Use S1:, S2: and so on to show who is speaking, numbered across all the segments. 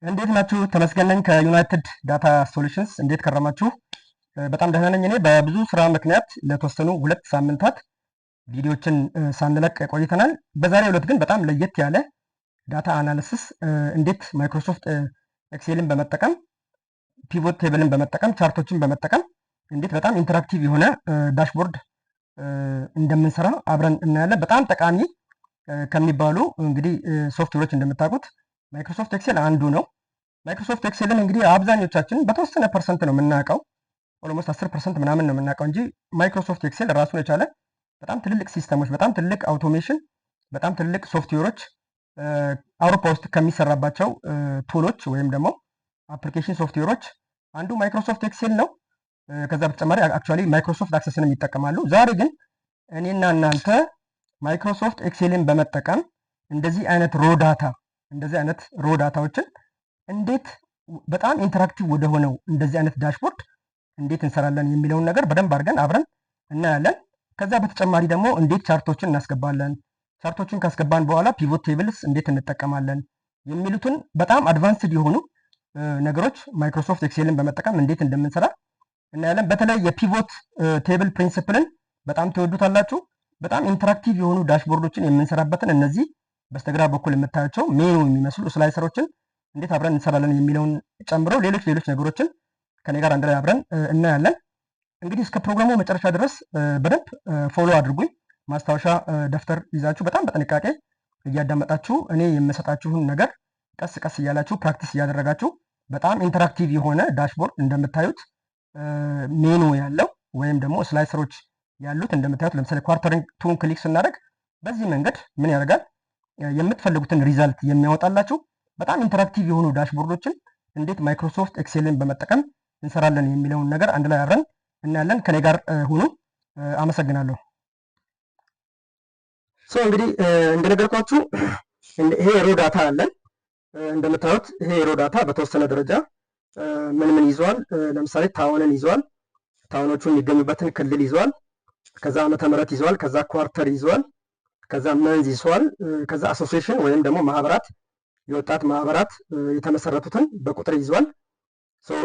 S1: እንዴት ናችሁ? ተመስገን ነኝ ከዩናይትድ ዳታ ሶሉሽንስ። እንዴት ከረማችሁ? በጣም ደህና ነኝ። እኔ በብዙ ስራ ምክንያት ለተወሰኑ 2 ሳምንታት ቪዲዮችን ሳንለቅ ቆይተናል። በዛሬው ዕለት ግን በጣም ለየት ያለ ዳታ አናሊሲስ እንዴት ማይክሮሶፍት ኤክሴልን በመጠቀም ፒቮት ቴብልን በመጠቀም ቻርቶችን በመጠቀም እንዴት በጣም ኢንተራክቲቭ የሆነ ዳሽቦርድ እንደምንሰራ አብረን እናያለን። በጣም ጠቃሚ ከሚባሉ እንግዲህ ሶፍትዌሮች እንደምታውቁት ማይክሮሶፍት ኤክሴል አንዱ ነው። ማይክሮሶፍት ኤክሴልን እንግዲህ አብዛኞቻችን በተወሰነ ፐርሰንት ነው የምናውቀው፣ ኦልሞስት 10% ምናምን ነው የምናውቀው እንጂ ማይክሮሶፍት ኤክሴል ራሱን የቻለ በጣም ትልልቅ ሲስተሞች፣ በጣም ትልቅ አውቶሜሽን፣ በጣም ትልልቅ ሶፍትዌሮች አውሮፓ ውስጥ ከሚሰራባቸው ቱሎች ወይም ደግሞ አፕሊኬሽን ሶፍትዌሮች አንዱ ማይክሮሶፍት ኤክሴል ነው። ከዛ በተጨማሪ አክቹዋሊ ማይክሮሶፍት አክሰስንም ይጠቀማሉ። ዛሬ ግን እኔና እናንተ ማይክሮሶፍት ኤክሴልን በመጠቀም እንደዚህ አይነት ሮ ዳታዎችን እንዴት በጣም ኢንተራክቲቭ ወደ ሆነው እንደዚህ አይነት ዳሽቦርድ እንዴት እንሰራለን የሚለውን ነገር በደንብ አድርገን አብረን እናያለን። ከዛ በተጨማሪ ደግሞ እንዴት ቻርቶችን እናስገባለን፣ ቻርቶችን ካስገባን በኋላ ፒቮት ቴብልስ እንዴት እንጠቀማለን የሚሉትን በጣም አድቫንስድ የሆኑ ነገሮች ማይክሮሶፍት ኤክሴልን በመጠቀም እንዴት እንደምንሰራ እናያለን። በተለይ የፒቮት ቴብል ፕሪንሲፕልን በጣም ትወዱታላችሁ። በጣም ኢንተራክቲቭ የሆኑ ዳሽቦርዶችን የምንሰራበትን እነዚህ በስተግራ በኩል የምታያቸው ሜኑ የሚመስሉ ስላይሰሮችን እንዴት አብረን እንሰራለን የሚለውን ጨምሮ ሌሎች ነገሮችን ከኔ ጋር አንድ ላይ አብረን እናያለን። እንግዲህ እስከ ፕሮግራሙ መጨረሻ ድረስ በደንብ ፎሎ አድርጉኝ። ማስታወሻ ደፍተር ይዛችሁ በጣም በጥንቃቄ እያዳመጣችሁ እኔ የምሰጣችሁን ነገር ቀስ ቀስ እያላችሁ ፕራክቲስ እያደረጋችሁ በጣም ኢንተራክቲቭ የሆነ ዳሽቦርድ እንደምታዩት ሜኑ ያለው ወይም ደግሞ ስላይሰሮች ያሉት እንደምታዩት፣ ለምሳሌ ኳርተሪንግ ቱን ክሊክ ስናደርግ በዚህ መንገድ ምን ያደርጋል የምትፈልጉትን ሪዛልት የሚያወጣላችሁ በጣም ኢንተራክቲቭ የሆኑ ዳሽቦርዶችን እንዴት ማይክሮሶፍት ኤክሴልን በመጠቀም እንሰራለን የሚለውን ነገር አንድ ላይ አብረን እናያለን። ከኔ ጋር ሁኑ። አመሰግናለሁ። እንግዲህ እንደነገርኳችሁ ይሄ ሮ ዳታ አለን። እንደምታዩት ይሄ ሮ ዳታ በተወሰነ ደረጃ ምን ይዟል? ለምሳሌ ታውንን ይዟል። ታውኖቹ የሚገኙበትን ክልል ይዟል። ከዛ ዓመተ ምህረት ይዟል። ከዛ ኳርተር ይዟል። ከዛ መንዝ ይዟል። ከዛ አሶሲዬሽን ወይም ደግሞ ማህበራት፣ የወጣት ማህበራት የተመሰረቱትን በቁጥር ይዟል።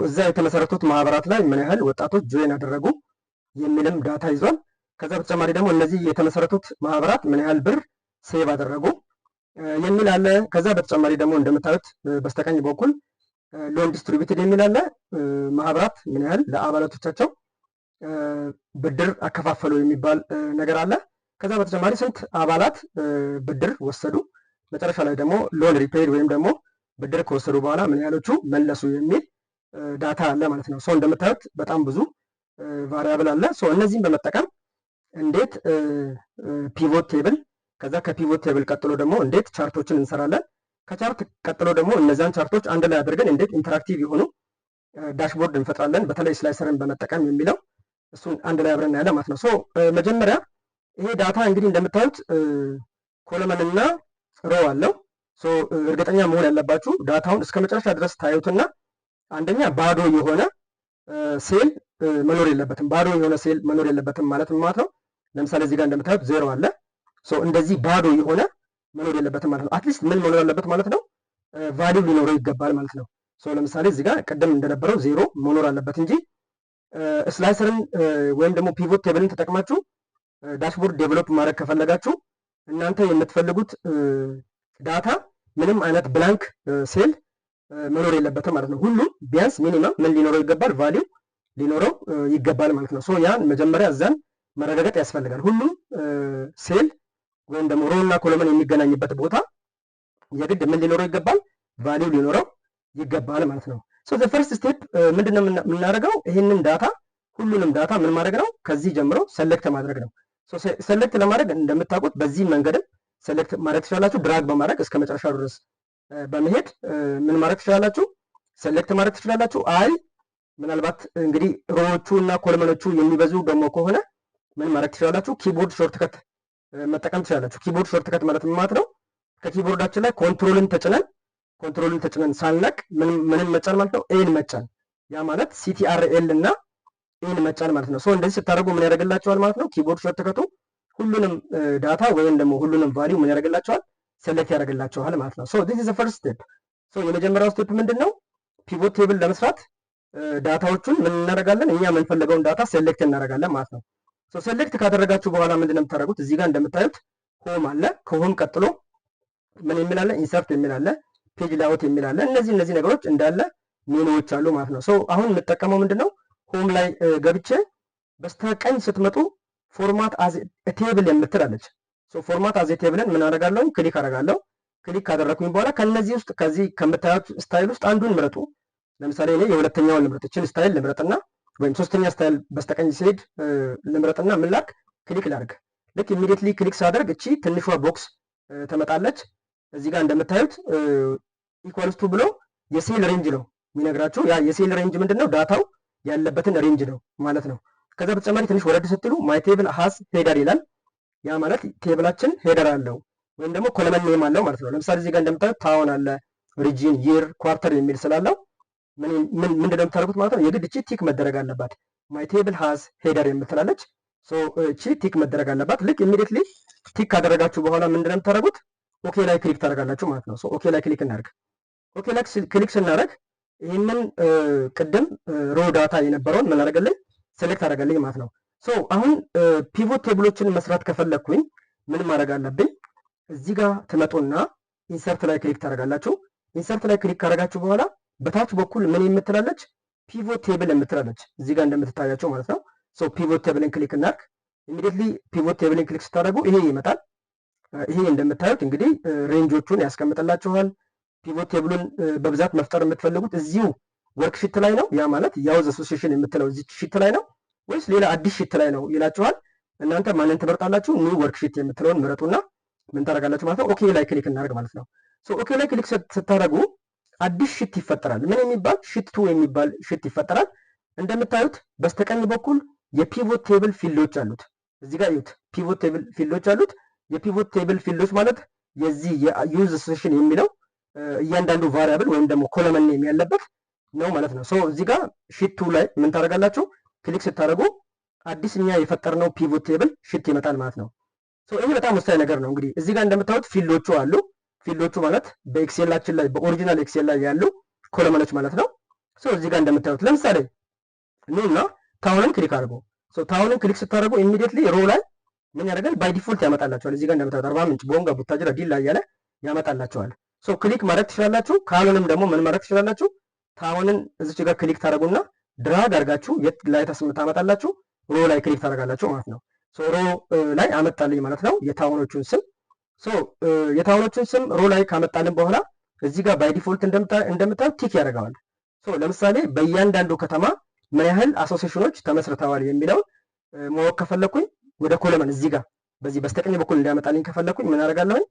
S1: እዛ የተመሰረቱት ማህበራት ላይ ምን ያህል ወጣቶች ጆይን አደረጉ የሚልም ዳታ ይዟል። ከዛ በተጨማሪ ደግሞ እነዚህ የተመሰረቱት ማህበራት ምን ያህል ብር ሴቭ አደረጉ የሚል አለ። ከዛ በተጨማሪ ደግሞ እንደምታዩት በስተቀኝ በኩል ሎን ዲስትሪቢዩትድ የሚል አለ። ማህበራት ምን ያህል ለአባላቶቻቸው ብድር አከፋፈሉ የሚባል ነገር አለ። ከዛ በተጨማሪ ስንት አባላት ብድር ወሰዱ፣ መጨረሻ ላይ ደግሞ ሎን ሪፔይድ ወይም ደግሞ ብድር ከወሰዱ በኋላ ምን ያህሎቹ መለሱ የሚል ዳታ አለ ማለት ነው። እንደምታዩት በጣም ብዙ ቫሪያብል አለ። እነዚህን በመጠቀም እንዴት ፒቮት ቴብል፣ ከዛ ከፒቮት ቴብል ቀጥሎ ደግሞ እንዴት ቻርቶችን እንሰራለን፣ ከቻርት ቀጥሎ ደግሞ እነዚያን ቻርቶች አንድ ላይ አድርገን እንዴት ኢንተራክቲቭ የሆኑ ዳሽቦርድ እንፈጥራለን በተለይ ስላይሰርን በመጠቀም የሚለው እሱን አንድ ላይ አብረን እናያለን ማለት ነው። መጀመሪያ ይሄ ዳታ እንግዲህ እንደምታዩት ኮለመንና ሮ አለው። እርግጠኛ መሆን ያለባችሁ ዳታውን እስከ መጨረሻ ድረስ ታዩትና አንደኛ ባዶ የሆነ ሴል መኖር የለበትም። ባዶ የሆነ ሴል መኖር የለበትም ማለት ነው። ለምሳሌ እዚህ ጋር እንደምታዩት ዜሮ አለ። እንደዚህ ባዶ የሆነ መኖር የለበትም ማለት ነው። አትሊስት ምን መኖር አለበት ማለት ነው? ቫሊው ሊኖረው ይገባል ማለት ነው። ለምሳሌ እዚህ ጋር ቅድም እንደነበረው ዜሮ መኖር አለበት እንጂ ስላይሰርን ወይም ደግሞ ፒቮት ቴብልን ተጠቅማችሁ ዳሽቦርድ ዴቨሎፕ ማድረግ ከፈለጋችሁ እናንተ የምትፈልጉት ዳታ ምንም አይነት ብላንክ ሴል መኖር የለበትም ማለት ነው። ሁሉም ቢያንስ ሚኒመም ምን ሊኖረው ይገባል? ቫሊው ሊኖረው ይገባል ማለት ነው። ያን መጀመሪያ እዛን መረጋገጥ ያስፈልጋል። ሁሉም ሴል ወይም ደግሞ ሮ እና ኮለመን የሚገናኝበት ቦታ የግድ ምን ሊኖረው ይገባል? ቫሊው ሊኖረው ይገባል ማለት ነው። ዘ ፈርስት ስቴፕ ምንድነው የምናደርገው? ይህንን ዳታ ሁሉንም ዳታ ምን ማድረግ ነው? ከዚህ ጀምሮ ሰሌክት ማድረግ ነው። ሰሌክት ለማድረግ እንደምታውቁት በዚህ መንገድም ሰሌክት ማድረግ ትችላላችሁ። ድራግ በማድረግ እስከ መጨረሻ ድረስ በመሄድ ምን ማድረግ ትችላላችሁ? ሰሌክት ማድረግ ትችላላችሁ። ምናልባት እንግዲህ ሮዎቹ እና ኮለመኖቹ የሚበዙ ደግሞ ከሆነ ምን ማድረግ ትችላላችሁ? ኪቦርድ ሾርትከት መጠቀም ትችላላችሁ። ኪቦርድ ሾርትከት ማለት ምን ማለት ነው? ከኪቦርዳችን ላይ ኮንትሮልን ተጭነን ሳልነቅ ምንን መጫን ማለት ነው? ኤን መጫን። ያ ማለት ሲቲአርኤል እና ኤን መጫን ማለት ነው። እንደዚህ ስታደርጉ ምን ያደርግላችኋል ማለት ነው? ኪቦርድ ሾርትከቱ ሁሉንም ዳታ ወይም ደግሞ ሁሉንም ቫሊዩ ምን ያደርግላችኋል? ሴሌክት ያደርግላችኋል ማለት ነው። ዲስ ኢዝ ዘ ፈርስት ስቴፕ። የመጀመሪያው ስቴፕ ምንድነው? ፒቮት ቴብል ለመስራት ዳታዎቹን ምን እናደርጋለን? እኛ የምንፈልገውን ዳታ ሴሌክት እናደርጋለን ማለት ነው። ሴሌክት ካደረጋችሁ በኋላ ምንድነው የምታደርጉት? እዚህ ጋር እንደምታዩት ሆም አለ። ከሆም ቀጥሎ ምን የሚል አለ? ኢንሰርት የሚል አለ፣ ፔጅ ላይአውት የሚል አለ። እነዚህ ነገሮች እንዳለ ሜኑዎች አሉ ማለት ነው። አሁን የምጠቀመው ምንድነው? ሆም ላይ ገብቼ በስተቀኝ ስትመጡ ፎርማት አዝ ቴብል የምትላለች። ፎርማት አዝ ቴብልን ምን አደርጋለሁ? ክሊክ አደርጋለሁ። ክሊክ ካደረኩኝ በኋላ ከነዚህ ውስጥ ከዚህ ከምታዩት ስታይል ውስጥ አንዱን ምረጡ። ለምሳሌ እኔ የሁለተኛውን ልምረጥ። እችን ስታይል ልምረጥና ወይም ሶስተኛ ስታይል በስተቀኝ ሲሄድ ልምረጥና ምን ላድርግ? ክሊክ ላድርግ። ልክ ኢሚዲየትሊ ክሊክ ሳደርግ እቺ ትንሿ ቦክስ ትመጣለች። እዚህ ጋር እንደምታዩት ኢኳልስ ቱ ብሎ የሴል ሬንጅ ነው የሚነግራችሁ። ያ የሴል ሬንጅ ምንድነው? ዳታው ያለበትን ሬንጅ ነው ማለት ነው። ከዛ በተጨማሪ ትንሽ ወረድ ስትሉ ማይ ቴብል ሃዝ ሄደር ይላል። ያ ማለት ቴብላችን ሄደር አለው ወይም ደግሞ ኮለመን ኔም አለው ማለት ነው። ለምሳሌ እዚህ ጋር እንደምታዩት ታውን አለ፣ ሪጂን፣ ይር፣ ኳርተር የሚል ስላለው ምንድነው የምታደርጉት ማለት ነው? የግድ እቺ ቲክ መደረግ አለባት። ማይ ቴብል ሃዝ ሄደር የምትላለች። እቺ ቲክ መደረግ አለባት። ልክ ኢሚዲየትሊ ቲክ ካደረጋችሁ በኋላ ምንድነው የምታደርጉት? ኦኬ ላይ ክሊክ ታደርጋላችሁ ማለት ነው። ኦኬ ላይ ክሊክ እናደርግ። ኦኬ ላይ ክሊክ ስናደርግ ይህንን ቅድም ሮ ዳታ የነበረውን ምን አደረገልኝ? ሴሌክት አደረገልኝ ማለት ነው። አሁን ፒቮት ቴብሎችን መስራት ከፈለግኩኝ ምን ማድረግ አለብኝ? እዚህ ጋር ትመጡና ኢንሰርት ላይ ክሊክ ታደርጋላችሁ። ኢንሰርት ላይ ክሊክ ካደረጋችሁ በኋላ በታች በኩል ምን የምትላለች? ፒቮት ቴብል የምትላለች እዚህ ጋር እንደምትታያቸው ማለት ነው። ፒቮት ቴብልን ክሊክ እናድርግ። ኢሚዲየትሊ ፒቮት ቴብልን ክሊክ ስታደርጉ ይሄ ይመጣል። ይሄ እንደምታዩት እንግዲህ ሬንጆቹን ያስቀምጥላችኋል። ፒቮት ቴብሉን በብዛት መፍጠር የምትፈልጉት እዚሁ ወርክሺት ላይ ነው። ያ ማለት ያውዝ አሶሲዬሽን የምትለው እዚህ ሺት ላይ ነው ወይስ ሌላ አዲስ ሺት ላይ ነው ይላችኋል። እናንተ ማንን ትመርጣላችሁ? ኒው ወርክሺት የምትለውን ምረጡና ምን ታደርጋላችሁ ማለት ነው? ኦኬ ላይ ክሊክ እናደርግ ማለት ነው። ኦኬ ላይ ክሊክ ስታደርጉ አዲስ ሽት ይፈጠራል። ምን የሚባል ሽት ቱ የሚባል ሽት ይፈጠራል። እንደምታዩት በስተቀኝ በኩል የፒቮት ቴብል ፊልዶች አሉት። እዚህ ጋር እዩት፣ ፒቮት ቴብል ፊልዶች አሉት። የፒቮት ቴብል ፊልዶች ማለት የዚህ የዩዝ አሶሲዬሽን የሚለው እያንዳንዱ ቫሪያብል ወይም ደግሞ ኮለመን ኔም ያለበት ነው ማለት ነው። እዚህ ጋር ሽት ቱ ላይ ምን ታደርጋላችሁ? ክሊክ ስታደርጉ አዲስ እኛ የፈጠርነው ፒቮት ቴብል ሽት ይመጣል ማለት ነው። ይሄ በጣም ወሳኝ ነገር ነው። እንግዲህ እዚህ ጋር እንደምታዩት ፊልዶቹ አሉ። ፊልዶቹ ማለት በኤክሴላችን ላይ በኦሪጂናል ኤክሴል ላይ ያሉ ኮለመኖች ማለት ነው። እዚህ ጋር እንደምታዩት ለምሳሌ ኑና ታውንን ክሊክ አድርጉ። ታውንን ክሊክ ስታደርጉ ኢሚዲየትሊ ሮ ላይ ምን ያደርጋል? ባይ ዲፎልት ያመጣላቸዋል። እዚህ ጋር እንደምታዩት አርባ ምንጭ፣ ቦንጋ፣ ቡታጅራ፣ ዲላ እያለ ያመጣላቸዋል። ክሊክ ማድረግ ትችላላችሁ። ካልሆነም ደግሞ ምን ማድረግ ትችላላችሁ? ታውንን እዚች ጋር ክሊክ ታደርጉና ድራግ አድርጋችሁ የት ላይ ታመጣላችሁ? ሮ ላይ ክሊክ ታደርጋላችሁ ማለት ነው። ሮ ላይ አመጣልኝ ማለት ነው የታውኖቹን ስም። የታውኖቹን ስም ሮ ላይ ካመጣልን በኋላ እዚህ ጋር ባይ ዲፎልት እንደምታዩት ቲክ ያደርገዋል። ለምሳሌ በእያንዳንዱ ከተማ ምን ያህል አሶሲዬሽኖች ተመስርተዋል የሚለውን ማወቅ ከፈለኩኝ ወደ ኮለመን እዚህ ጋር በዚህ በስተቀኝ በኩል እንዲያመጣልኝ ከፈለኩኝ ምን አደርጋለሁኝ?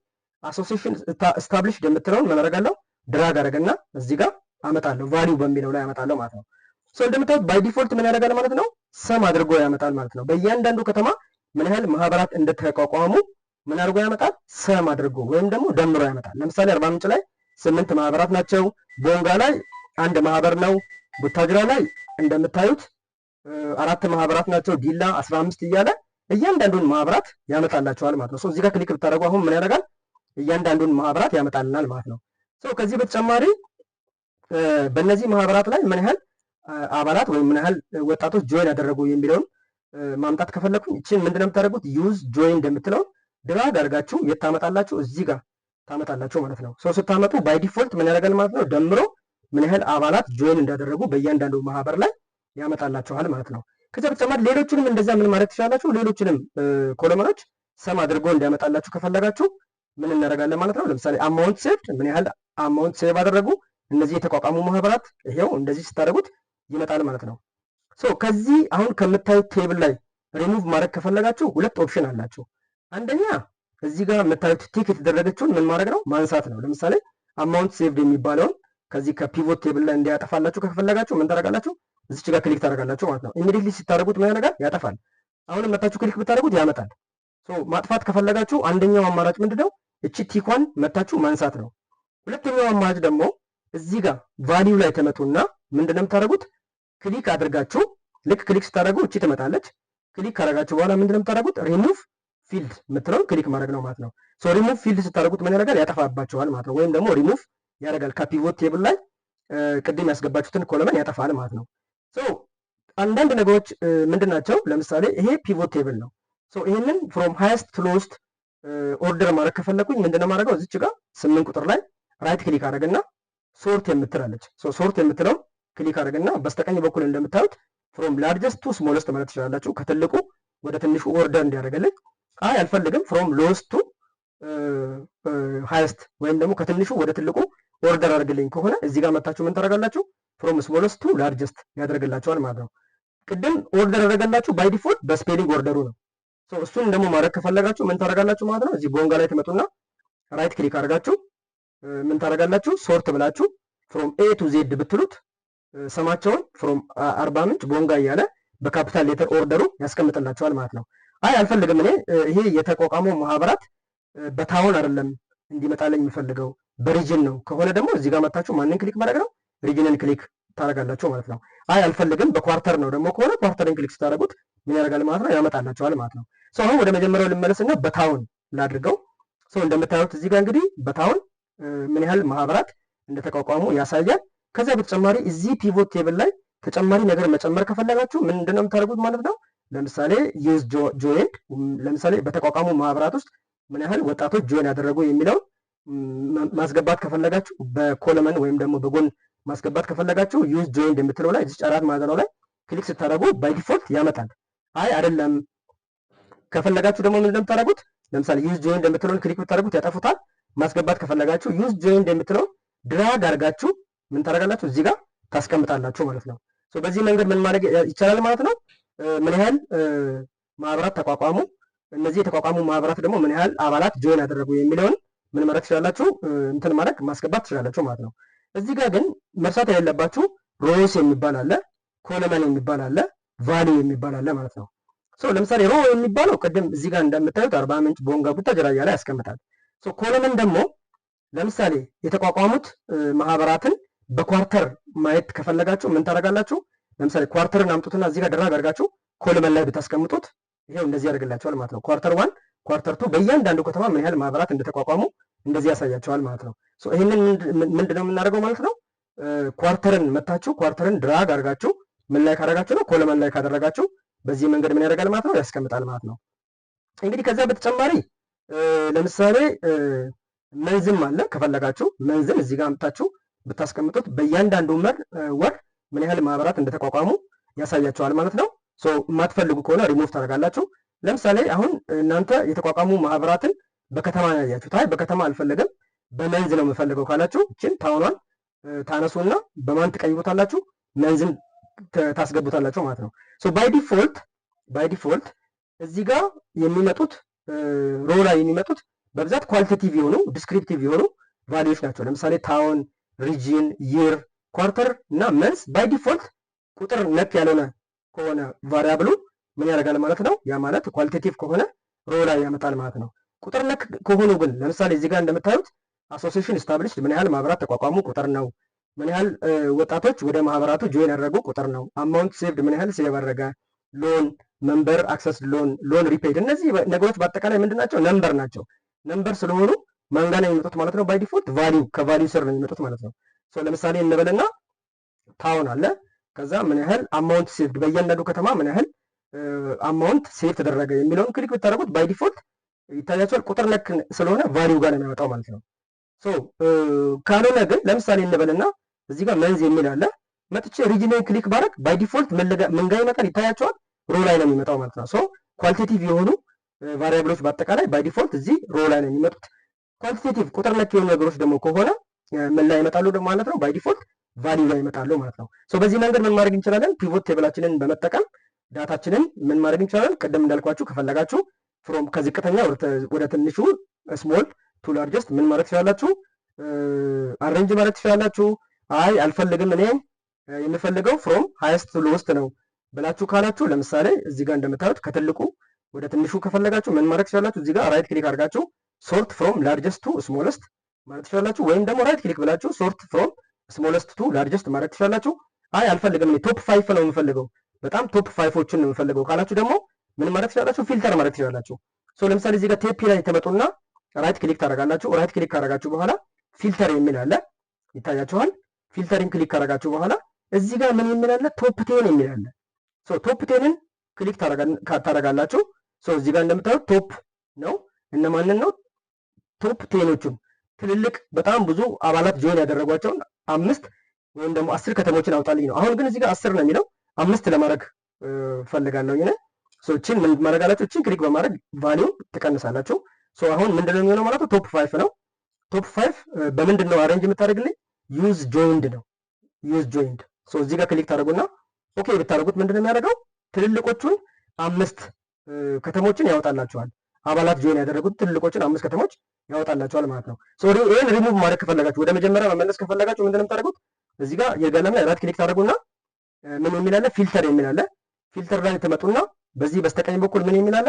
S1: አሶሲዬሽን ስታብሊሽድ የምትለውን ምን አደርጋለሁ? ድራግ አደረገና እዚህ ጋር አመጣለሁ፣ ቫሊዩ በሚለው ላይ አመጣለሁ ማለት ነው። እንደምታዩት ባይ ዲፎልት ምን ያደርጋል ማለት ነው? ሰም አድርጎ ያመጣል ማለት ነው። በእያንዳንዱ ከተማ ምን ያህል ማህበራት እንደተቋቋሙ ምን አድርጎ ያመጣል? ሰም አድርጎ ወይም ደግሞ ደምሮ ያመጣል። ለምሳሌ አርባ ምንጭ ላይ 8 ማህበራት ናቸው። ቦንጋ ላይ 1 ማህበር ነው። ቡታጅራ ላይ እንደምታዩት 4 ማህበራት ናቸው። ዲላ 15 እያለ እያንዳንዱን ማህበራት ያመጣላቸዋል ማለት ነው። እዚህ ጋር ክሊክ ብታደርጉ አሁን ምን ያደርጋል? እያንዳንዱን ማህበራት ያመጣልናል ማለት ነው። ከዚህ በተጨማሪ በእነዚህ ማህበራት ላይ ምን ያህል አባላት ወይም ምን ያህል ወጣቶች ጆይን ያደረጉ የሚለውን ማምጣት ከፈለኩኝ እቺን ምንድነው የምታደርጉት? ዩዝ ጆይን እንደምትለውን ድራግ አድርጋችሁ የት ታመጣላችሁ? እዚህ ጋር ታመጣላችሁ ማለት ነው። ስታመጡ ባይ ዲፎልት ምን ያደርጋል ማለት ነው? ደምሮ ምን ያህል አባላት ጆይን እንዳደረጉ በእያንዳንዱ ማህበር ላይ ያመጣላችኋል ማለት ነው። ከዛ በተጨማሪ ሌሎችንም እንደዛ ምን ማድረግ ትችላላችሁ? ሌሎችንም ኮለመኖች ሰም አድርጎ እንዲያመጣላችሁ ከፈለጋችሁ ምን እናደርጋለን ማለት ነው? ለምሳሌ አማውንት ሴቭድ፣ ምን ያህል አማውንት ሴቭ አደረጉ እነዚህ የተቋቋሙ ማህበራት፣ ይሄው እንደዚህ ስታደርጉት ይመጣል ማለት ነው። ከዚህ አሁን ከምታዩት ቴብል ላይ ሪሙቭ ማድረግ ከፈለጋችሁ 2 ኦፕሽን አላችሁ። አንደኛ እዚህ ጋር የምታዩት ቲክ የተደረገችውን ምን ማድረግ ነው? ማንሳት ነው። ለምሳሌ አማውንት ሴቭድ የሚባለውን ከዚህ ከፒቮት ቴብል ላይ እንዲያጠፋላችሁ ከፈለጋችሁ ምን ታደርጋላችሁ? እዚች ጋር ክሊክ ታደርጋላችሁ ማለት ነው። ኢሚዲየትሊ ሲታደርጉት ምን ያደርጋል? ያጠፋል። አሁንም መታችሁ ክሊክ ብታደርጉት ያመጣል። ማጥፋት ከፈለጋችሁ አንደኛው አማራጭ ምንድነው? እቺ ቲኳን መታችሁ ማንሳት ነው። ሁለተኛው አማራጭ ደግሞ እዚህ ጋር ቫሊዩ ላይ ተመቱና ምንድነው የምታደርጉት? ክሊክ አድርጋችሁ ልክ ክሊክ ስታደርጉ እቺ ትመጣለች። ክሊክ ካደረጋችሁ በኋላ ምንድነው የምታደርጉት? ሪሙቭ ፊልድ የምትለውን ክሊክ ማድረግ ነው ማለት ነው። ሪሙቭ ፊልድ ስታደርጉት ምን ያደርጋል? ያጠፋባችኋል ማለት ነው። ወይም ደግሞ ሪሙቭ ያደርጋል። ከፒቮት ቴብል ላይ ቅድም ያስገባችሁትን ኮለመን ያጠፋል ማለት ነው። አንዳንድ ነገሮች ምንድን ናቸው? ለምሳሌ ይሄ ፒቮት ቴብል ነው። ይህንን ፍሮም ሃይስት ቱ ሎወስት ኦርደር ማድረግ ከፈለኩኝ ምንድነው ማድረገው? እዚች ጋር 8 ቁጥር ላይ ራይት ክሊክ አድርግና ሶርት የምትላለች ሶርት የምትለው ክሊክ አድርግና በስተቀኝ በኩል እንደምታዩት ፍሮም ላርጀስት ቱ ስሞለስት ማለት ትችላላችሁ። ከትልቁ ወደ ትንሹ ኦርደር እንዲያደርግልኝ። አይ አልፈልግም፣ ፍሮም ሎወስት ቱ ሃይስት ወይም ደግሞ ከትንሹ ወደ ትልቁ ኦርደር አድርግልኝ ከሆነ እዚህ ጋር መታችሁ ምን ታደርጋላችሁ? ፍሮም ስሞለስት ቱ ላርጀስት ያደርግላችኋል ማለት ነው። ቅድም ኦርደር ያደረገላችሁ ባይ ዲፎልት በስፔሊንግ ኦርደሩ ነው። እሱን ደግሞ ማድረግ ከፈለጋችሁ ምን ታደርጋላችሁ ማለት ነው? እዚህ ቦንጋ ላይ ትመጡና ራይት ክሊክ አድርጋችሁ ምን ታደርጋላችሁ? ሶርት ብላችሁ ፍሮም ኤ ቱ ዜድ ብትሉት ስማቸውን ፍሮም አርባ ምንጭ ቦንጋ እያለ በካፒታል ሌተር ኦርደሩ ያስቀምጥላቸዋል ማለት ነው። አይ አልፈልግም፣ እኔ ይሄ የተቋቋመው ማህበራት በታውን አይደለም እንዲመጣለኝ የምፈልገው በሪጅን ነው ከሆነ ደግሞ እዚህ ጋር መታችሁ ማንን ክሊክ ማድረግ ነው? ሪጅንን ክሊክ ታደርጋላችሁ ማለት ነው። አይ አልፈልግም በኳርተር ነው ደግሞ ከሆነ ኳርተርን ክሊክ ስታደርጉት ምን ያደርጋል ማለት ነው? ያመጣላቸዋል ማለት ነው። አሁን ወደ መጀመሪያው ልመለስና በታውን ላድርገው። እንደምታዩት እዚህ ጋር እንግዲህ በታውን ምን ያህል ማህበራት እንደተቋቋሙ ያሳያል። ከዚያ በተጨማሪ እዚህ ፒቮት ቴብል ላይ ተጨማሪ ነገር መጨመር ከፈለጋችሁ ምንድን ነው የምታደርጉት ማለት ነው? ለምሳሌ ዩዝ ጆይንድ፣ ለምሳሌ በተቋቋሙ ማህበራት ውስጥ ምን ያህል ወጣቶች ጆይን ያደረጉ የሚለውን ማስገባት ከፈለጋችሁ በኮለመን ወይም ደግሞ በጎን ማስገባት ከፈለጋችሁ ዩዝ ጆይንድ የምትለው ላይ እዚህ አራት ማዕዘናው ላይ ክሊክ ስታደርጉ ባይ ዲፎልት ያመጣል። አይ አይደለም ከፈለጋችሁ ደግሞ ምንድን ነው የምታደርጉት? ለምሳሌ ዩዝ ጆይንድ የምትለውን ክሊክ ብታደርጉት ያጠፉታል። ማስገባት ከፈለጋችሁ ዩዝ ጆይንድ የምትለውን ድራግ አድርጋችሁ ምን ታደርጋላችሁ? እዚህ ጋር ታስቀምጣላችሁ ማለት ነው። በዚህ መንገድ ምን ማድረግ ይቻላል ማለት ነው? ምን ያህል ማህበራት ተቋቋሙ፣ እነዚህ የተቋቋሙ ማህበራት ደግሞ ምን ያህል አባላት ጆይን ያደረጉ የሚለውን ምን ማድረግ ትችላላችሁ? እንትን ማድረግ ማስገባት ትችላላችሁ ማለት ነው። እዚህ ጋር ግን መርሳት የሌለባችሁ ሮስ የሚባል አለ፣ ኮለመን የሚባል አለ፣ ቫሊዩ የሚባል አለ ማለት ነው። ለምሳሌ ሮ የሚባለው ቅድም እዚህ ጋር እንደምታዩት አርባ ምንጭ ቦንጋ ቡታጅራ እያለ ያስቀምጣል። ኮለመን ደግሞ ለምሳሌ የተቋቋሙት ማህበራትን በኳርተር ማየት ከፈለጋችሁ ምን ታደርጋላችሁ? ለምሳሌ ኳርተርን አምጡትና እዚህ ጋር ድራግ አድርጋችሁ ኮለመን ላይ ብታስቀምጡት ይሄው እንደዚህ ያደርግላቸዋል ማለት ነው። ኳርተር ዋን፣ ኳርተር ቱ በእያንዳንዱ ከተማ ምን ያህል ማህበራት እንደተቋቋሙ እንደዚህ ያሳያቸዋል ማለት ነው። ይህንን ምንድነው የምናደርገው ማለት ነው? ኳርተርን መታችሁ ኳርተርን ድራግ አድርጋችሁ ምን ላይ ካደረጋችሁ ነው? ኮለመን ላይ ካደረጋችሁ በዚህ መንገድ ምን ያደርጋል ማለት ነው? ያስቀምጣል ማለት ነው። እንግዲህ ከዛ በተጨማሪ ለምሳሌ መንዝም አለ። ከፈለጋችሁ መንዝም እዚህ ጋር አምጥታችሁ ብታስቀምጡት በእያንዳንዱ ወር ምን ያህል ማህበራት እንደተቋቋሙ ያሳያቸዋል ማለት ነው። የማትፈልጉ ከሆነ ሪሙቭ ታደርጋላችሁ። ለምሳሌ አሁን እናንተ የተቋቋሙ ማህበራትን በከተማ ያያችሁት፣ አይ በከተማ አልፈለግም በመንዝ ነው የምፈልገው ካላችሁ እችን ታውኗን ታነሱና በማን ትቀይሩታላችሁ? መንዝን ታስገቡታላችሁ ማለት ነው። ባይ ዲፎልት እዚህ ጋር የሚመጡት ሮ ላይ የሚመጡት በብዛት ኳሊቴቲቭ የሆኑ ዲስክሪፕቲቭ የሆኑ ቫሊዎች ናቸው። ለምሳሌ ታውን፣ ሪጂን፣ ይር፣ ኳርተር እና መንስ ባይ ዲፎልት ቁጥር ነክ ያልሆነ ከሆነ ቫሪያብሉ ምን ያደርጋል ማለት ነው? ያ ማለት ኳሊቴቲቭ ከሆነ ሮ ላይ ያመጣል ማለት ነው። ቁጥር ነክ ከሆኑ ግን ለምሳሌ እዚህ ጋር እንደምታዩት አሶሲዬሽን ስታብሊሽድ ምን ያህል ማህበራት ተቋቋሙ ቁጥር ነው። ምን ያህል ወጣቶች ወደ ማህበራቱ ጆይን ያደረጉ ቁጥር ነው። አማውንት ሴቭድ ምን ያህል ሴቭ አደረገ፣ ሎን፣ መንበር አክሰስ፣ ሎን ሪፔድ፣ እነዚህ ነገሮች በአጠቃላይ ምንድን ናቸው? ነምበር ናቸው። ነምበር ስለሆኑ ማን ጋር ነው የሚመጡት ማለት ነው? ባይ ዲፎልት ቫሊዩ ከቫሊዩ ስር ነው የሚመጡት ማለት ነው። ለምሳሌ እንበልና ታውን አለ። ከዛ ምን ያህል አማውንት ሴቭድ በእያንዳንዱ ከተማ ምን ያህል አማውንት ሴቭ ተደረገ የሚለውን ክሊክ ብታደርጉት ባይ ዲፎልት ይታያቸዋል። ቁጥር ነክ ስለሆነ ቫሊዩ ጋር ነው የሚያመጣው ማለት ነው። ካልሆነ ግን ለምሳሌ እንበልና እዚህ ጋር መንዝ የሚል አለ። መጥቼ ሪጅንን ክሊክ ባረግ ባይ ዲፎልት ምን ጋር ይመጣል? ይታያቸዋል። ሮ ላይ ነው የሚመጣው ማለት ነው። ኳሊቴቲቭ የሆኑ ቫሪያብሎች በአጠቃላይ ባይ ዲፎልት እዚህ ሮ ላይ ነው የሚመጡት። ኳንቲቴቲቭ ቁጥር ነክ የሆኑ ነገሮች ደግሞ ከሆነ ምን ላይ ይመጣሉ ደግሞ ማለት ነው? ባይ ዲፎልት ቫሊዩ ላይ ይመጣሉ ማለት ነው። በዚህ መንገድ ምን ማድረግ እንችላለን? ፒቮት ቴብላችንን በመጠቀም ዳታችንን ምን ማድረግ እንችላለን? ቅድም እንዳልኳችሁ ከፈለጋችሁ ፍሮም ከዝቅተኛ ወደ ትንሹ ስሞል ቱ ላርጀስት ምን ማድረግ ትችላላችሁ? አሬንጅ ማድረግ ትችላላችሁ። አይ አልፈልግም እኔ የምፈልገው ፍሮም ሃይስት ቱ ሎወስት ነው ብላችሁ ካላችሁ ለምሳሌ እዚህ ጋር እንደምታዩት ከትልቁ ወደ ትንሹ ከፈለጋችሁ ምን ማድረግ ትችላላችሁ? እዚህ ጋር ራይት ክሊክ አድርጋችሁ ሶርት ፍሮም ላርጀስት ቱ ስሞለስት ማለት ትችላላችሁ። ወይም ደግሞ ራይት ክሊክ ብላችሁ ሶርት ፍሮም ስሞለስት ቱ ላርጀስት ማለት ትችላላችሁ። አይ አልፈልግም እኔ ቶፕ 5 ነው የምፈልገው በጣም ቶፕ 5ዎችን ነው የምፈልገው ካላችሁ ደግሞ ምን ማለት ትችላላችሁ? ፊልተር ማለት ትችላላችሁ። ለምሳሌ እዚህ ጋር ቴፒ ላይ ተመጡና ራይት ክሊክ ታደርጋላችሁ። ራይት ክሊክ ካደረጋችሁ በኋላ ፊልተር የሚል አለ። ይታያችኋል። ፊልተሪንግ ክሊክ ካረጋችሁ በኋላ እዚህ ጋር ምን የሚል አለ? ቶፕ ቴን የሚል አለ። ቶፕ ቴንን ክሊክ ታረጋላችሁ። እዚህ ጋር እንደምታዩት ቶፕ ነው። እነማንን ነው? ቶፕ ቴኖቹን ትልልቅ በጣም ብዙ አባላት ጆይን ያደረጓቸውን 5 ወይም ደግሞ 10 ከተሞችን አውጣልኝ ነው። አሁን ግን እዚህ ጋር 10 ነው የሚለው 5 ለማድረግ ፈልጋለሁ እኔ። እቺን ምን ማድረግ አላችሁ? እቺን ክሊክ በማድረግ ቫልዩ ትቀንሳላችሁ። አሁን ምንድነው የሚሆነው ማለት ነው? ቶፕ 5 ነው። ቶፕ 5 በምንድን ነው አሬንጅ የምታደርግልኝ? ዩዝ ጆይንድ ነው። ዩዝ ጆይንድ። እዚህ ጋር ክሊክ ታደርጉና ኦኬ ብታደርጉት ምንድነው የሚያደርገው? ትልልቆቹን 5 ከተሞችን ያወጣላችኋል። አባላት ጆይን ያደረጉት ትልልቆቹን 5 ከተሞች ያወጣላችኋል ማለት ነው። ይሄን ሪሙቭ ማድረግ ከፈለጋችሁ ወደ መጀመሪያ መመለስ ከፈለጋችሁ ምንድነው የምታደርጉት? እዚህ ጋር የገለም ላይ ራይት ክሊክ ታደርጉና ምን የሚል አለ? ፊልተር የሚል አለ። ፊልተር ላይ ትመጡና በዚህ በስተቀኝ በኩል ምን የሚል አለ?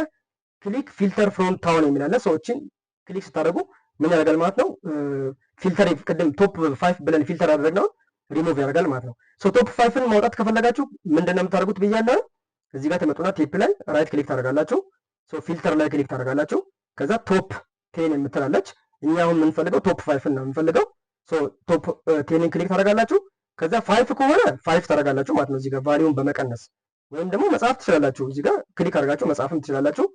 S1: ክሊክ ፊልተር ፍሮም ታውን የሚል አለ። እቺን ክሊክ ስታደርጉ ምን ያደርጋል ማለት ነው? ፊልተር ቅድም ቶፕ 5 ብለን ፊልተር ያደረግነው ሪሙቭ ያደርጋል ማለት ነው። ቶፕ 5ን ማውጣት ከፈለጋችሁ ምንድነው የምታደርጉት ብያለሁ። እዚህ ጋር ትመጡና ቴፕ ላይ ራይት ክሊክ ታደርጋላችሁ። ፊልተር ላይ ክሊክ ታደርጋላችሁ። ከዛ ቶፕ 10 የምትላለች። እኛ አሁን የምንፈልገው ቶፕ 5 ነው የምንፈልገው። ቶፕ 10ን ክሊክ ታደርጋላችሁ። ከዛ 5 ከሆነ 5 ታደርጋላችሁ ማለት ነው። እዚህ ጋር ቫልዩን በመቀነስ ወይም ደግሞ መጻፍ ትችላላችሁ። እዚህ ጋር ክሊክ አድርጋችሁ መጻፍም ትችላላችሁ።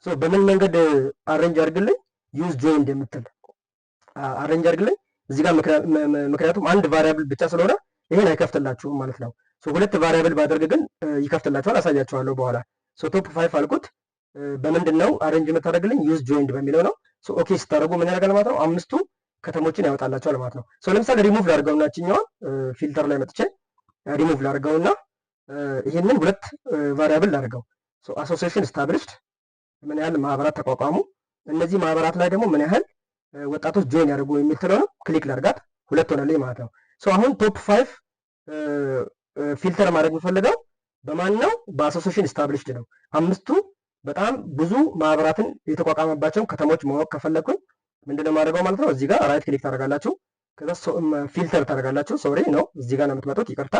S1: በምን መንገድ አሬንጅ አድርግልኝ? ዩዝ ጆይንድ የምትል አሬንጅ አድርግልኝ እዚህ ጋር። ምክንያቱም አንድ ቫሪያብል ብቻ ስለሆነ ይሄን አይከፍትላችሁም ማለት ነው። ሁለት ቫሪያብል ባደርግ ግን ይከፍትላችኋል። አሳያችኋለሁ በኋላ። ቶፕ 5 አልኩት። በምንድን ነው አሬንጅ የምታደርግልኝ? ዩዝ ጆይንድ በሚለው ነው። ኦኬ ስታደርጉ ምን ያደርጋል ማለት ነው? 5ቱ ከተሞችን ያወጣላችኋል ማለት ነው። ለምሳሌ ሪሙቭ ላድርገውና እችኛዋን ፊልተር ላይ መጥቼ ሪሙቭ ላድርገውና ይሄንን 2 ቫሪያብል ላድርገው። አሶሲዬሽን ስታብሊሽድ ምን ያህል ማህበራት ተቋቋሙ፣ እነዚህ ማህበራት ላይ ደግሞ ምን ያህል ወጣቶች ጆይን ያደርጉ የሚትለው ክሊክ ላድርጋት። 2 ሆነልኝ ማለት ነው። አሁን ቶፕ 5 ፊልተር ማድረግ የምፈልገው በማን ነው? በአሶሲዬሽን ስታብሊሽድ ነው። 5ቱ በጣም ብዙ ማህበራትን የተቋቋመባቸውን ከተሞች ማወቅ ከፈለግኩኝ ምንድነው ማድረገው ማለት ነው? እዚህ ጋር ራይት ክሊክ ታደርጋላችሁ። ከዛ ፊልተር ታደርጋላችሁ። ሶሪ ነው እዚህ ጋር ነው የምትመጡት፣ ይቅርታ።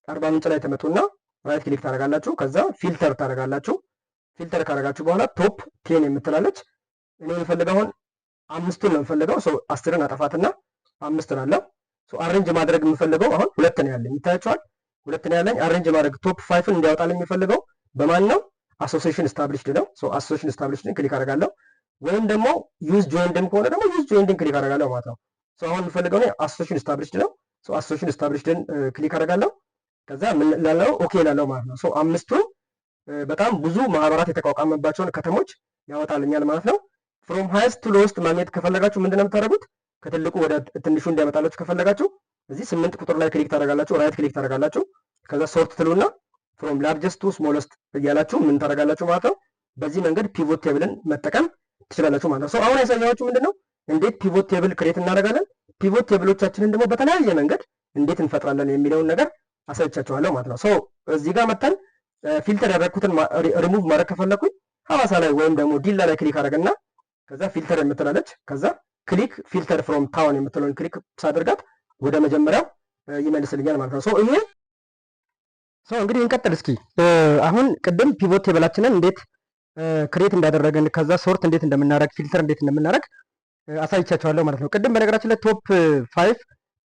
S1: አርባ ምንጭ ላይ ተመጡና ራይት ክሊክ ታደርጋላችሁ። ከዛ ፊልተር ታደርጋላችሁ። ፊልተር ካደረጋችሁ በኋላ ቶፕ 10 የምትላለች። እኔ የምፈልገው አሁን 5ቱን ነው የምፈልገው። 10ን አጠፋትና 5 አለው። አሬንጅ ማድረግ የምፈልገው አሁን 2 ነው ያለኝ፣ ይታያችኋል። 2 ነው ያለኝ። አሬንጅ ማድረግ ቶፕ 5ን እንዲያወጣልኝ የምፈልገው በማን ነው? አሶሲዬሽን ስታብሊሽድ ነው። አሶሲዬሽን ስታብሊሽድን ክሊክ አደርጋለሁ። ወይም ደግሞ ዩዝ ጆይንድም ከሆነ ደግሞ ዩዝ ጆይንድን ክሊክ አደርጋለሁ ማለት ነው። አሁን የምፈልገው ነው አሶሲዬሽን ስታብሊሽድ ነው። አሶሲዬሽን ስታብሊሽድን ክሊክ አደርጋለሁ። ከዛ ምን ላለው? ኦኬ ላለው ማለት ነው። 5ቱን በጣም ብዙ ማህበራት የተቋቋመባቸውን ከተሞች ያወጣልኛል ማለት ነው። ፍሮም ሃይስት ቱ ሎስት ማግኘት ከፈለጋችሁ ምንድነው የምታደርጉት? ከትልቁ ወደ ትንሹ እንዲያመጣላችሁ ከፈለጋችሁ እዚህ 8 ቁጥር ላይ ክሊክ ታደርጋላችሁ። ራይት ክሊክ ታደርጋላችሁ። ከዛ ሶርት ትሉና ፍሮም ላርጀስት ቱ ስሞለስት እያላችሁ ምን ታደርጋላችሁ ማለት ነው። በዚህ መንገድ ፒቮት ቴብልን መጠቀም ትችላላችሁ ማለት ነው። አሁን ያሳያችሁ ምንድነው እንዴት ፒቮት ቴብል ክሬት እናደርጋለን፣ ፒቮት ቴብሎቻችንን ደግሞ በተለያየ መንገድ እንዴት እንፈጥራለን የሚለውን ነገር አሳይቻችኋለሁ ማለት ነው። እዚህ ጋር መተን ፊልተር ያደረኩትን ሪሙቭ ማድረግ ከፈለኩኝ ሐዋሳ ላይ ወይም ደግሞ ዲላ ላይ ክሊክ አደረግና ከዛ ፊልተር የምትላለች ከዛ ክሊክ ፊልተር ፍሮም ታውን የምትለውን ክሊክ ሳደርጋት ወደ መጀመሪያው ይመልስልኛል ማለት ነው። ይሄ እንግዲህ እንቀጥል እስኪ። አሁን ቅድም ፒቮት ቴብላችንን እንዴት ክሬት እንዳደረግን ከዛ ሶርት እንዴት እንደምናደርግ ፊልተር እንዴት እንደምናደርግ አሳይቻችኋለሁ ማለት ነው። ቅድም በነገራችን ላይ ቶፕ 5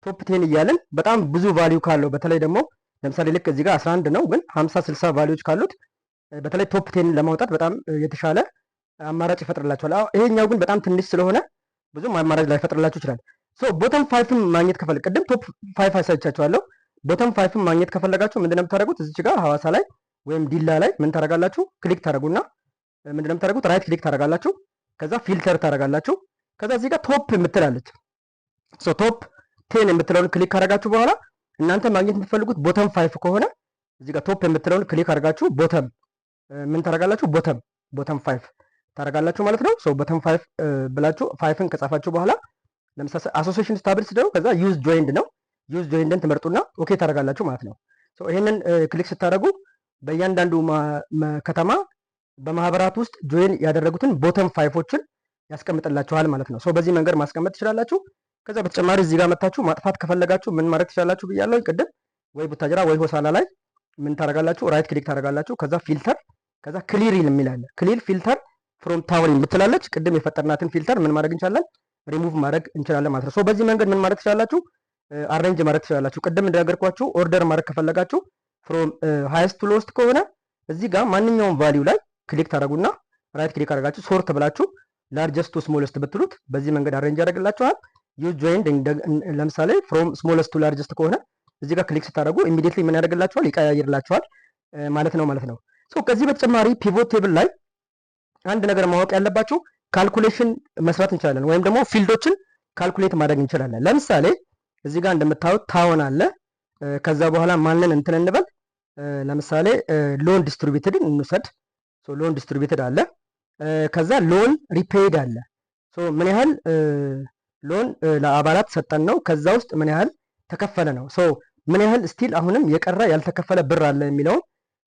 S1: ቶፕ 10 እያልን በጣም ብዙ ቫልዩ ካለው በተለይ ደግሞ ለምሳሌ ልክ እዚህ ጋር 11 ነው ግን 50 60 ቫልዩዎች ካሉት በተለይ ቶፕ 10 ለማውጣት በጣም የተሻለ አማራጭ ይፈጥርላችኋል። ይሄኛው ግን በጣም ትንሽ ስለሆነ ብዙም አማራጭ ላይፈጥርላችሁ ይችላል። ቦተም 5ን ማግኘት ከፈለጋችሁ ቅድም ቶፕ 5 አሳይቻችኋለሁ። ቦተም 5ን ማግኘት ከፈለጋችሁ ምንድነው የምታደርጉት? እዚህ ጋር ሐዋሳ ላይ ወይም ዲላ ላይ ምን ታደርጋላችሁ? ክሊክ ታደርጉና ምንድነው የምታደርጉት? ራይት ክሊክ ታደርጋላችሁ። ከዛ ፊልተር ታደርጋላችሁ። ከዛ እዚህ ጋር ቶፕ የምትላለች ቶፕ 10 የምትለውን ክሊክ ካደረጋችሁ በኋላ እናንተ ማግኘት የምትፈልጉት ቦተም 5 ከሆነ እዚህ ጋር ቶፕ የምትለውን ክሊክ አድርጋችሁ ቦተም ምን ታደርጋላችሁ? ቦተም 5 ታደርጋላችሁ ማለት ነው። ቦተም 5 ብላችሁ 5ን ከጻፋችሁ በኋላ ለምሳሌ አሶሲዬሽን ስታብሊሽድ ነው። ከዛ ዩዝ ጆይንድ ነው። ዩዝ ጆይንድን ትመርጡና ኦኬ ታደርጋላችሁ ማለት ነው። ይሄንን ክሊክ ስታደርጉ በእያንዳንዱ ከተማ በማህበራት ውስጥ ጆይን ያደረጉትን ቦተም 5ዎችን ያስቀምጥላችኋል ማለት ነው። በዚህ መንገድ ማስቀመጥ ትችላላችሁ። ከዛ በተጨማሪ እዚህ ጋር መታችሁ ማጥፋት ከፈለጋችሁ ምን ማድረግ ትችላላችሁ ብያለሁ ቅድም። ወይ ቡታጅራ ወይ ሆሳና ላይ ምን ታደርጋላችሁ? ራይት ክሊክ ታደርጋላችሁ። ከዛ ፊልተር ከዛ ክሊር የሚላል ክሊር ፊልተር ፍሮም ታውን የምትላለች ቅድም የፈጠርናትን ፊልተር ምን ማድረግ እንችላለን? ሪሙቭ ማድረግ እንችላለን ማለት ነው። በዚህ መንገድ ምን ማድረግ ትችላላችሁ? አሬንጅ ማድረግ ትችላላችሁ። ቅድም እንደነገርኳችሁ ኦርደር ማድረግ ከፈለጋችሁ ፍሮም ሃይስት ቱ ሎስት ከሆነ እዚህ ጋር ማንኛውም ቫልዩ ላይ ክሊክ ታደርጉና ራይት ክሊክ አድርጋችሁ ሶርት ብላችሁ ላርጀስት ቱ ስሞለስት ብትሉት በዚህ መንገድ አሬንጅ ያደርግላችኋል። ዩዝ ጆይንድ ለምሳሌ ፍሮም ስሞለስት ቱ ላርጀስት ከሆነ እዚህ ጋር ክሊክ ስታደርጉ ኢሚዲየትሊ ምን ያደርግላችኋል? ይቀያይርላችኋል ማለት ነው። ሶ ከዚህ በተጨማሪ ፒቮት ቴብል ላይ አንድ ነገር ማወቅ ያለባችሁ ካልኩሌሽን መስራት እንችላለን፣ ወይም ደግሞ ፊልዶችን ካልኩሌት ማድረግ እንችላለን። ለምሳሌ እዚህ ጋር እንደምታዩት ታውን አለ። ከዛ በኋላ ማንን እንትን እንበል፣ ለምሳሌ ሎን ዲስትሪቢዩትድን እንውሰድ። ሶ ሎን ዲስትሪቢዩትድ አለ። ከዛ ሎን ሪፔይድ አለ። ሶ ምን ያህል ሎን ለአባላት ሰጠን ነው፣ ከዛ ውስጥ ምን ያህል ተከፈለ ነው። ሶ ምን ያህል ስቲል አሁንም የቀረ ያልተከፈለ ብር አለ የሚለውን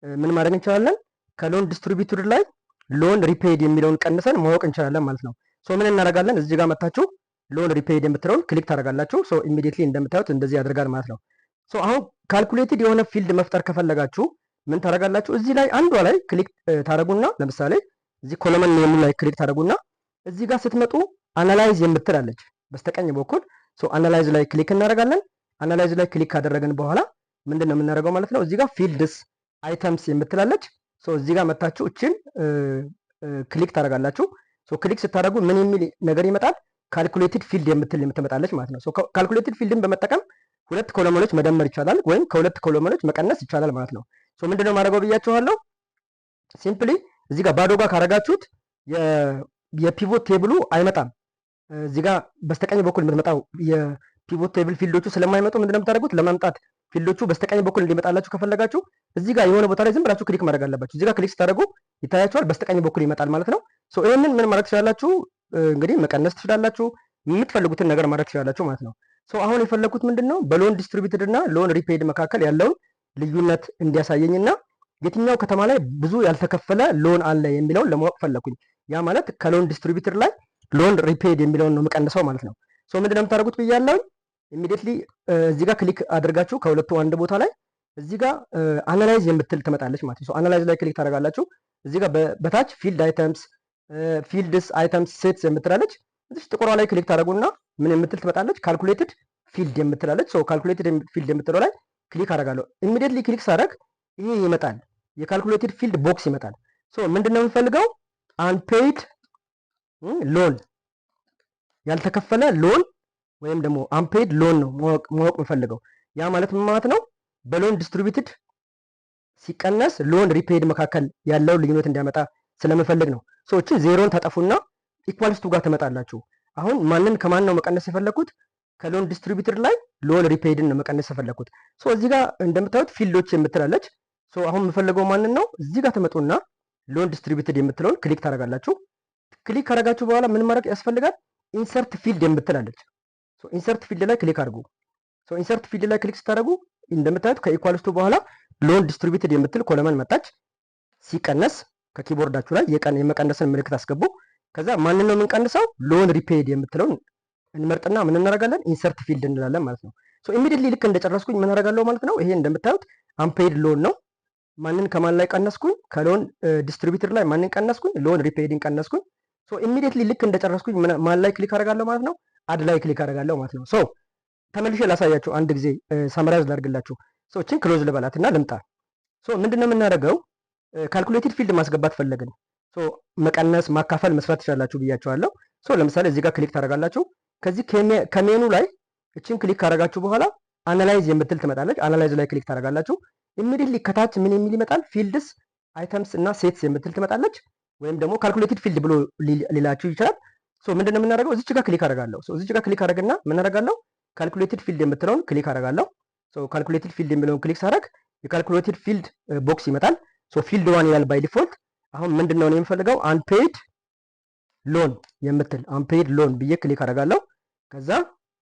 S1: ምን ማድረግ እንችላለን? ከሎን ዲስትሪቢዩትድ ላይ ሎን ሪፔይድ የሚለውን ቀንሰን ማወቅ እንችላለን ማለት ነው። ሶ ምን እናደርጋለን? እዚህ ጋር መታችሁ ሎን ሪፔይድ የምትለውን ክሊክ ታደርጋላችሁ። ሶ ኢሚዲየትሊ እንደምታዩት እንደዚህ ያደርጋል ማለት ነው። ሶ አሁን ካልኩሌትድ የሆነ ፊልድ መፍጠር ከፈለጋችሁ ምን ታደርጋላችሁ? እዚህ ላይ አንዷ ላይ ክሊክ ታደርጉና ለምሳሌ እዚህ ኮለመን ኔም ላይ ክሊክ ታደርጉና እዚህ ጋር ስትመጡ አናላይዝ የምትላለች በስተቀኝ በኩል። ሶ አናላይዝ ላይ ክሊክ እናደርጋለን። አናላይዝ ላይ ክሊክ ካደረግን በኋላ ምንድን ነው የምናደርገው ማለት ነው? እዚህ ጋር ፊልድስ አይተምስ የምትላለች። ሶ እዚህ ጋር መታችሁ እችን ክሊክ ታደርጋላችሁ። ሶ ክሊክ ስታደርጉ ምን የሚል ነገር ይመጣል? ካልኩሌትድ ፊልድ የምትል የምትመጣለች ማለት ነው። ሶ ካልኩሌትድ ፊልድን በመጠቀም ሁለት ኮሎመኖች መደመር ይቻላል፣ ወይም ከሁለት ኮሎመኖች መቀነስ ይቻላል ማለት ነው። ሶ ምንድነው ማድረገው ብያችኋለሁ። ሲምፕሊ እዚህ ጋር ባዶ ጋር ካረጋችሁት የፒቮት ቴብሉ አይመጣም። እዚህ ጋር በስተቀኝ በኩል የምትመጣው የፒቮት ቴብል ፊልዶቹ ስለማይመጡ ምንድነው የምታደርጉት? ለማምጣት ፊልዶቹ በስተቀኝ በኩል እንዲመጣላችሁ ከፈለጋችሁ እዚህ ጋር የሆነ ቦታ ላይ ዝም ብላችሁ ክሊክ ማድረግ አለባችሁ። እዚህ ጋር ክሊክ ስታደርጉ ይታያችኋል፣ በስተቀኝ በኩል ይመጣል ማለት ነው። ሶ ይሄንን ምን ማድረግ ትችላላችሁ? እንግዲህ መቀነስ ትችላላችሁ፣ የምትፈልጉትን ነገር ማድረግ ትችላላችሁ ማለት ነው። ሶ አሁን የፈለኩት ምንድነው በሎን ዲስትሪቢዩትድ እና ሎን ሪፔይድ መካከል ያለውን ልዩነት እንዲያሳየኝና የትኛው ከተማ ላይ ብዙ ያልተከፈለ ሎን አለ የሚለውን ለማወቅ ፈለኩኝ። ያ ማለት ከሎን ዲስትሪቢዩትድ ላይ ሎን ሪፔይድ የሚለውን ነው የምቀንሰው ማለት ነው። ሶ ምንድነው የምታደርጉት ብያለሁ። ኢሚዲየትሊ እዚህ ጋር ክሊክ አድርጋችሁ ከሁለቱ አንድ ቦታ ላይ እዚህ ጋር አናላይዝ የምትል ትመጣለች ማለት ነው። ሶ አናላይዝ ላይ ክሊክ ታደርጋላችሁ። እዚህ ጋር በታች ፊልድ አይተምስ፣ ፊልድስ አይተምስ፣ ሴትስ የምትላለች እዚህ ጥቁሯ ላይ ክሊክ ታደርጉና ምን የምትል ትመጣለች? ካልኩሌትድ ፊልድ የምትላለች። ሶ ካልኩሌትድ ፊልድ የምትለው ላይ ክሊክ አደርጋለሁ። ኢሚዲየትሊ ክሊክ ሳደርግ ይሄ ይመጣል፣ የካልኩሌትድ ፊልድ ቦክስ ይመጣል። ሶ ምንድነው የምፈልገው? አንፔይድ ሎን፣ ያልተከፈለ ሎን ወይም ደግሞ አንፔይድ ሎን ነው ማወቅ የምፈልገው። ያ ማለት ምን ማለት ነው? በሎን ዲስትሪቢዩትድ ሲቀነስ ሎን ሪፔይድ መካከል ያለው ልዩነት እንዲያመጣ ስለምፈልግ ነው። ሶ እቺ ዜሮን ታጠፉና ኢኳልስ ቱ ጋር ትመጣላችሁ። አሁን ማንን ከማን ነው መቀነስ የፈለኩት? ከሎን ዲስትሪቢዩትድ ላይ ሎን ሪፔይድን ነው መቀነስ የፈለኩት። ሶ እዚህ ጋር እንደምታዩት ፊልዶች የምትላለች። ሶ አሁን የምፈልገው ማንን ነው? እዚህ ጋር ትመጡና ሎን ዲስትሪቢዩትድ የምትለውን ክሊክ ታደርጋላችሁ። ክሊክ ካደረጋችሁ በኋላ ምን ማድረግ ያስፈልጋል? ኢንሰርት ፊልድ የምትላለች። ሶ ኢንሰርት ፊልድ ላይ ክሊክ አድርጉ። ሶ ኢንሰርት ፊልድ ላይ ክሊክ ስታደርጉ እንደምታዩት ከኢኳልስ ቱ በኋላ ሎን ዲስትሪቢዩትድ የምትል ኮለመን መጣች። ሲቀነስ ከኪቦርዳችሁ ላይ የመቀነስን ምልክት አስገቡ። ከዛ ማንን ነው የምንቀንሰው? ሎን ሪፔይድ የምትለውን እንመርጥና ምን እናደርጋለን? ኢንሰርት ፊልድ እንላለን ማለት ነው። ሶ ኢሚዲየትሊ ልክ እንደጨረስኩኝ ምን አደርጋለሁ ማለት ነው? ይሄ እንደምታዩት አንፔይድ ሎን ነው። ማንን ከማን ላይ ቀነስኩኝ? ከሎን ዲስትሪቢዩትድ ላይ ማንን ቀነስኩኝ? ሎን ሪፔይድን ቀነስኩኝ። ሶ ኢሚዲየትሊ ልክ እንደጨረስኩኝ ማን ላይ ክሊክ አደርጋለሁ ማለት ነው? አድ ላይ ክሊክ አደርጋለሁ ማለት ነው። ሶ ተመልሼ ላሳያችሁ አንድ ጊዜ ሳምራይዝ ላድርግላችሁ። ሶ እቺን ክሎዝ ልበላትና ልምጣ። ሶ ምንድነው የምናደርገው? ካልኩሌትድ ፊልድ ማስገባት ፈለግን። ሶ መቀነስ፣ ማካፈል መስራት ትችላላችሁ ብያችኋለሁ። ሶ ለምሳሌ እዚህ ጋር ክሊክ ታደርጋላችሁ። ከዚህ ከሜኑ ላይ እቺን ክሊክ ካደረጋችሁ በኋላ አናላይዝ የምትል ትመጣለች። አናላይዝ ላይ ክሊክ ታደርጋላችሁ። ኢሚዲየትሊ ከታች ምን የሚል ይመጣል? ፊልድስ አይተምስ እና ሴትስ የምትል ትመጣለች። ወይም ደግሞ ካልኩሌትድ ፊልድ ብሎ ሊላችሁ ይችላል። ሶ ምንድነው የምናደርገው? እዚች ጋር ክሊክ አደርጋለሁ። ሶ እዚች ጋር ክሊክ አደርግና ምን አደርጋለሁ? ካልኩሌትድ ፊልድ የምትለውን ክሊክ አደርጋለሁ። ሶ ካልኩሌትድ ፊልድ የሚለውን ክሊክ ሳደርግ የካልኩሌትድ ፊልድ ቦክስ ይመጣል። ሶ ፊልድ ዋን ይላል ባይ ዲፎልት። አሁን ምንድነው ነው የምፈልገው? አንፔይድ ሎን የምትል አንፔይድ ሎን ብዬ ክሊክ አደርጋለሁ። ከዛ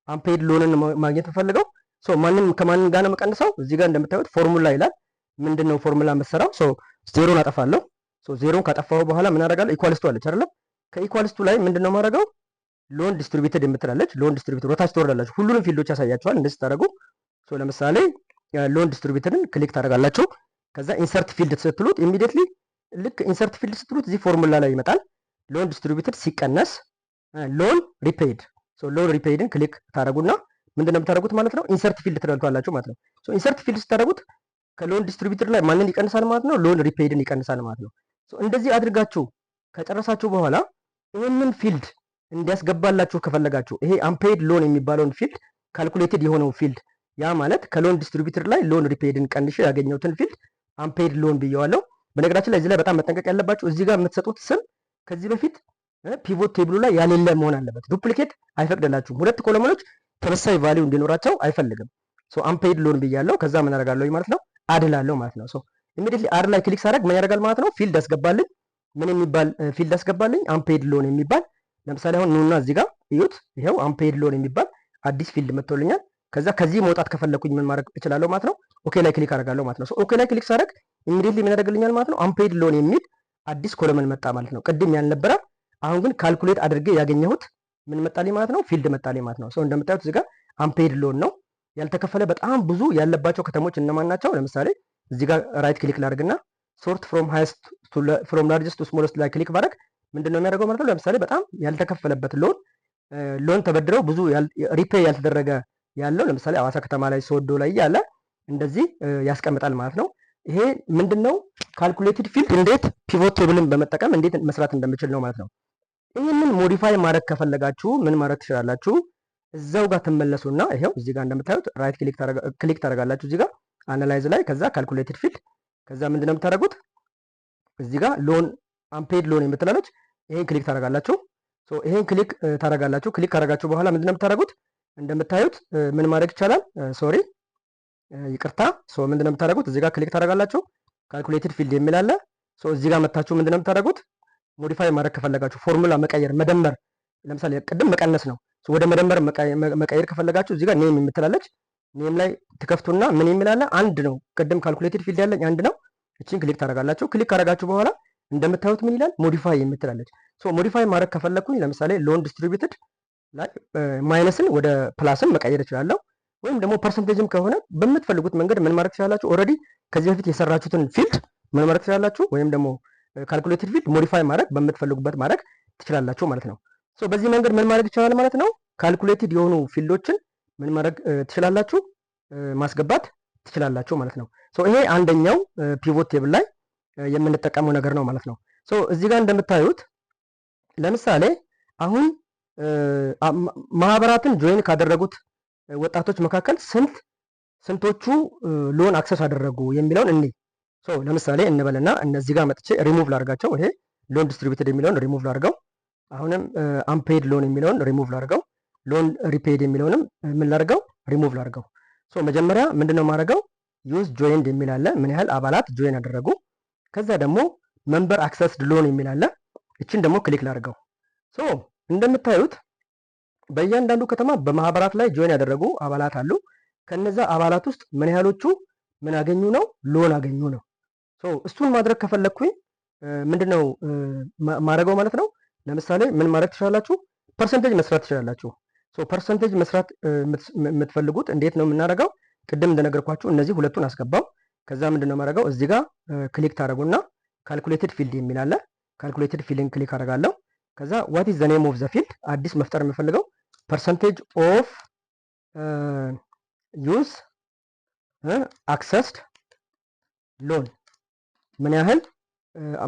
S1: አንፔይድ ሎንን ማግኘት የምፈልገው ሶ ማንን ከማንን ጋር ነው የምቀንሰው? እዚህ ጋር እንደምታዩት ፎርሙላ ይላል። ምንድነው ፎርሙላ መሰራው? ሶ ዜሮን አጠፋለሁ። ሶ ዜሮን ካጠፋሁ በኋላ ምን አደርጋለሁ? ኢኳልስ ቱ አለች አይደል? ከኢኳልስ ቱ ላይ ምንድነው ማድረገው? ሎን ዲስትሪቢዩትድ የምትላለች። ሎን ዲስትሪቢዩትድ ወታች ትወርዳላችሁ። ሁሉንም ፊልዶች ያሳያችኋል እንደዚህ ታደርጉ። ሶ ለምሳሌ ሎን ዲስትሪቢዩትድን ክሊክ ታደርጋላችሁ። ከዛ ኢንሰርት ፊልድ ስትሉት ኢሚዲየትሊ ልክ ኢንሰርት ፊልድ ስትሉት እዚህ ፎርሙላ ላይ ይመጣል። ሎን ዲስትሪቢዩትድ ሲቀነስ ሎን ሪፔይድ። ሶ ሎን ሪፔይድን ክሊክ ታደርጉና ምንድነው የምታደርጉት ማለት ነው? ኢንሰርት ፊልድ ትደርጋላችሁ ማለት ነው። ሶ ኢንሰርት ፊልድ ስታደርጉት ከሎን ዲስትሪቢዩተር ላይ ማንን ይቀንሳል ማለት ነው? ሎን ሪፔይድን ይቀንሳል ማለት ነው። ሶ እንደዚህ አድርጋችሁ ከጨረሳችሁ በኋላ ይህንን ፊልድ እንዲያስገባላችሁ ከፈለጋችሁ ይሄ አንፔይድ ሎን የሚባለውን ፊልድ ካልኩሌትድ የሆነው ፊልድ ያ ማለት ከሎን ዲስትሪቢዩተር ላይ ሎን ሪፔይድን ቀንሼ ያገኘሁትን ፊልድ አንፔይድ ሎን ብየዋለሁ። በነገራችን ላይ እዚህ ላይ በጣም መጠንቀቅ ያለባችሁ እዚህ ጋር የምትሰጡት ስም ከዚህ በፊት ፒቮት ቴብሉ ላይ ያሌለ መሆን አለበት። ዱፕሊኬት አይፈቅድላችሁም። ሁለት ኮለመኖች ተመሳሳይ ቫልዩ እንዲኖራቸው አይፈልግም። ሶ አንፔይድ ሎን ብያለሁ። ከዛ ምን አደርጋለሁ ማለት ነው? አድ ላለው ማለት ነው። ሶ ኢሚዲየትሊ አድ ላይ ክሊክ ሳደርግ ምን ያደርጋል ማለት ነው? ፊልድ አስገባልኝ። ምን የሚባል ፊልድ አስገባልኝ? አንፔይድ ሎን የሚባል። ለምሳሌ አሁን ኑና እዚህ ጋር እዩት። ይሄው አንፔይድ ሎን የሚባል አዲስ ፊልድ መጥቶልኛል። ከዛ ከዚህ መውጣት ከፈለኩኝ ምን ማድረግ እችላለሁ ማለት ነው? ኦኬ ላይ ክሊክ አደርጋለሁ ማለት ነው። ሶ ኦኬ ላይ ክሊክ ሳደርግ ኢሚዲየትሊ ምን ያደርግልኛል ማለት ነው? አንፔይድ ሎን የሚል አዲስ ኮለመን መጣ ማለት ነው። ቅድም ያልነበረ አሁን ግን ካልኩሌት አድርጌ ያገኘሁት ምን መጣልኝ ማለት ነው? ፊልድ መጣልኝ ማለት ነው። ሶ እንደምታዩት እዚህ ጋር አንፔይድ ሎን ነው። ያልተከፈለ በጣም ብዙ ያለባቸው ከተሞች እነማን ናቸው? ለምሳሌ እዚህ ጋር ራይት ክሊክ ላድርግና ሶርት ፍሮም ላርጀስት ቱ ስሞለስት ላይ ክሊክ ባደርግ ምንድነው የሚያደርገው ማለት ነው? ለምሳሌ በጣም ያልተከፈለበት ሎን ተበድረው ብዙ ሪፔይ ያልተደረገ ያለው ለምሳሌ አዋሳ ከተማ ላይ ሶዶ ላይ ያለ እንደዚህ ያስቀምጣል ማለት ነው። ይሄ ምንድነው? ካልኩሌትድ ፊልድ እንዴት ፒቮት ቴብልን በመጠቀም እንዴት መስራት እንደምችል ነው ማለት ነው። ይህንን ሞዲፋይ ማድረግ ከፈለጋችሁ ምን ማድረግ ትችላላችሁ? እዛው ጋር ትመለሱና ይሄው እዚህ ጋር እንደምታዩት ራይት ክሊክ ታደርጋላችሁ እዚህ ጋር አናላይዝ ላይ፣ ከዛ ካልኩሌትድ ፊልድ፣ ከዛ ምንድነው የምታደርጉት እዚህ ጋር ሎን አንፔይድ ሎን የምትላለች ይሄን ክሊክ ታደርጋላችሁ። ሶ ይሄን ክሊክ ታደርጋላችሁ። ክሊክ ካደረጋችሁ በኋላ ምንድነው የምታደርጉት? እንደምታዩት ምን ማድረግ ይቻላል? ሶሪ ይቅርታ። ሶ ምንድነው የምታደርጉት? እዚህ ጋር ክሊክ ታደርጋላችሁ። ካልኩሌትድ ፊልድ የሚል አለ። ሶ እዚህ ጋር መታችሁ ምንድነው የምታደርጉት? ሞዲፋይ ማድረግ ከፈለጋችሁ ፎርሙላ መቀየር፣ መደመር፣ ለምሳሌ ቅድም መቀነስ ነው። ሶ ወደ መደመር መቀየር ከፈለጋችሁ እዚህ ጋር ኔም የምትላለች ኔም ላይ ትከፍቱና ምን የሚል አለ? አንድ ነው። ቅድም ካልኩሌትድ ፊልድ ያለኝ አንድ ነው። እቺን ክሊክ ታደርጋላችሁ። ክሊክ ካደረጋችሁ በኋላ እንደምታዩት ምን ይላል? ሞዲፋይ የምትላለች። ሶ ሞዲፋይ ማድረግ ከፈለኩኝ ለምሳሌ ሎን ዲስትሪቢዩትድ ላይ ማይነስን ወደ ፕላስን መቀየር እችላለሁ። ወይም ደግሞ ፐርሰንቴጅም ከሆነ በምትፈልጉት መንገድ ምን ማድረግ ትችላላችሁ? ኦልሬዲ ከዚህ በፊት የሰራችሁትን ፊልድ ምን ማድረግ ትችላላችሁ? ወይም ደግሞ ካልኩሌትድ ፊልድ ሞዲፋይ ማድረግ በምትፈልጉበት ማድረግ ትችላላችሁ ማለት ነው። ሶ በዚህ መንገድ ምን ማድረግ ይቻላል ማለት ነው? ካልኩሌትድ የሆኑ ፊልዶችን ምን ማድረግ ትችላላችሁ? ማስገባት ትችላላችሁ ማለት ነው። ሶ ይሄ አንደኛው ፒቮት ቴብል ላይ የምንጠቀመው ነገር ነው ማለት ነው። ሶ እዚህ ጋር እንደምታዩት ለምሳሌ አሁን ማህበራትን ጆይን ካደረጉት ወጣቶች መካከል ስንቶቹ ሎን አክሰስ አደረጉ የሚለውን እኔ ሶ ለምሳሌ እንበልና እነዚህ ጋር መጥቼ ሪሙቭ ላድርጋቸው። ይሄ ሎን ዲስትሪቢዩትድ የሚለውን ሪሙቭ ላድርገው። አሁንም አንፔይድ ሎን የሚለውን ሪሙቭ ላድርገው። ሎን ሪፔይድ የሚለውንም ምን ላድርገው? ሪሙቭ ላድርገው። ሶ መጀመሪያ ምንድነው ማድረገው? ዩዝ ጆይንድ የሚል አለ። ምን ያህል አባላት ጆይን አደረጉ። ከዛ ደግሞ መንበር አክሰስድ ሎን የሚል አለ። እችን ደግሞ ክሊክ ላድርገው። ሶ እንደምታዩት በእያንዳንዱ ከተማ በማህበራት ላይ ጆይን ያደረጉ አባላት አሉ። ከነዛ አባላት ውስጥ ምን ያህሎቹ ምን አገኙ ነው? ሎን አገኙ ነው። ሶ እሱን ማድረግ ከፈለኩኝ ምንድነው ማድረገው ማለት ነው? ለምሳሌ ምን ማድረግ ትችላላችሁ? ፐርሰንቴጅ መስራት ትችላላችሁ። ሶ ፐርሰንቴጅ መስራት የምትፈልጉት እንዴት ነው የምናደርገው? ቅድም እንደነገርኳችሁ እነዚህ ሁለቱን አስገባው። ከዛ ምንድነው ማድረገው? እዚህ ጋር ክሊክ ታደርጉና ካልኩሌትድ ፊልድ የሚል አለ። ካልኩሌትድ ፊልድን ክሊክ አደርጋለሁ። ከዛ ዋት ኢዝ ዘ ኔም ኦፍ ዘ ፊልድ አዲስ መፍጠር የምፈልገው ፐርሰንቴጅ ኦፍ ዩዝ አክሰስድ ሎን፣ ምን ያህል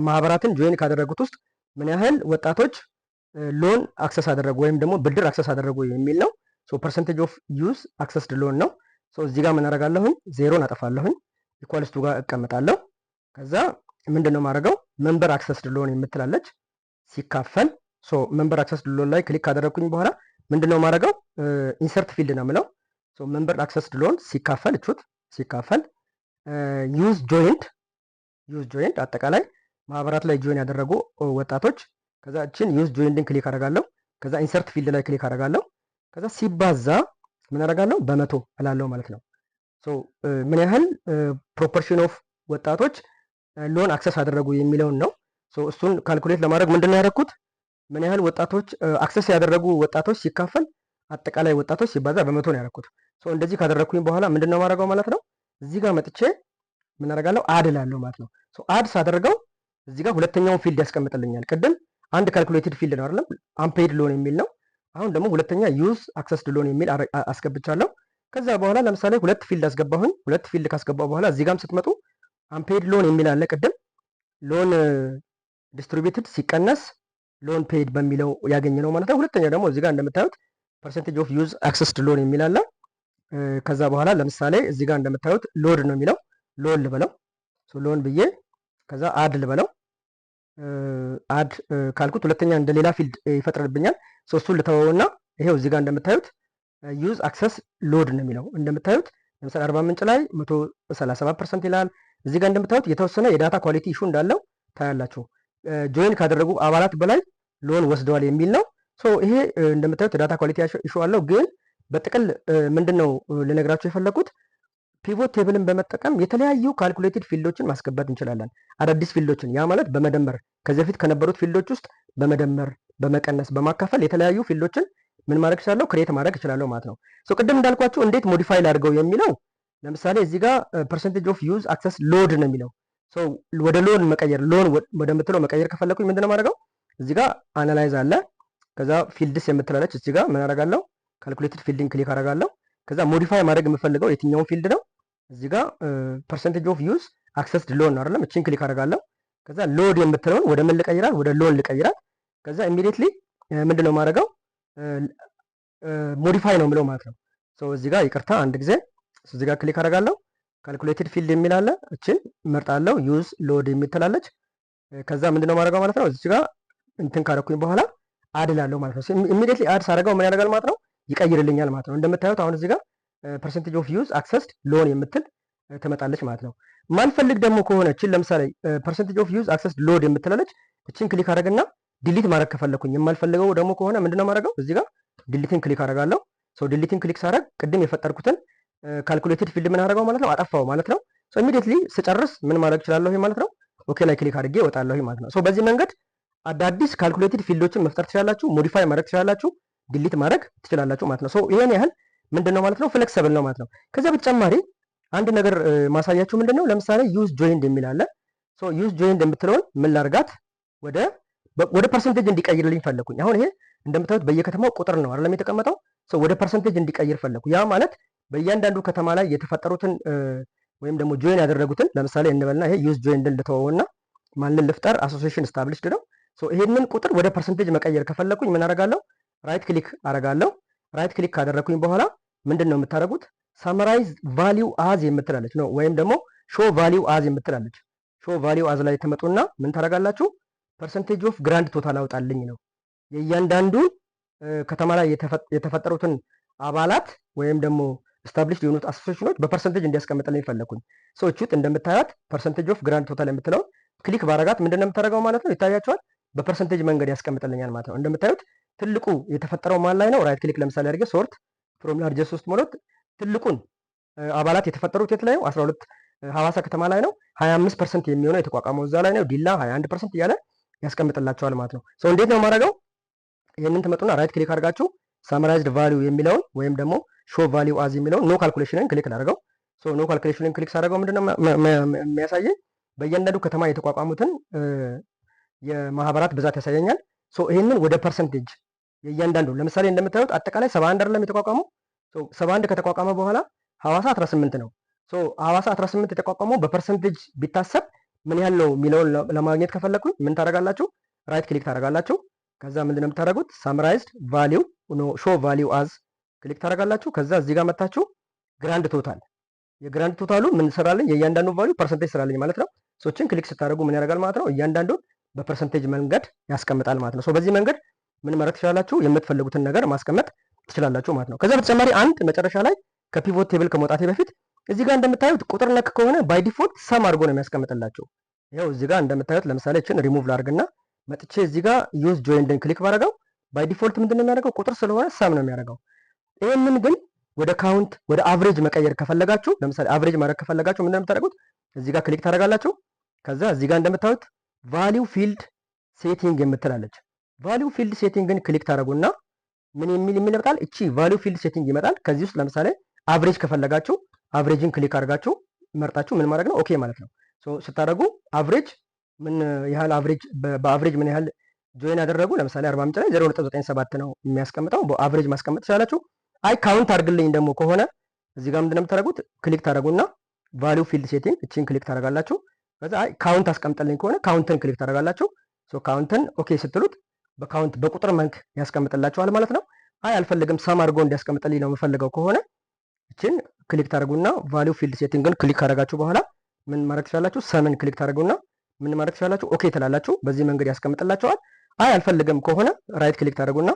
S1: ማህበራትን ጆይን ካደረጉት ውስጥ ምን ያህል ወጣቶች ሎን አክሰስ አደረጉ ወይም ደግሞ ብድር አክሰስ አደረጉ የሚል ነው። ሶ ፐርሰንቴጅ ኦፍ ዩዝ አክሰስድ ሎን ነው። ሶ እዚህ ጋር ምን አደርጋለሁኝ? ዜሮን አጠፋለሁኝ። ኢኳልስ ቱ ጋር እቀመጣለሁ። ከዛ ምንድነው ማድረገው? መንበር አክሰስድ ሎን የምትላለች ሲካፈል። ሶ መንበር አክሰስድ ሎን ላይ ክሊክ ካደረግኩኝ በኋላ ምንድነው ማድረገው? ኢንሰርት ፊልድ ነው የምለው። ሶ መንበር አክሰስድ ሎን ሲካፈል እቹት ሲካፈል ዩዝ ጆይንድ አጠቃላይ ማህበራት ላይ ጆይን ያደረጉ ወጣቶች። ከዛ እችን ዩዝ ጆይንድን ክሊክ አደርጋለሁ። ከዛ ኢንሰርት ፊልድ ላይ ክሊክ አደርጋለሁ። ከዛ ሲባዛ ምን አደርጋለሁ? በመቶ እላለሁ ማለት ነው። ሶ ምን ያህል ፕሮፖርሽን ኦፍ ወጣቶች ሎን አክሰስ አደረጉ የሚለውን ነው። ሶ እሱን ካልኩሌት ለማድረግ ምንድን ነው ያደረኩት? ምን ያህል ወጣቶች አክሰስ ያደረጉ ወጣቶች ሲካፈል አጠቃላይ ወጣቶች ሲባዛ በመቶ ነው ያደረኩት። ሶ እንደዚህ ካደረግኩኝ በኋላ ምንድን ነው ማድረገው ማለት ነው? እዚህ ጋር መጥቼ ምን አደርጋለሁ? አድ እላለሁ ማለት ነው። ሶ አድ ሳደርገው እዚህ ጋር ሁለተኛውን ፊልድ ያስቀምጥልኛል። ቅድም አንድ ካልኩሌትድ ፊልድ ነው አይደለም? አንፔይድ ሎን የሚል ነው። አሁን ደግሞ ሁለተኛ ዩዝ አክሰስድ ሎን የሚል አስገብቻለሁ። ከዛ በኋላ ለምሳሌ ሁለት ፊልድ አስገባሁኝ። ሁለት ፊልድ ካስገባሁ በኋላ እዚህ ጋርም ስትመጡ አንፔድ ሎን የሚል አለ። ቅድም ሎን ዲስትሪቢዩትድ ሲቀነስ ሎን ፔድ በሚለው ያገኘ ነው ማለት ነው። ሁለተኛ ደግሞ እዚህ ጋር እንደምታዩት ፐርሰንቴጅ ኦፍ ዩዝ አክሰስድ ሎን የሚል አለ። ከዛ በኋላ ለምሳሌ እዚህ ጋር እንደምታዩት ሎድ ነው የሚለው ሎን ልበለው፣ ሎን ብዬ ከዛ አድ ልበለው። አድ ካልኩት ሁለተኛ እንደ ሌላ ፊልድ ይፈጥርብኛል። እሱን ልተወውና ይሄው እዚህ ጋር እንደምታዩት ዩዝ አክሰስ ሎድ ነው የሚለው። እንደምታዩት ለምሳሌ አርባ ምንጭ ላይ 137% ይላል። እዚህ ጋር እንደምታዩት የተወሰነ የዳታ ኳሊቲ ኢሹ እንዳለው ታያላችሁ። ጆይን ካደረጉ አባላት በላይ ሎን ወስደዋል የሚል ነው። ይሄ እንደምታዩት ዳታ ኳሊቲ ኢሹ አለው። ግን በጥቅል ምንድነው ልነግራችሁ የፈለኩት ፒቮት ቴብልን በመጠቀም የተለያዩ ካልኩሌትድ ፊልዶችን ማስገባት እንችላለን። አዳዲስ ፊልዶችን ያ ማለት በመደመር ከዚህ በፊት ከነበሩት ፊልዶች ውስጥ በመደመር በመቀነስ በማካፈል የተለያዩ ፊልዶችን ምን ማድረግ እችላለሁ ክሬት ማድረግ እችላለሁ ማለት ነው። ቅድም እንዳልኳችሁ እንዴት ሞዲፋይ ላድርገው የሚለው ለምሳሌ እዚህ ጋር ፐርሰንቴጅ ኦፍ ዩዝ አክሰስ ሎድ ነው የሚለው ወደ ሎን መቀየር ሎን ወደምትለው መቀየር ከፈለኩኝ ምንድነው ማድረገው እዚህ ጋር አናላይዝ አለ። ከዛ ፊልድስ የምትላለች እዚህ ጋር ምን አደርጋለሁ ካልኩሌትድ ፊልድን ክሊክ አደርጋለሁ። ከዛ ሞዲፋይ ማድረግ የምፈልገው የትኛውን ፊልድ ነው እዚህ ጋር ፐርሰንቴጅ ኦፍ ዩዝ አክሰስድ ሎን ነው አይደለም። እቺን ክሊክ አደርጋለሁ። ከዛ ሎድ የምትለውን ወደ ምን ልቀይራል ወደ ሎን ልቀይራል። ከዛ ኢሚዲየትሊ ምንድነው ማድረገው ሞዲፋይ ነው የምለው ማለት ነው። እዚህ ጋር ይቅርታ አንድ ጊዜ እዚህ ጋር ክሊክ አደርጋለሁ። ካልኩሌትድ ፊልድ የሚል አለ። እችን መርጣለሁ። ዩዝ ሎድ የምትላለች። ከዛ ምንድነው ማድረገው ማለት ነው እዚህ ጋር እንትን ካደረኩኝ በኋላ አድ ላለው ማለት ነው። ኢሚዲየትሊ አድ ሳደርገው ምን ያደርጋል ማለት ነው ይቀይርልኛል ማለት ነው። እንደምታዩት አሁን እዚህ ጋር ፐርሰንቴጅ ኦፍ ዩዝ አክሰስድ ሎን የምትል ትመጣለች ማለት ነው። ማልፈልግ ደግሞ ከሆነ እችን ለምሳሌ ፐርሰንቴጅ ኦፍ ዩዝ አክሰስድ ሎድ የምትላለች እችን ክሊክ አደረግና ዲሊት ማድረግ ከፈለኩኝ የማልፈልገው ደግሞ ከሆነ ምንድነው ማድረገው እዚህ ጋር ዲሊትን ክሊክ አደርጋለሁ። ዲሊትን ክሊክ ሳደርግ ቅድም የፈጠርኩትን ካልኩሌትድ ፊልድ ምን አደረገው ማለት ነው አጠፋው ማለት ነው። ኢሚዲየትሊ ስጨርስ ምን ማድረግ እችላለሁ ማለት ነው ኦኬ ላይ ክሊክ አድርጌ እወጣለሁ ማለት ነው። በዚህ መንገድ አዳዲስ ካልኩሌትድ ፊልዶችን መፍጠር ትችላላችሁ፣ ሞዲፋይ ማድረግ ትችላላችሁ፣ ዲሊት ማድረግ ትችላላችሁ ማለት ነው። ይሄን ያህል ምንድነው ማለት ነው ፍሌክሲብል ነው ማለት ነው። ከዚያ በተጨማሪ አንድ ነገር ማሳያችሁ ምንድነው ለምሳሌ ዩዝ ጆይንድ የሚል አለ። ዩዝ ጆይንድ የምትለውን ምን ላርጋት ወደ ፐርሰንቴጅ እንዲቀይርልኝ ፈለኩኝ። አሁን ይሄ እንደምታዩት በየከተማው ቁጥር ነው አይደለም የተቀመጠው። ወደ ፐርሰንቴጅ እንዲቀይር ፈለኩ። ያ ማለት በእያንዳንዱ ከተማ ላይ የተፈጠሩትን ወይም ደግሞ ጆይን ያደረጉትን ለምሳሌ እንበልና ይሄ ዩዝ ጆይንድን ልተወውና ማንን ልፍጠር አሶሲዬሽን ስታብሊሽድ ነው። ይሄንን ቁጥር ወደ ፐርሰንቴጅ መቀየር ከፈለኩኝ ምን አደርጋለሁ ራይት ክሊክ አደርጋለሁ። ራይት ክሊክ ካደረኩኝ በኋላ ምንድን ነው የምታደርጉት ሳመራይዝ ቫሊዩ አዝ የምትላለች ነው ወይም ደግሞ ሾ ቫሊዩ አዝ የምትላለች። ሾ ቫሊዩ አዝ ላይ ተመጡና ምን ታደርጋላችሁ ፐርሰንቴጅ ኦፍ ግራንድ ቶታል አውጣልኝ ነው የእያንዳንዱ ከተማ ላይ የተፈጠሩትን አባላት ወይም ደግሞ ስታብሊሽድ የሆኑት አሶሲዬሽኖች በፐርሰንቴጅ እንዲያስቀምጥልኝ ፈለኩኝ። እቹት እንደምታዩት ፐርሰንቴጅ ኦፍ ግራንድ ቶታል የምትለው ክሊክ ባረጋት ምንድን ነው የምታደርገው ማለት ነው ይታያቸዋል። በፐርሰንቴጅ መንገድ ያስቀምጥልኛል ማለት ነው። እንደምታዩት ትልቁ የተፈጠረው ማን ላይ ነው ራይት ክሊክ ለምሳሌ አድርጌ ሶርት ፍሮም ላርጀስት ውስጥ ማለት ትልቁን አባላት የተፈጠሩት የት ላይ ነው 12 ሐዋሳ ከተማ ላይ ነው። 25% የሚሆነው የተቋቋመው እዛ ላይ ነው። ዲላ 21% እያለ ያስቀምጥላቸዋል ማለት ነው። እንዴት ነው የማደርገው ይሄንን ትመጡና ራይት ክሊክ አድርጋችሁ ሳመራይዝድ ቫልዩ የሚለውን ወይም ደግሞ ሾ ቫልዩ አዝ የሚለውን ኖ ካልኩሌሽንን ክሊክ ላድርገው። ኖ ካልኩሌሽንን ክሊክ ሳደርገው ምንድነው የሚያሳየኝ በእያንዳንዱ ከተማ የተቋቋሙትን የማህበራት ብዛት ያሳየኛል። ይሄንን ወደ ፐርሰንቴጅ የእያንዳንዱ ለምሳሌ እንደምታዩት አጠቃላይ 71 አይደለም የተቋቋመው። 71 ከተቋቋመ በኋላ ሐዋሳ 18 ነው። ሐዋሳ 18 የተቋቋመው በፐርሰንቴጅ ቢታሰብ ምን ያህል ነው የሚለውን ለማግኘት ከፈለኩኝ ምን ታደርጋላችሁ ራይት ክሊክ ታደርጋላችሁ። ከዛ ምንድነው የምታደርጉት ሳምራይዝድ ቫልዩ ሾ ቫልዩ አዝ ክሊክ ታደርጋላችሁ። ከዛ እዚህ ጋር መታችሁ ግራንድ ቶታል የግራንድ ቶታሉ ምን ሰራልኝ የእያንዳንዱ ቫልዩ ፐርሰንቴጅ ሰራልኝ ማለት ነው። ሶችን ክሊክ ስታደርጉ ምን ያደርጋል ማለት ነው እያንዳንዱን በፐርሰንቴጅ መንገድ ያስቀምጣል ማለት ነው። በዚህ መንገድ ምን ማድረግ ትችላላችሁ የምትፈልጉትን ነገር ማስቀመጥ ትችላላችሁ ማለት ነው። ከዛ በተጨማሪ አንድ መጨረሻ ላይ ከፒቮት ቴብል ከመውጣቴ በፊት እዚህ ጋር እንደምታዩት ቁጥር ነክ ከሆነ ባይ ዲፎልት ሰም አድርጎ ነው የሚያስቀምጥላችሁ። ይኸው እዚህ ጋር እንደምታዩት ለምሳሌ እችን ሪሙቭ ላድርግና መጥቼ እዚህ ጋር ዩዝ ጆይንድን ክሊክ ባደረገው ባይ ዲፎልት ምንድነው የሚያደርገው ቁጥር ስለሆነ ሰም ነው የሚያደርገው። ይሄንን ግን ወደ ካውንት ወደ አቨሬጅ መቀየር ከፈለጋችሁ ለምሳሌ አቨሬጅ ማድረግ ከፈለጋችሁ ምንድነው የምታደርጉት እዚህ ጋር ክሊክ ታደርጋላችሁ። ከዛ እዚህ ጋር እንደምታዩት ቫልዩ ፊልድ ሴቲንግ የምትላለች ቫልዩ ፊልድ ሴቲንግን ክሊክ ታደርጉና ምን የሚል ይመጣል እቺ ቫልዩ ፊልድ ሴቲንግ ይመጣል። ከዚህ ውስጥ ለምሳሌ አቨሬጅ ከፈለጋችሁ አቨሬጅን ክሊክ አድርጋችሁ መርጣችሁ ምን ማድረግ ነው ኦኬ ማለት ነው። ስታደርጉ አቨሬጅ ምን ያህል አቨሬጅ በአቨሬጅ ምን ያህል ጆይን ያደረጉ ለምሳሌ አርባ ምንጭ ላይ 0.97 ነው የሚያስቀምጠው። በአቨሬጅ ማስቀመጥ ትችላላችሁ። አይ ካውንት አድርግልኝ ደግሞ ከሆነ እዚህ ጋር ምንድነው የምታደርጉት? ክሊክ ታደርጉና ቫልዩ ፊልድ ሴቲንግ እቺን ክሊክ ታደርጋላችሁ። ከዛ አይ ካውንት አስቀምጠልኝ ከሆነ ካውንትን ክሊክ ታደርጋላችሁ። ሶ ካውንትን ኦኬ ስትሉት በካውንት በቁጥር መልክ ያስቀምጥላችኋል ማለት ነው። አይ አልፈልግም ሳም አድርጎ እንዲያስቀምጥልኝ ነው የምፈልገው ከሆነ እቺን ክሊክ ታደርጉና ቫልዩ ፊልድ ሴቲንግን ክሊክ ካደረጋችሁ በኋላ ምን ማድረግ ትችላላችሁ? ሰምን ክሊክ ታደርጉና ምን ማድረግ ትችላላችሁ? ኦኬ ትላላችሁ። በዚህ መንገድ ያስቀምጥላችኋል። አይ አልፈልግም ከሆነ ራይት ክሊክ ታደርጉና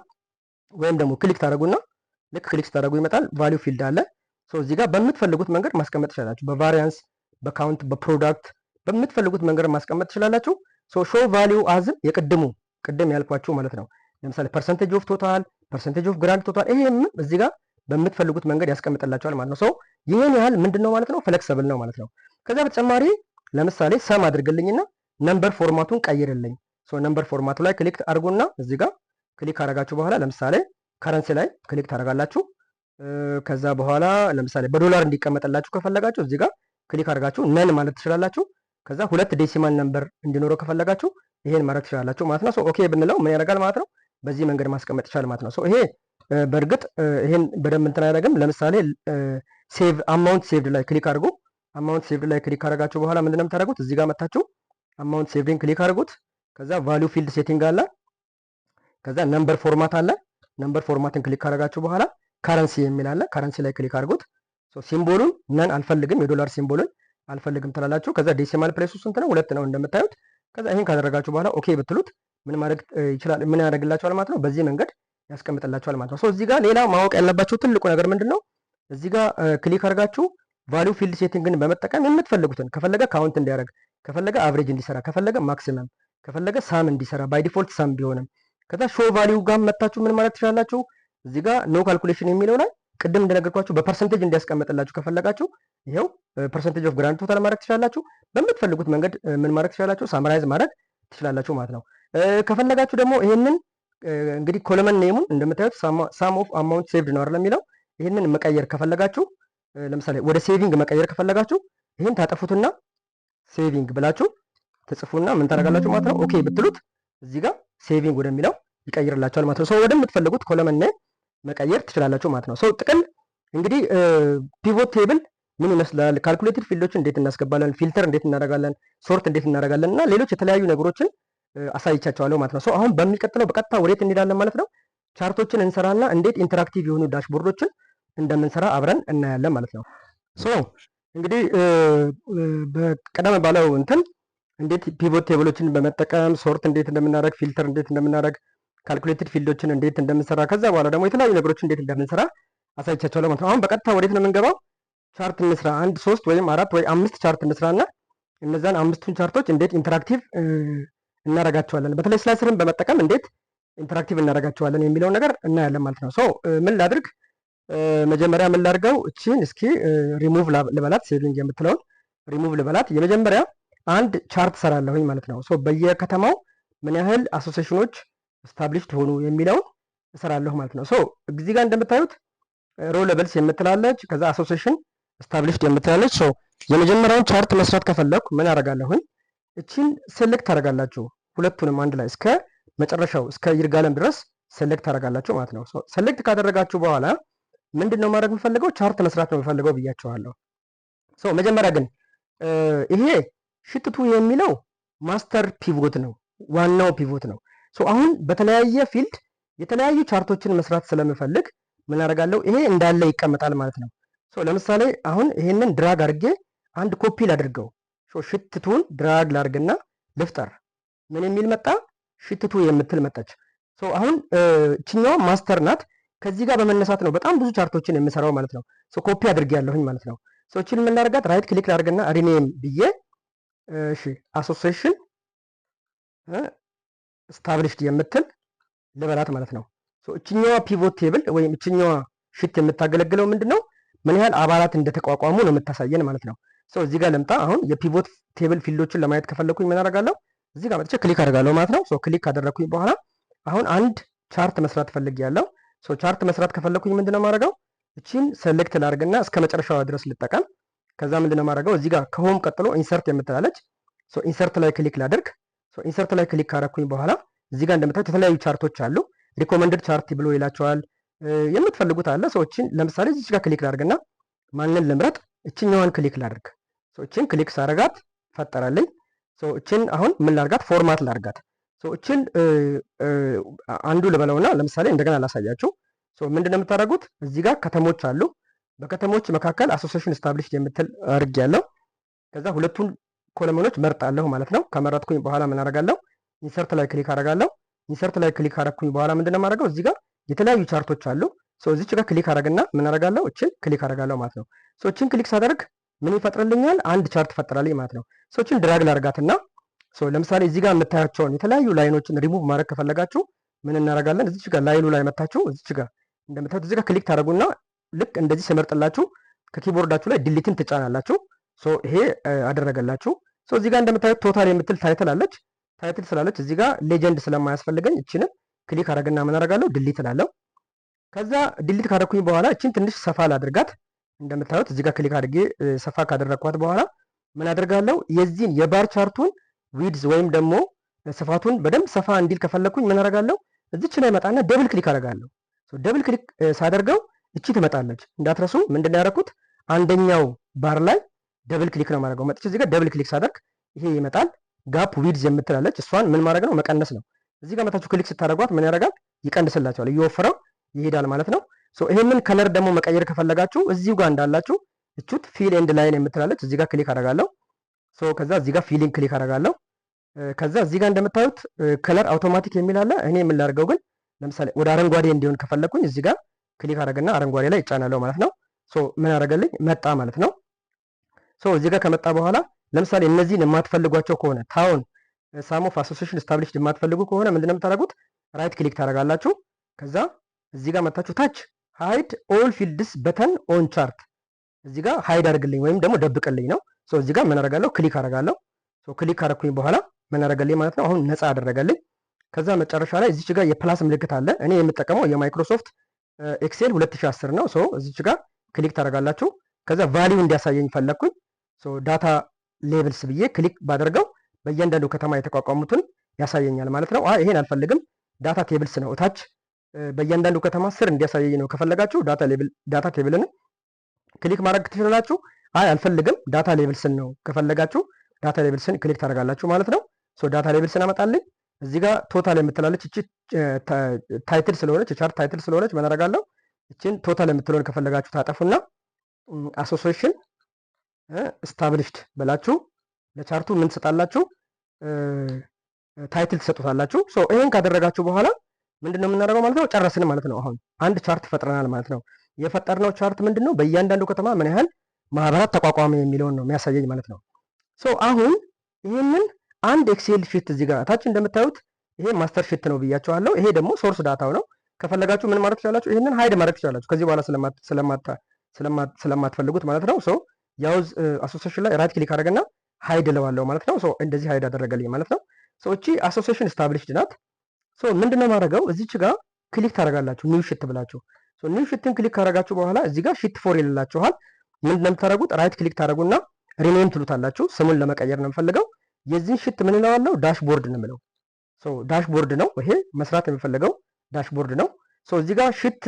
S1: ወይም ደግሞ ክሊክ ታደርጉና ልክ ክሊክ ስታደርጉ ይመጣል። ቫልዩ ፊልድ አለ። ሶ እዚህ ጋር በምትፈልጉት መንገድ ማስቀመጥ ትችላላችሁ። በቫሪያንስ፣ በካውንት፣ በፕሮዳክት በምትፈልጉት መንገድ ማስቀመጥ ትችላላችሁ። ሶ ሾው ቫልዩ አዝም ቅድም ያልኳችሁ ማለት ነው። ለምሳሌ ፐርሰንቴጅ ኦፍ ቶታል፣ ፐርሰንቴጅ ኦፍ ግራንድ ቶታል፣ ይሄም እዚህ ጋር በምትፈልጉት መንገድ ያስቀምጥላችኋል ማለት ነው። ሶ ይሄን ያህል ምንድነው ማለት ነው ፍሌክሲብል ነው ማለት ነው። ከዛ በተጨማሪ ለምሳሌ ሰም አድርግልኝና ነምበር ፎርማቱን ቀይርልኝ። ሶ ነምበር ፎርማቱ ላይ ክሊክ አድርጉና እዚህ ጋር ክሊክ አደረጋችሁ በኋላ ለምሳሌ ከረንሲ ላይ ክሊክ ታደርጋላችሁ። ከዛ በኋላ ለምሳሌ በዶላር እንዲቀመጥላችሁ ከፈለጋችሁ እዚህ ጋር ክሊክ አድርጋችሁ ነን ማለት ትችላላችሁ። ከዛ ሁለት ዴሲማል ነምበር እንዲኖረው ከፈለጋችሁ ይሄን ማድረግ ትችላላችሁ ማለት ነው። ሶ ኦኬ ብንለው ምን ያደርጋል ማለት ነው? በዚህ መንገድ ማስቀመጥ ይቻላል ማለት ነው። ሶ ይሄ በእርግጥ ይሄን በደንብ እንትን አያደርግም። ለምሳሌ ሴቭ አማውንት ሴቭድ ላይ ክሊክ አድርጉ። አማውንት ሴቭድ ላይ ክሊክ ካደረጋችሁ በኋላ ምንድነው የምታደርጉት? እዚህ ጋር መታችሁ አማውንት ሴቭድን ክሊክ አድርጉት። ከዛ ቫልዩ ፊልድ ሴቲንግ አለ። ከዛ ነምበር ፎርማት አለ። ነምበር ፎርማትን ክሊክ ካደረጋችሁ በኋላ ካረንሲ የሚል አለ። ካረንሲ ላይ ክሊክ አድርጉት። ሶ ሲምቦሉን ነን አልፈልግም፣ የዶላር ሲምቦሉን አልፈልግም ትላላችሁ። ከዛ ዴሲማል ፕሌሱ ስንት ነው? 2 ነው እንደምታዩት። ከዛ ይሄን ካደረጋችሁ በኋላ ኦኬ ብትሉት ምን ማድረግ ይችላል? ምን ያደርግላችኋል ማለት ነው? በዚህ መንገድ ያስቀምጥላችኋል ማለት ነው። ሶ እዚህ ጋር ሌላ ማወቅ ያለባችሁ ትልቁ ነገር ምንድነው? እዚህ ጋር ክሊክ አድርጋችሁ ቫልዩ ፊልድ ሴቲንግን በመጠቀም የምትፈልጉትን ከፈለገ ካውንት እንዲያደርግ፣ ከፈለገ አቨሬጅ እንዲሰራ፣ ከፈለገ ማክሲመም፣ ከፈለገ ሳም እንዲሰራ ባይ ዲፎልት ሳም ቢሆንም ከዛ ሾው ቫልዩ ጋር መታችሁ ምን ማለት ትችላላችሁ? እዚህ ጋር ኖ ካልኩሌሽን የሚለው ላይ ቅድም እንደነገርኳችሁ በፐርሰንቴጅ እንዲያስቀምጥላችሁ ከፈለጋችሁ ይሄው ፐርሰንቴጅ ኦፍ ግራንድ ቶታል ማድረግ ትችላላችሁ። በምትፈልጉት መንገድ ምን ማድረግ ትችላላችሁ? ሳምራይዝ ማድረግ ትችላላችሁ ማለት ነው። ከፈለጋችሁ ደግሞ ይሄንን እንግዲህ ኮለመን ኔሙን እንደምታዩት ሳም ኦፍ አማውንት ሴቭድ ነው አይደል የሚለው ይሄንን መቀየር ከፈለጋችሁ ለምሳሌ ወደ ሴቪንግ መቀየር ከፈለጋችሁ ይሄን ታጠፉትና ሴቪንግ ብላችሁ ትጽፉና ምን ታደርጋላችሁ ማለት ነው? ኦኬ ብትሉት እዚህ ጋር ሴቪንግ ወደሚለው ይቀይርላችኋል ማለት ነው። ሰው ወደምትፈልጉት ኮለመን ኔም መቀየር ትችላላችሁ ማለት ነው። ሰው ጥቅል እንግዲህ ፒቮት ቴብል ምን ይመስላል፣ ካልኩሌትድ ፊልዶችን እንዴት እናስገባለን፣ ፊልተር እንዴት እናደርጋለን፣ ሶርት እንዴት እናደርጋለን እና ሌሎች የተለያዩ ነገሮችን አሳይቻቸዋለሁ ማለት ነው። ሰው አሁን በሚቀጥለው በቀጥታ ወዴት እንሄዳለን ማለት ነው? ቻርቶችን እንሰራና እንዴት ኢንተራክቲቭ የሆኑ ዳሽቦርዶችን እንደምንሰራ አብረን እናያለን ማለት ነው። ሶ እንግዲህ በቀደም ባለው እንትን እንዴት ፒቮት ቴብሎችን በመጠቀም ሶርት እንዴት እንደምናደርግ፣ ፊልተር እንዴት እንደምናደርግ፣ ካልኩሌትድ ፊልዶችን እንዴት እንደምንሰራ ከዛ በኋላ ደግሞ የተለያዩ ነገሮችን እንዴት እንደምንሰራ አሳይቻቸዋለሁ ማለት ነው። አሁን በቀጥታ ወዴት ነው የምንገባው? ቻርት እንስራ። 1 3 ወይም 4 ወይ 5 ቻርት እንስራና እነዛን 5ቱን ቻርቶች እንዴት ኢንተራክቲቭ እናደርጋቸዋለን፣ በተለይ ስላይሰርን በመጠቀም እንዴት ኢንተራክቲቭ እናደርጋቸዋለን የሚለውን ነገር እናያለን ማለት ነው። ሶ ምን ላድርግ? መጀመሪያ ምን ላድርገው? እቺን እስኪ ሪሙቭ ልበላት፣ ሴቪንግ የምትለውን ሪሙቭ ልበላት። የመጀመሪያ አንድ ቻርት ሰራለሁኝ ማለት ነው። ሶ በየከተማው ምን ያህል አሶሲዬሽኖች ስታብሊሽድ ሆኑ የሚለውን እሰራለሁ ማለት ነው። ሶ እዚህ ጋር እንደምታዩት ሮ ሌቨልስ የምትላለች፣ ከዛ አሶሲዬሽን ስታብሊሽድ የምትላለች። ሶ የመጀመሪያውን ቻርት መስራት ከፈለኩ ምን አደርጋለሁኝ? እቺን ሴሌክት ታደርጋላችሁ፣ ሁለቱንም አንድ ላይ እስከ መጨረሻው እስከ ይርጋለም ድረስ ሴሌክት ታደርጋላችሁ ማለት ነው። ሶ ሴሌክት ካደረጋችሁ በኋላ ምንድነው ማድረግ የምፈልገው? ቻርት መስራት ነው የምፈልገው ብያችኋለሁ። ሶ መጀመሪያ ግን ይሄ ሽትቱ የሚለው ማስተር ፒቮት ነው፣ ዋናው ፒቮት ነው። ሶ አሁን በተለያየ ፊልድ የተለያዩ ቻርቶችን መስራት ስለምፈልግ ምን አደርጋለሁ? ይሄ እንዳለ ይቀመጣል ማለት ነው። ሶ ለምሳሌ አሁን ይሄንን ድራግ አድርጌ አንድ ኮፒ ላድርገው። ሶ ሽትቱን ድራግ ላድርግና ልፍጠር። ምን የሚል መጣ? ሽትቱ የምትል መጣች። ሶ አሁን እችኛዋ ማስተር ናት። ከዚህ ጋር በመነሳት ነው በጣም ብዙ ቻርቶችን የምሰራው ማለት ነው። ሶ ኮፒ አድርጌ ያለሁኝ ማለት ነው። ሶ እቺን ምን ላድርጋት? ራይት ክሊክ ላድርግና ሪኔም ብዬ እሺ አሶሲዬሽን ስታብሊሽድ የምትል ልበላት ማለት ነው። ሶ እችኛዋ ፒቮት ቴብል ወይም እችኛዋ ሽት የምታገለግለው ምንድነው? ምን ያህል አባላት እንደተቋቋሙ ነው የምታሳየን ማለት ነው። ሶ እዚህ ጋር ልምጣ። አሁን የፒቮት ቴብል ፊልዶችን ለማየት ከፈለኩኝ ምን አደርጋለሁ? እዚህ ጋር መጥቼ ክሊክ አደርጋለሁ ማለት ነው። ሶ ክሊክ ካደረኩኝ በኋላ አሁን አንድ ቻርት መስራት ፈልጌያለሁ። ሶ ቻርት መስራት ከፈለኩኝ ምንድነው ማድረገው? እቺን ሴሌክት ላድርግና እስከ መጨረሻዋ ድረስ ልጠቀም። ከዛ ምንድነው ማድረገው? እዚህ ጋር ከሆም ቀጥሎ ኢንሰርት የምትላለች። ሶ ኢንሰርት ላይ ክሊክ ላድርግ። ሶ ኢንሰርት ላይ ክሊክ ካደረኩኝ በኋላ እዚህ ጋር እንደምታዩት የተለያዩ ቻርቶች አሉ። ሪኮመንደድ ቻርት ብሎ ይላቸዋል። የምትፈልጉት አለ። ሰዎችን ለምሳሌ እዚች ጋር ክሊክ ላድርግና ማንን ልምረጥ? እችኛዋን ክሊክ ላድርግ። እችን ክሊክ ሳረጋት ፈጠረልኝ። እችን አሁን ምን ላድርጋት? ፎርማት ላድርጋት። እችን አንዱ ልበለውና ለምሳሌ እንደገና ላሳያችሁ። ምንድነው የምታደርጉት? እዚህ ጋር ከተሞች አሉ። በከተሞች መካከል አሶሲዬሽን ስታብሊሽድ የምትል አድርግ ያለው። ከዛ ሁለቱን ኮለመኖች መርጣለሁ ማለት ነው። ከመረጥኩኝ በኋላ ምን አደርጋለሁ? ኢንሰርት ላይ ክሊክ አደርጋለሁ። ኢንሰርት ላይ ክሊክ አደረኩኝ በኋላ ምንድነው የማደርገው? እዚህ ጋር የተለያዩ ቻርቶች አሉ። እዚች ጋር ክሊክ አደርግና ምን አደርጋለሁ? እችን ክሊክ አደርጋለሁ ማለት ነው። እችን ክሊክ ሳደርግ ምን ይፈጥርልኛል? አንድ ቻርት ፈጥራልኝ ማለት ነው። እችን ድራግ ላርጋትና ለምሳሌ እዚህ ጋር የምታያቸውን የተለያዩ ላይኖችን ሪሙቭ ማድረግ ከፈለጋችሁ ምን እናደርጋለን? እዚች ጋር ላይኑ ላይ መታችሁ እዚች ጋር እንደምታዩት እዚህ ጋር ክሊክ ታደርጉና ልክ እንደዚህ ሲመርጥላችሁ ከኪቦርዳችሁ ላይ ዲሊትን ትጫናላችሁ። ይሄ አደረገላችሁ። እዚህ ጋር እንደምታዩት ቶታል የምትል ታይትል አለች። ታይትል ስላለች እዚህ ጋር ሌጀንድ ስለማያስፈልገኝ እችንን ክሊክ አደረግና ምን አደርጋለሁ? ዲሊት እላለሁ። ከዛ ዲሊት ካደረኩኝ በኋላ እችን ትንሽ ሰፋ ላድርጋት። እንደምታዩት እዚህ ጋር ክሊክ አድርጌ ሰፋ ካደረግኳት በኋላ ምን አደርጋለሁ? የዚህን የባር ቻርቱን ዊድዝ ወይም ደግሞ ስፋቱን በደንብ ሰፋ እንዲል ከፈለኩኝ ምን አደርጋለሁ? እዚች ላይ መጣና ደብል ክሊክ አደርጋለሁ። ደብል ክሊክ ሳደርገው እቺ ትመጣለች። እንዳትረሱ ምንድን ያደረኩት? አንደኛው ባር ላይ ደብል ክሊክ ነው ማድረገው። መጥቼ እዚህ ጋር ደብል ክሊክ ሳደርግ ይሄ ይመጣል። ጋፕ ዊድዝ የምትላለች እሷን ምን ማድረግ ነው? መቀነስ ነው። እዚህ ጋር መታችሁ ክሊክ ስታደርጓት ምን ያደርጋል? ይቀንስላችኋል። እየወፈረው ይሄዳል ማለት ነው። ይሄንን ከለር ደግሞ መቀየር ከፈለጋችሁ እዚሁ ጋር እንዳላችሁ እቹት ፊል ኤንድ ላይን የምትላለች እዚህ ጋር ክሊክ አደርጋለሁ። ከዛ እዚህ ጋር ፊሊንግ ክሊክ አደርጋለሁ። ከዛ እዚህ ጋር እንደምታዩት ከለር አውቶማቲክ የሚል አለ። እኔ የምላደርገው ግን ለምሳሌ ወደ አረንጓዴ እንዲሆን ከፈለኩኝ እዚህ ጋር ክሊክ አደረግና አረንጓዴ ላይ ይጫናለሁ ማለት ነው። ምን አደረገልኝ? መጣ ማለት ነው። እዚህ ጋር ከመጣ በኋላ ለምሳሌ እነዚህን የማትፈልጓቸው ከሆነ ታውን ሳም ኦፍ አሶሲዬሽን ስታብሊሽድ የማትፈልጉ ከሆነ ምንድነው የምታደርጉት? ራይት ክሊክ ታደርጋላችሁ። ከዛ እዚህ ጋር መታችሁ ታች ሃይድ ኦል ፊልድስ በተን ኦን ቻርት እዚህ ጋር ሃይድ አድርግልኝ ወይም ደግሞ ደብቅልኝ ነው። እዚህ ጋር ምን አደርጋለሁ? ክሊክ አደርጋለሁ። ክሊክ ካደረኩኝ በኋላ ምን አደረገልኝ ማለት ነው? አሁን ነፃ አደረገልኝ። ከዛ መጨረሻ ላይ እዚች ጋር የፕላስ ምልክት አለ። እኔ የምጠቀመው የማይክሮሶፍት ኤክሴል 2010 ነው። እዚች ጋር ክሊክ ታደርጋላችሁ። ከዛ ቫሊዩ እንዲያሳየኝ ፈለግኩኝ። ዳታ ሌብልስ ብዬ ክሊክ ባደርገው በእያንዳንዱ ከተማ የተቋቋሙትን ያሳየኛል ማለት ነው። ይሄን አልፈልግም፣ ዳታ ቴብልስ ነው እታች በእያንዳንዱ ከተማ ስር እንዲያሳየኝ ነው ከፈለጋችሁ ዳታ ቴብልን ክሊክ ማድረግ ትችላላችሁ። አልፈልግም፣ ዳታ ሌብልስን ነው ከፈለጋችሁ ዳታ ሌብልስን ክሊክ ታደርጋላችሁ ማለት ነው። ዳታ ሌብልስን አመጣልኝ። እዚህ ጋር ቶታል የምትላለች እቺ ታይትል ስለሆነች የቻርት ታይትል ስለሆነች ምን አደርጋለሁ? እቺን ቶታል የምትለውን ከፈለጋችሁ ታጠፉና አሶሲዬሽን ስታብሊሽድ ብላችሁ ለቻርቱ ምን ትሰጣላችሁ? ታይትል ትሰጡታላችሁ። ይሄን ካደረጋችሁ በኋላ ምንድነው የምናደርገው ማለት ነው? ጨረስን ማለት ነው። አሁን አንድ ቻርት ፈጥረናል ማለት ነው። የፈጠርነው ቻርት ምንድነው? በእያንዳንዱ ከተማ ምን ያህል ማህበራት ተቋቋመ የሚለውን ነው የሚያሳየኝ ማለት ነው። አሁን ይህንን አንድ ኤክሴል ሺት እዚህ ጋር ታች እንደምታዩት ይሄ ማስተር ሺት ነው ብያቸዋለሁ። ይሄ ደግሞ ሶርስ ዳታው ነው። ከፈለጋችሁ ምን ማድረግ ትችላላችሁ? ይሄንን ሃይድ ማድረግ ትችላላችሁ ከዚህ በኋላ ስለማትፈልጉት ማለት ነው። ያውዝ አሶሲዬሽን ላይ ራይት ክሊክ አደረገና ሃይድ እለዋለሁ ማለት ነው። እንደዚህ ሃይድ አደረገልኝ ማለት ነው። እቺ አሶሲዬሽን ስታብሊሽድ ናት። ምንድነው ማድረገው? እዚች ጋር ክሊክ ታደርጋላችሁ ኒው ሺት ብላችሁ። ኒው ሺትን ክሊክ ካደረጋችሁ በኋላ እዚህ ጋር ሺት ፎር ይልላችኋል። ምንድነው የምታደርጉት? ራይት ክሊክ ታደርጉና ሪኔም ትሉታላችሁ። ስሙን ለመቀየር ነው የምፈልገው። የዚህን ሺት ምን እለዋለሁ? ዳሽቦርድ ነው የምለው። ዳሽቦርድ ነው ይሄ መስራት የምፈልገው ዳሽቦርድ ነው። እዚህ ጋር ሺት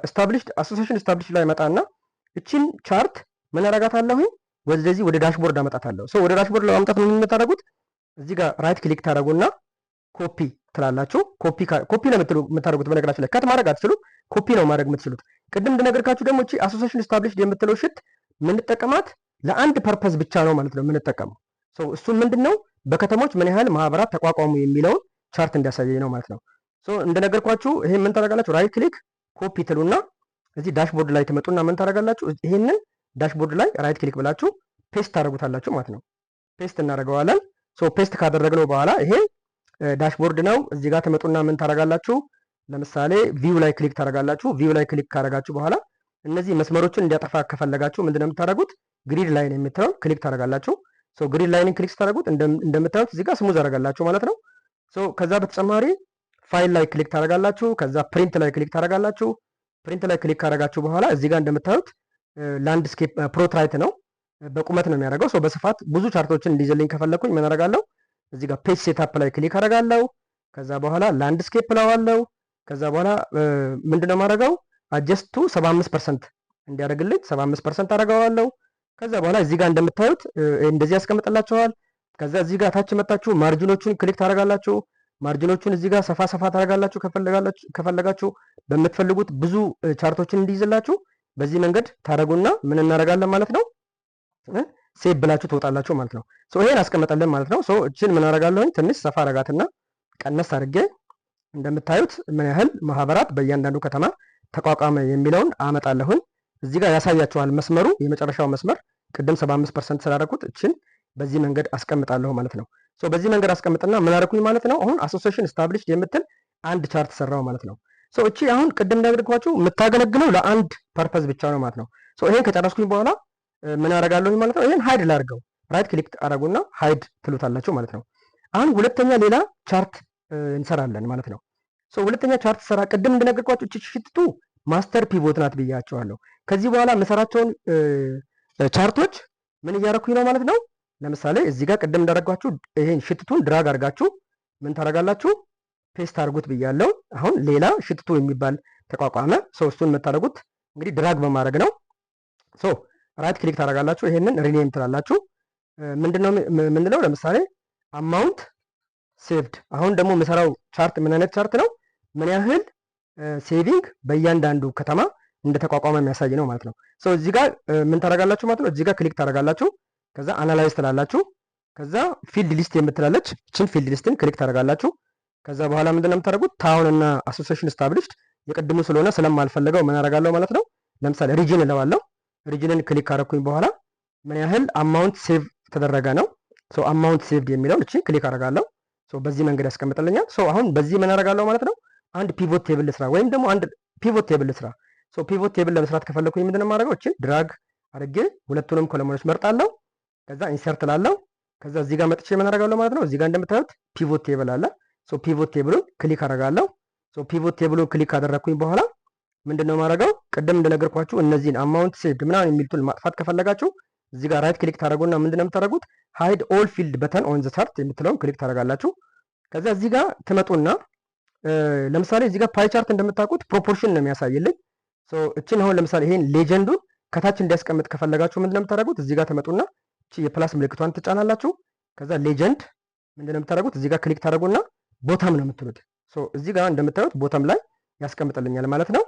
S1: ስታብሊሽድ አሶሲዬሽን ስታብሊሽድ ላይ መጣና እቺን ቻርት ምን አደርጋታለሁ? ወደዚህ ወደ ዳሽቦርድ አመጣታለሁ። ወደ ዳሽቦርድ ለማምጣት ምን የምታደርጉት? እዚህ ጋር ራይት ክሊክ ታደርጉና ኮፒ ትላላችሁ። ኮፒ ነው የምታደርጉት። በነገራችን ላይ ከት ማድረግ አትችሉ፣ ኮፒ ነው ማድረግ የምትችሉት። ቅድም እንደነገርካችሁ ደግሞ እቺ አሶሲዬሽን ስታብሊሽድ የምትለው ሺት የምንጠቀማት ለአንድ ፐርፐዝ ብቻ ነው ማለት ነው የምንጠቀመው። እሱም ምንድነው? በከተሞች ምን ያህል ማህበራት ተቋቋሙ የሚለውን ቻርት እንዲያሳየኝ ነው ማለት ነው። እንደነገርኳችሁ ይሄ ምን ታደርጋላችሁ? ራይት ክሊክ ኮፒ ትሉና እዚህ ዳሽቦርድ ላይ ትመጡና ምን ታደርጋላችሁ? ይሄንን ዳሽቦርድ ላይ ራይት ክሊክ ብላችሁ ፔስት ታደርጉታላችሁ ማለት ነው። ፔስት እናደርገዋለን። ፔስት ካደረግነው በኋላ ይሄ ዳሽቦርድ ነው። እዚህ ጋር ትመጡና ምን ታደርጋላችሁ? ለምሳሌ ቪው ላይ ክሊክ ታደርጋላችሁ። ቪው ላይ ክሊክ ካደረጋችሁ በኋላ እነዚህ መስመሮችን እንዲያጠፋ ከፈለጋችሁ ምንድነው የምታደርጉት? ግሪድ ላይን የምትለውን ክሊክ ታደርጋላችሁ። ግሪድ ላይንን ክሊክ ስታደርጉት እንደምታዩት እዚህ ጋር ስሙዝ አደርጋላችሁ ማለት ነው። ከዛ በተጨማሪ ፋይል ላይ ክሊክ ታደርጋላችሁ። ከዛ ፕሪንት ላይ ክሊክ ታደርጋላችሁ። ፕሪንት ላይ ክሊክ ካደረጋችሁ በኋላ እዚህ ጋር እንደምታዩት ላንድስኬፕ ፕሮትራይት ነው፣ በቁመት ነው የሚያደርገው። በስፋት ብዙ ቻርቶችን እንዲይዝልኝ ከፈለኩኝ ምን አደርጋለሁ? እዚህ ጋር ፔጅ ሴታፕ ላይ ክሊክ አደርጋለሁ። ከዛ በኋላ ላንድስኬፕ እለዋለሁ። ከዛ በኋላ ምንድነው ማድረገው አጀስቱ 75% እንዲያደርግልኝ 75% አደርገዋለሁ። ከዛ በኋላ እዚህ ጋር እንደምታዩት እንደዚህ ያስቀምጥላችኋል። ከዛ እዚህ ጋር ታች መጣችሁ ማርጂኖቹን ክሊክ ታደርጋላችሁ። ማርጂኖቹን እዚህ ጋር ሰፋ ታደርጋላችሁ። ከፈለጋችሁ በምትፈልጉት ብዙ ቻርቶችን እንዲይዝላችሁ በዚህ መንገድ ታደርጉና ምን እናደርጋለን ማለት ነው ሴቭ ብላችሁ ትወጣላችሁ ማለት ነው። ሶ ይሄን አስቀምጠልን ማለት ነው። ሶ እቺን ምን አደርጋለሁኝ ትንሽ ሰፋ አረጋትና ቀነስ አድርጌ እንደምታዩት ምን ያህል ማህበራት በእያንዳንዱ ከተማ ተቋቋመ የሚለውን አመጣለሁኝ። እዚህ ጋር ያሳያችኋል መስመሩ የመጨረሻው መስመር ቅድም 75% ስላደረኩት እቺን በዚህ መንገድ አስቀምጣለሁ ማለት ነው። ሶ በዚህ መንገድ አስቀምጥና ምን አደረኩኝ ማለት ነው አሁን አሶሲዬሽን ስታብሊሽድ የምትል አንድ ቻርት ሰራው ማለት ነው። ሶ እቺ አሁን ቅድም እንዳደረግኳችሁ የምታገለግለው ለአንድ ፐርፐዝ ብቻ ነው ማለት ነው። ሶ ይሄን ከጨረስኩኝ በኋላ ምን አደርጋለሁ ማለት ነው ይሄን ሃይድ ላድርገው። ራይት ክሊክ አደረጉና ሃይድ ትሉታላችሁ ማለት ነው። አሁን ሁለተኛ ሌላ ቻርት እንሰራለን ማለት ነው። ሶ ሁለተኛ ቻርት ሰራ ቅድም እንደነገርኳችሁ እቺ ሽትቱ ማስተር ፒቮት ናት ብያቸዋለሁ። ከዚህ በኋላ መሰራቸውን ቻርቶች ምን እያደረኩኝ ነው ማለት ነው። ለምሳሌ እዚህ ጋር ቅድም እንዳደረጋችሁ ይሄን ሽትቱን ድራግ አድርጋችሁ ምን ታደርጋላችሁ ፔስት አድርጉት ብያለሁ። አሁን ሌላ ሽትቱ የሚባል ተቋቋመ። ሶ እሱን የምታደርጉት እንግዲህ ድራግ በማድረግ ነው። ሶ ራይት ክሊክ ታደርጋላችሁ። ይሄንን ሪኔም ትላላችሁ። ምንድነው የምንለው ለምሳሌ አማውንት ሴቭድ። አሁን ደግሞ የምሰራው ቻርት ምን አይነት ቻርት ነው ምን ያህል ሴቪንግ በእያንዳንዱ ከተማ እንደተቋቋመ የሚያሳይ ነው ማለት ነው። ሶ እዚህ ጋር ምን ታደርጋላችሁ ማለት ነው እዚህ ጋር ክሊክ ታደርጋላችሁ። ከዛ አናላይዝ ትላላችሁ። ከዛ ፊልድ ሊስት የምትላለች እቺን ፊልድ ሊስትን ክሊክ ታደርጋላችሁ። ከዛ በኋላ ምንድነው የምታደርጉት ታውን እና አሶሲዬሽን ስታብሊሽድ የቅድሙ ስለሆነ ስለማልፈልገው ምን አደርጋለሁ ማለት ነው ለምሳሌ ሪጅን እለዋለሁ። ሪጅንን ክሊክ ካደረኩኝ በኋላ ምን ያህል አማውንት ሴቭ ተደረገ ነው። ሶ አማውንት ሴቭድ የሚለውን እቺን ክሊክ አደርጋለሁ። ሶ በዚህ መንገድ ያስቀምጥልኛል። ሶ አሁን በዚህ ምን አደርጋለሁ ማለት ነው አንድ ፒቮት ቴብል ልስራ ወይም ደግሞ አንድ ፒቮት ቴብል ልስራ። ሶ ፒቮት ቴብል ለመስራት ከፈለኩኝ ምንድነው የማደርገው እቺን ድራግ አድርጌ ሁለቱንም ኮለሞኖች መርጣለሁ። ከዛ ኢንሰርት ላለው ከዛ እዚህ ጋር መጥቼ ምን አደርጋለሁ ማለት ነው እዚህ ጋር እንደምታዩት ፒቮት ቴብል አለ። ሶ ፒቮት ቴብሉን ክሊክ አደርጋለሁ። ሶ ፒቮት ቴብሉን ክሊክ ካደረኩኝ በኋላ ምንድነው ማድረገው ቅድም እንደነገርኳችሁ እነዚህን አማውንት ሴቭድ ምናምን የሚሉትን ማጥፋት ከፈለጋችሁ እዚህ ጋር ራይት ክሊክ ታደርጉና ምንድነው የምታደርጉት ሃይድ ኦል ፊልድ በተን ኦን ዘ ቻርት የምትለውን ክሊክ ታደርጋላችሁ። ከዛ እዚህ ጋር ትመጡና ለምሳሌ እዚህ ጋር ፓይ ቻርት እንደምታውቁት ፕሮፖርሽን ነው የሚያሳይልኝ። ሶ እቺን አሁን ለምሳሌ ይሄን ሌጀንዱን ከታች እንዲያስቀምጥ ከፈለጋችሁ ምንድነው የምታደርጉት እዚህ ጋር ትመጡና እቺ የፕላስ ምልክቷን ትጫናላችሁ። ከዛ ሌጀንድ ምንድነው የምታደርጉት እዚህ ጋር ክሊክ ታደርጉና ቦታም ነው የምትሉት። ሶ እዚህ ጋር እንደምታዩት ቦታም ላይ ያስቀምጥልኛል ማለት ነው።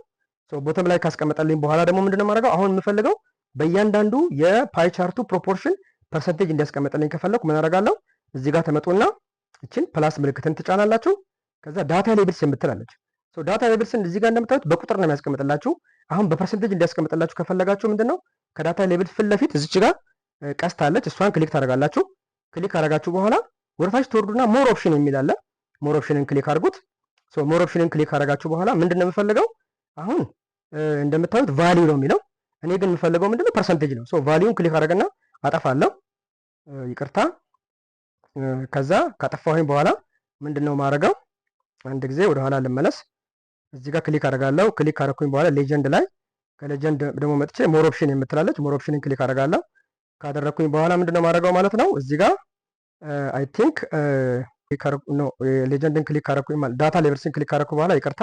S1: ሶ ቦታም ላይ ካስቀመጠልኝ በኋላ ደግሞ ምንድነው የማደርገው አሁን የምፈልገው በእያንዳንዱ የፓይ ቻርቱ ፕሮፖርሽን ፐርሰንቴጅ እንዲያስቀምጥልኝ ከፈለኩ ምን አደርጋለሁ እዚህ ጋር ተመጡና እቺን ፕላስ ምልክትን ትጫናላችሁ። ከዛ ዳታ ሌብልስ የምትላለች። ሶ ዳታ ሌብልስን እዚህ ጋር እንደምታዩት በቁጥር ነው የሚያስቀምጥላችሁ። አሁን በፐርሰንቴጅ እንዲያስቀምጥላችሁ ከፈለጋችሁ ምንድነው ከዳታ ሌብል ፊት ለፊት እዚች ጋር ቀስት አለች። እሷን ክሊክ ታደርጋላችሁ። ክሊክ አደረጋችሁ በኋላ ወደታች ትወርዱና ሞር ኦፕሽን የሚል አለ። ሞር ኦፕሽንን ክሊክ አድርጉት። ሶ ሞር ኦፕሽንን ክሊክ አደረጋችሁ በኋላ ምንድነው የምፈልገው አሁን እንደምታዩት ቫልዩ ነው የሚለው። እኔ ግን የምፈልገው ምንድነው ፐርሰንቴጅ ነው። ሶ ቫልዩን ክሊክ አደረገና አጠፋለሁ። ይቅርታ። ከዛ ካጠፋሁኝ በኋላ ምንድነው ማድረገው አንድ ጊዜ ወደ ኋላ ልመለስ። እዚህ ጋር ክሊክ አደርጋለሁ። ክሊክ ካደረኩኝ በኋላ ሌጀንድ ላይ ከሌጀንድ ደግሞ መጥቼ ሞር ኦፕሽን የምትላለች ሞር ኦፕሽንን ክሊክ አደርጋለሁ። ካደረኩኝ በኋላ ምንድነው ማድረገው ማለት ነው እዚህ ጋር አይ ቲንክ ሌጀንድን ክሊክ ካደረኩኝ ማለት ዳታ ሌብልስን ክሊክ ካደረኩ በኋላ ይቅርታ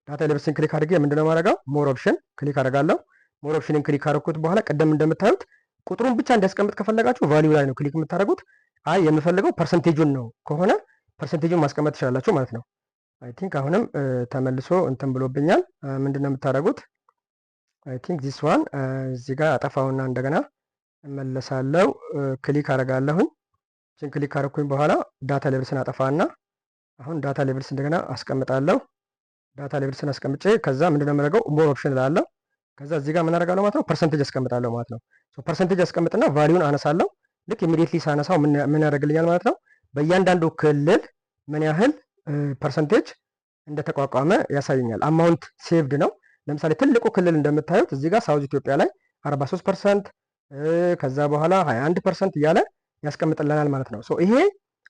S1: ዳታ ሌብልስን ክሊክ አድርጌ ምንድነው ማድረገው ሞር ኦፕሽን ክሊክ አደርጋለሁ። ሞር ኦፕሽንን ክሊክ ካደረኩት በኋላ ቀደም እንደምታዩት ቁጥሩን ብቻ እንዲያስቀምጥ ከፈለጋችሁ ቫልዩ ላይ ነው ክሊክ የምታደርጉት። አይ የምፈልገው ፐርሰንቴጁን ነው ከሆነ ፐርሰንቴጁን ማስቀመጥ ትችላላችሁ ማለት ነው። አይ ቲንክ አሁንም ተመልሶ እንትን ብሎብኛል። ምንድነው የምታደርጉት አይ ቲንክ ዚስ ዋን እዚህ ጋር አጠፋውና እንደገና እመለሳለሁ። ክሊክ አደርጋለሁኝ። እቺን ክሊክ ካደረኩኝ በኋላ ዳታ ሌብልስን አጠፋና አሁን ዳታ ሌብልስ እንደገና አስቀምጣለሁ። ዳታ ሌብልስን አስቀምጬ ከዛ ምንድነው የማደርገው ሞር ኦፕሽን እላለሁ። ከዛ እዚህ ጋር ምን አደርጋለሁ ማለት ነው ፐርሰንቴጅ አስቀምጣለሁ ማለት ነው። ሶ ፐርሰንቴጅ አስቀምጥና ቫልዩን አነሳለሁ። ልክ ኢሚዲየትሊ ሳነሳው ምን ያደርግልኛል ማለት ነው በእያንዳንዱ ክልል ምን ያህል ፐርሰንቴጅ እንደተቋቋመ ያሳየኛል። አማውንት ሴቭድ ነው። ለምሳሌ ትልቁ ክልል እንደምታዩት እዚህ ጋር ሳውዝ ኢትዮጵያ ላይ 43%፣ ከዛ በኋላ 21% እያለ ያስቀምጥልናል ማለት ነው። ሶ ይሄ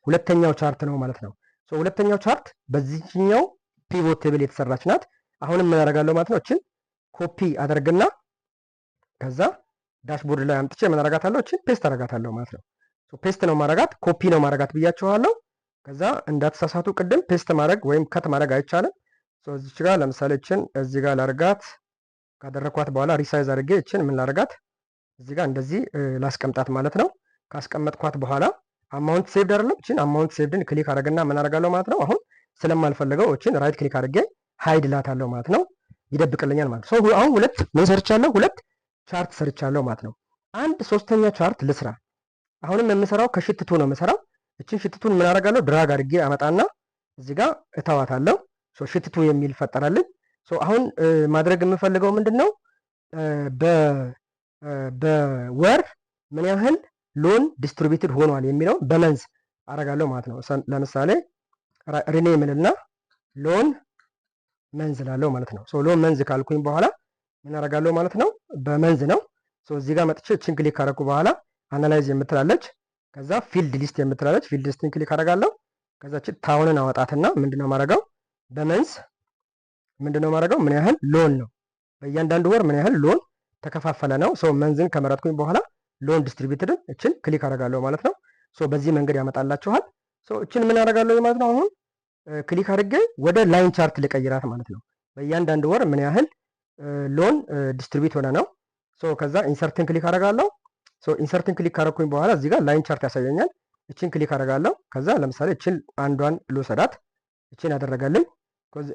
S1: ሁለተኛው ቻርት ነው ማለት ነው። ሶ ሁለተኛው ቻርት በዚህኛው ፒቮት ቴብል የተሰራች ናት። አሁንም ምን አደርጋለሁ ማለት ነው እችን ኮፒ አደርግና ከዛ ዳሽቦርድ ላይ አምጥቼ ምን አደርጋታለሁ እችን ፔስት አደርጋታለሁ ማለት ነው። ሶ ፔስት ነው ማረጋት ኮፒ ነው ማረጋት ብያችኋለሁ። ከዛ እንዳትሳሳቱ ቅድም ፔስት ማድረግ ወይም ከት ማድረግ አይቻልም። እዚች ጋር ለምሳሌ እችን እዚህ ጋር ላርጋት። ካደረኳት በኋላ ሪሳይዝ አድርጌ እችን ምን ላርጋት እዚህ ጋር እንደዚህ ላስቀምጣት ማለት ነው። ካስቀመጥኳት በኋላ አማውንት ሴቭድ አይደለም፣ እችን አማውንት ሴቭድን ክሊክ አድርግና ምን አደርጋለሁ ማለት ነው። አሁን ስለማልፈልገው እችን ራይት ክሊክ አድርጌ ሃይድ ላታለሁ ማለት ነው። ይደብቅልኛል ማለት ነው። አሁን ሁለት ምን ሰርቻለሁ? ሁለት ቻርት ሰርቻለሁ ማለት ነው። አንድ ሶስተኛ ቻርት ልስራ። አሁንም የምሰራው ከሽትቱ ነው የምሰራው። እችን ሽትቱን ምን አደርጋለሁ? ድራግ አድርጌ አመጣና እዚህ ጋር እተዋታለሁ። ሽትቱ የሚል ፈጠራልን። አሁን ማድረግ የምፈልገው ምንድን ነው? በወር ምን ያህል ሎን ዲስትሪቢዩትድ ሆኗል የሚለው በመንዝ አደርጋለሁ ማለት ነው። ለምሳሌ ሪኔ ምንልና ሎን መንዝ ላለው ማለት ነው። ሎን መንዝ ካልኩኝ በኋላ ምን አደርጋለሁ ማለት ነው? በመንዝ ነው። እዚህ ጋር መጥቼ እችን ክሊክ ካደረኩ በኋላ አናላይዝ የምትላለች፣ ከዛ ፊልድ ሊስት የምትላለች፣ ፊልድ ሊስትን ክሊክ አደርጋለሁ። ከዛ እችን ታውንን አወጣትና ምንድነው ማድረገው? በመንዝ ምንድነው ማድረገው? ምን ያህል ሎን ነው በእያንዳንዱ ወር ምን ያህል ሎን ተከፋፈለ ነው። መንዝን ከመረጥኩኝ በኋላ ሎን ዲስትሪቢዩትድን እችን ክሊክ አደርጋለሁ ማለት ነው። በዚህ መንገድ ያመጣላችኋል። እችን ምን አደርጋለሁ ማለት ነው? አሁን ክሊክ አድርጌ ወደ ላይን ቻርት ልቀይራት ማለት ነው። በእያንዳንዱ ወር ምን ያህል ሎን ዲስትሪቢዩት ሆነ ነው። ከዛ ኢንሰርትን ክሊክ አደርጋለሁ። ኢንሰርትን ክሊክ ካደረኩኝ በኋላ እዚህ ጋር ላይን ቻርት ያሳየኛል። እችን ክሊክ አደርጋለሁ። ከዛ ለምሳሌ እችን አንዷን ልውሰዳት። እችን ያደረገልኝ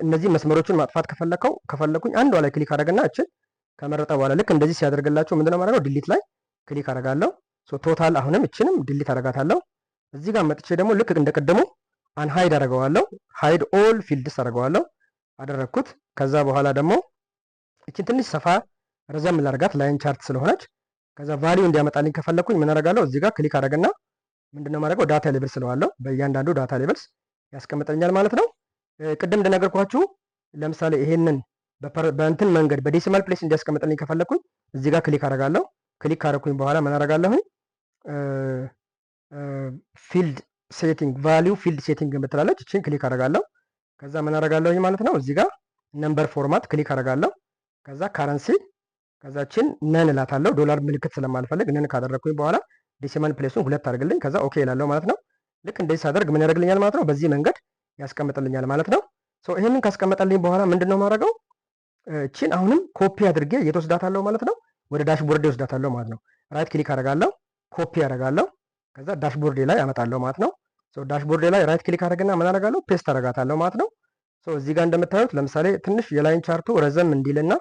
S1: እነዚህ መስመሮችን ማጥፋት ከፈለኩኝ አንዷ ላይ ክሊክ አደረግና እችን ከመረጠ በኋላ ልክ እንደዚህ ሲያደርግላችሁ ምንድነው ማድረገው? ዲሊት ላይ ክሊክ አደርጋለሁ። ቶታል አሁንም እችንም ዲሊት አደርጋታለሁ። እዚህ ጋር መጥቼ ደግሞ ልክ እንደቀደሙ አንሃይድ አደርገዋለሁ። ሃይድ ኦል ፊልድስ አደርገዋለሁ። አደረግኩት። ከዛ በኋላ ደግሞ እችን ትንሽ ሰፋ ረዘም ላርጋት ላይን ቻርት ስለሆነች። ከዛ ቫሊዩ እንዲያመጣልኝ ከፈለኩኝ ምን አደርጋለሁ? እዚህ ጋር ክሊክ አደረግና ምንድነው ማድረገው? ዳታ ሌብልስ ስለዋለሁ። በእያንዳንዱ ዳታ ሌብልስ ያስቀምጠኛል ማለት ነው። ቅድም እንደነገርኳችሁ ለምሳሌ ይሄንን በእንትን መንገድ በዴሲማል ፕሌስ እንዲያስቀምጥልኝ ከፈለኩኝ እዚህ ጋር ክሊክ አደርጋለሁ። ክሊክ ካደረኩኝ በኋላ ምን አደርጋለሁኝ? ፊልድ ሴቲንግ ቫሊዩ ፊልድ ሴቲንግ የምትላለች እችን ክሊክ አደርጋለሁ። ከዛ ምን አደርጋለሁኝ ማለት ነው? እዚህ ጋር ነምበር ፎርማት ክሊክ አደርጋለሁ። ከዛ ካረንሲ ከዛችን ነን እላታለሁ። ዶላር ምልክት ስለማልፈልግ ነን ካደረኩኝ በኋላ ዴሲማል ፕሌሱን 2 አድርግልኝ። ከዛ ኦኬ እላለሁ ማለት ነው። ልክ እንደዚህ ሳደርግ ምን ያደርግልኛል ማለት ነው? በዚህ መንገድ ያስቀምጥልኛል ማለት ነው። ይሄንን ካስቀመጠልኝ በኋላ ምንድነው ማድረገው? እቺን አሁንም ኮፒ አድርጌ እየተወስዳታለሁ ማለት ነው። ወደ ዳሽቦርድ ወስዳታለሁ ማለት ነው። ራይት ክሊክ አደርጋለሁ፣ ኮፒ አደርጋለሁ። ከዛ ዳሽቦርድ ላይ አመጣለሁ ማለት ነው። ዳሽቦርድ ላይ ራይት ክሊክ አደርግና ምን አደርጋለሁ? ፔስት አደርጋታለሁ ማለት ነው። እዚህ ጋር እንደምታዩት ለምሳሌ ትንሽ የላይን ቻርቱ ረዘም እንዲልና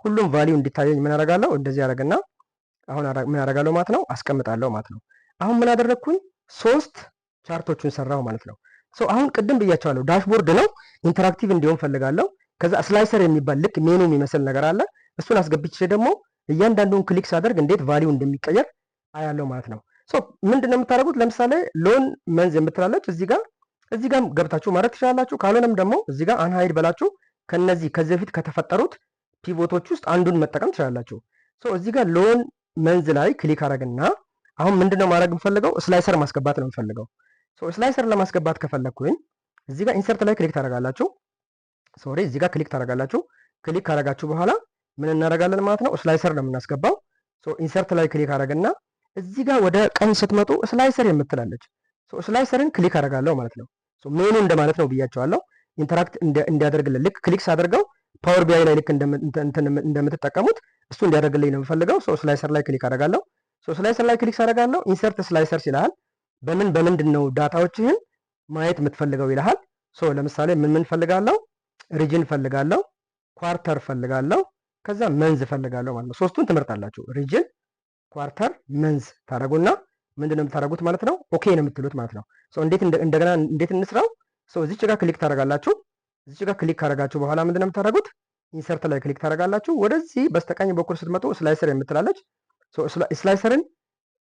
S1: ሁሉም ቫሊዩ እንዲታየኝ ምን አደርጋለሁ? እንደዚህ አደርግና አሁን ምን አደርጋለሁ ማለት ነው? አስቀምጣለሁ ማለት ነው። አሁን ምን አደረግኩኝ? 3 ቻርቶቹን ሰራሁ ማለት ነው። አሁን ቅድም ብያቸዋለሁ ዳሽቦርድ ነው፣ ኢንተራክቲቭ እንዲሆን ፈልጋለሁ። ከዛ ስላይሰር የሚባል ልክ ሜኑ የሚመስል ነገር አለ። እሱን አስገብቼ ደግሞ እያንዳንዱን ክሊክ ሳደርግ እንዴት ቫሊዩ እንደሚቀየር አያለው ማለት ነው። ምንድነው የምታደርጉት? ለምሳሌ ሎን መንዝ የምትላለች እዚህ ጋር ገብታችሁ ማድረግ ትችላላችሁ። ካልሆነም ደግሞ እዚህ ጋር አንሃይድ በላችሁ ከነዚህ ከዚህ በፊት ከተፈጠሩት ፒቮቶች ውስጥ አንዱን መጠቀም ትችላላችሁ። እዚህ ጋር ሎን መንዝ ላይ ክሊክ አደረግና አሁን ምንድነው ማድረግ የምፈልገው? ስላይሰር ማስገባት ነው የምፈልገው። ስላይሰር ለማስገባት ከፈለኩኝ እዚህ ጋር ኢንሰርት ላይ ክሊክ ታደርጋላችሁ። እዚህ ጋር ክሊክ ታደርጋላችሁ። ክሊክ ካደረጋችሁ በኋላ ምን እናደርጋለን ማለት ነው? ስላይሰር ነው የምናስገባው። ኢንሰርት ላይ ክሊክ አደረግና እዚህ ጋር ወደ ቀኝ ስትመጡ ስላይሰር የምትላለች ስላይሰርን ክሊክ አደርጋለሁ ማለት ነው። ሜኑ እንደማለት ነው ብያቸዋለሁ። ኢንተራክት እንዲያደርግልን ልክ ክሊክ ሳደርገው ፓወር ቢአይ ላይ ልክ እንደምትጠቀሙት እሱ እንዲያደርግልኝ ነው የምፈልገው። ስላይሰር ላይ ክሊክ አደርጋለሁ። ስላይሰር ላይ ክሊክ ሳደርጋለሁ ኢንሰርት ስላይሰር ይልሃል። በምንድን ነው ዳታዎችህን ማየት የምትፈልገው ይልሃል። ለምሳሌ ምን ፈልጋለሁ? ሪጅን ፈልጋለሁ፣ ኳርተር ፈልጋለሁ፣ ከዛ መንዝ ፈልጋለሁ ማለት ነው። 3ቱን ትመርጣላችሁ። ሪጅን፣ ኳርተር፣ መንዝ ታደርጉና ምንድነው የምታደርጉት ማለት ነው? ኦኬ ነው የምትሉት ማለት ነው። እንደገና እንዴት እንስራው? እዚች ጋር ክሊክ ታደርጋላችሁ። እዚች ጋር ክሊክ ካደረጋችሁ በኋላ ምንድነው የምታደርጉት? ኢንሰርት ላይ ክሊክ ታደርጋላችሁ። ወደዚህ በስተቀኝ በኩል ስትመጡ ስላይሰር የምትላለች ስላይሰርን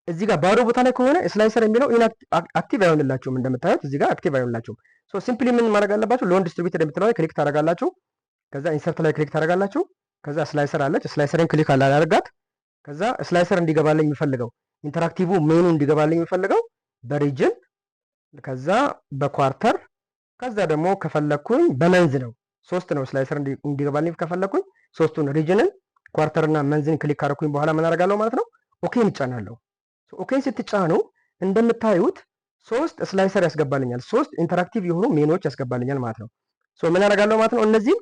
S1: እዚህ ጋር ባዶ ቦታ ላይ ከሆነ ስላይሰር የሚለው አክቲቭ አይሆንላችሁም። እንደምታዩት እዚህ ጋር አክቲቭ አይሆንላችሁም። ሲምፕሊ ምን ማድረግ አለባችሁ? ሎን ዲስትሪቢዩተር የምትለው ላይ ክሊክ ታደርጋላችሁ። ከዛ ኢንሰርት ላይ ክሊክ ታደርጋላችሁ። ከዛ ስላይሰር አለች። ስላይሰርን ክሊክ አላደርጋት። ከዛ ስላይሰር እንዲገባልኝ የምፈልገው ኢንተራክቲቭ ሜኑ እንዲገባልኝ የምፈልገው በሪጅን ከዛ በኳርተር ከዛ ደግሞ ከፈለኩኝ በመንዝ ነው። 3 ነው ስላይሰር እንዲገባልኝ ከፈለኩኝ 3ቱን ሪጅንን፣ ኳርተርና መንዝን ክሊክ ካደረኩኝ በኋላ ምን አደርጋለሁ ማለት ነው? ኦኬን እጫናለሁ። ኦኬን ስትጫኑ እንደምታዩት ሶስት ስላይሰር ያስገባልኛል፣ ሶስት ኢንተራክቲቭ የሆኑ ሜኖች ያስገባልኛል ማለት ነው። ሶ ምን አደርጋለሁ ማለት ነው? እነዚህ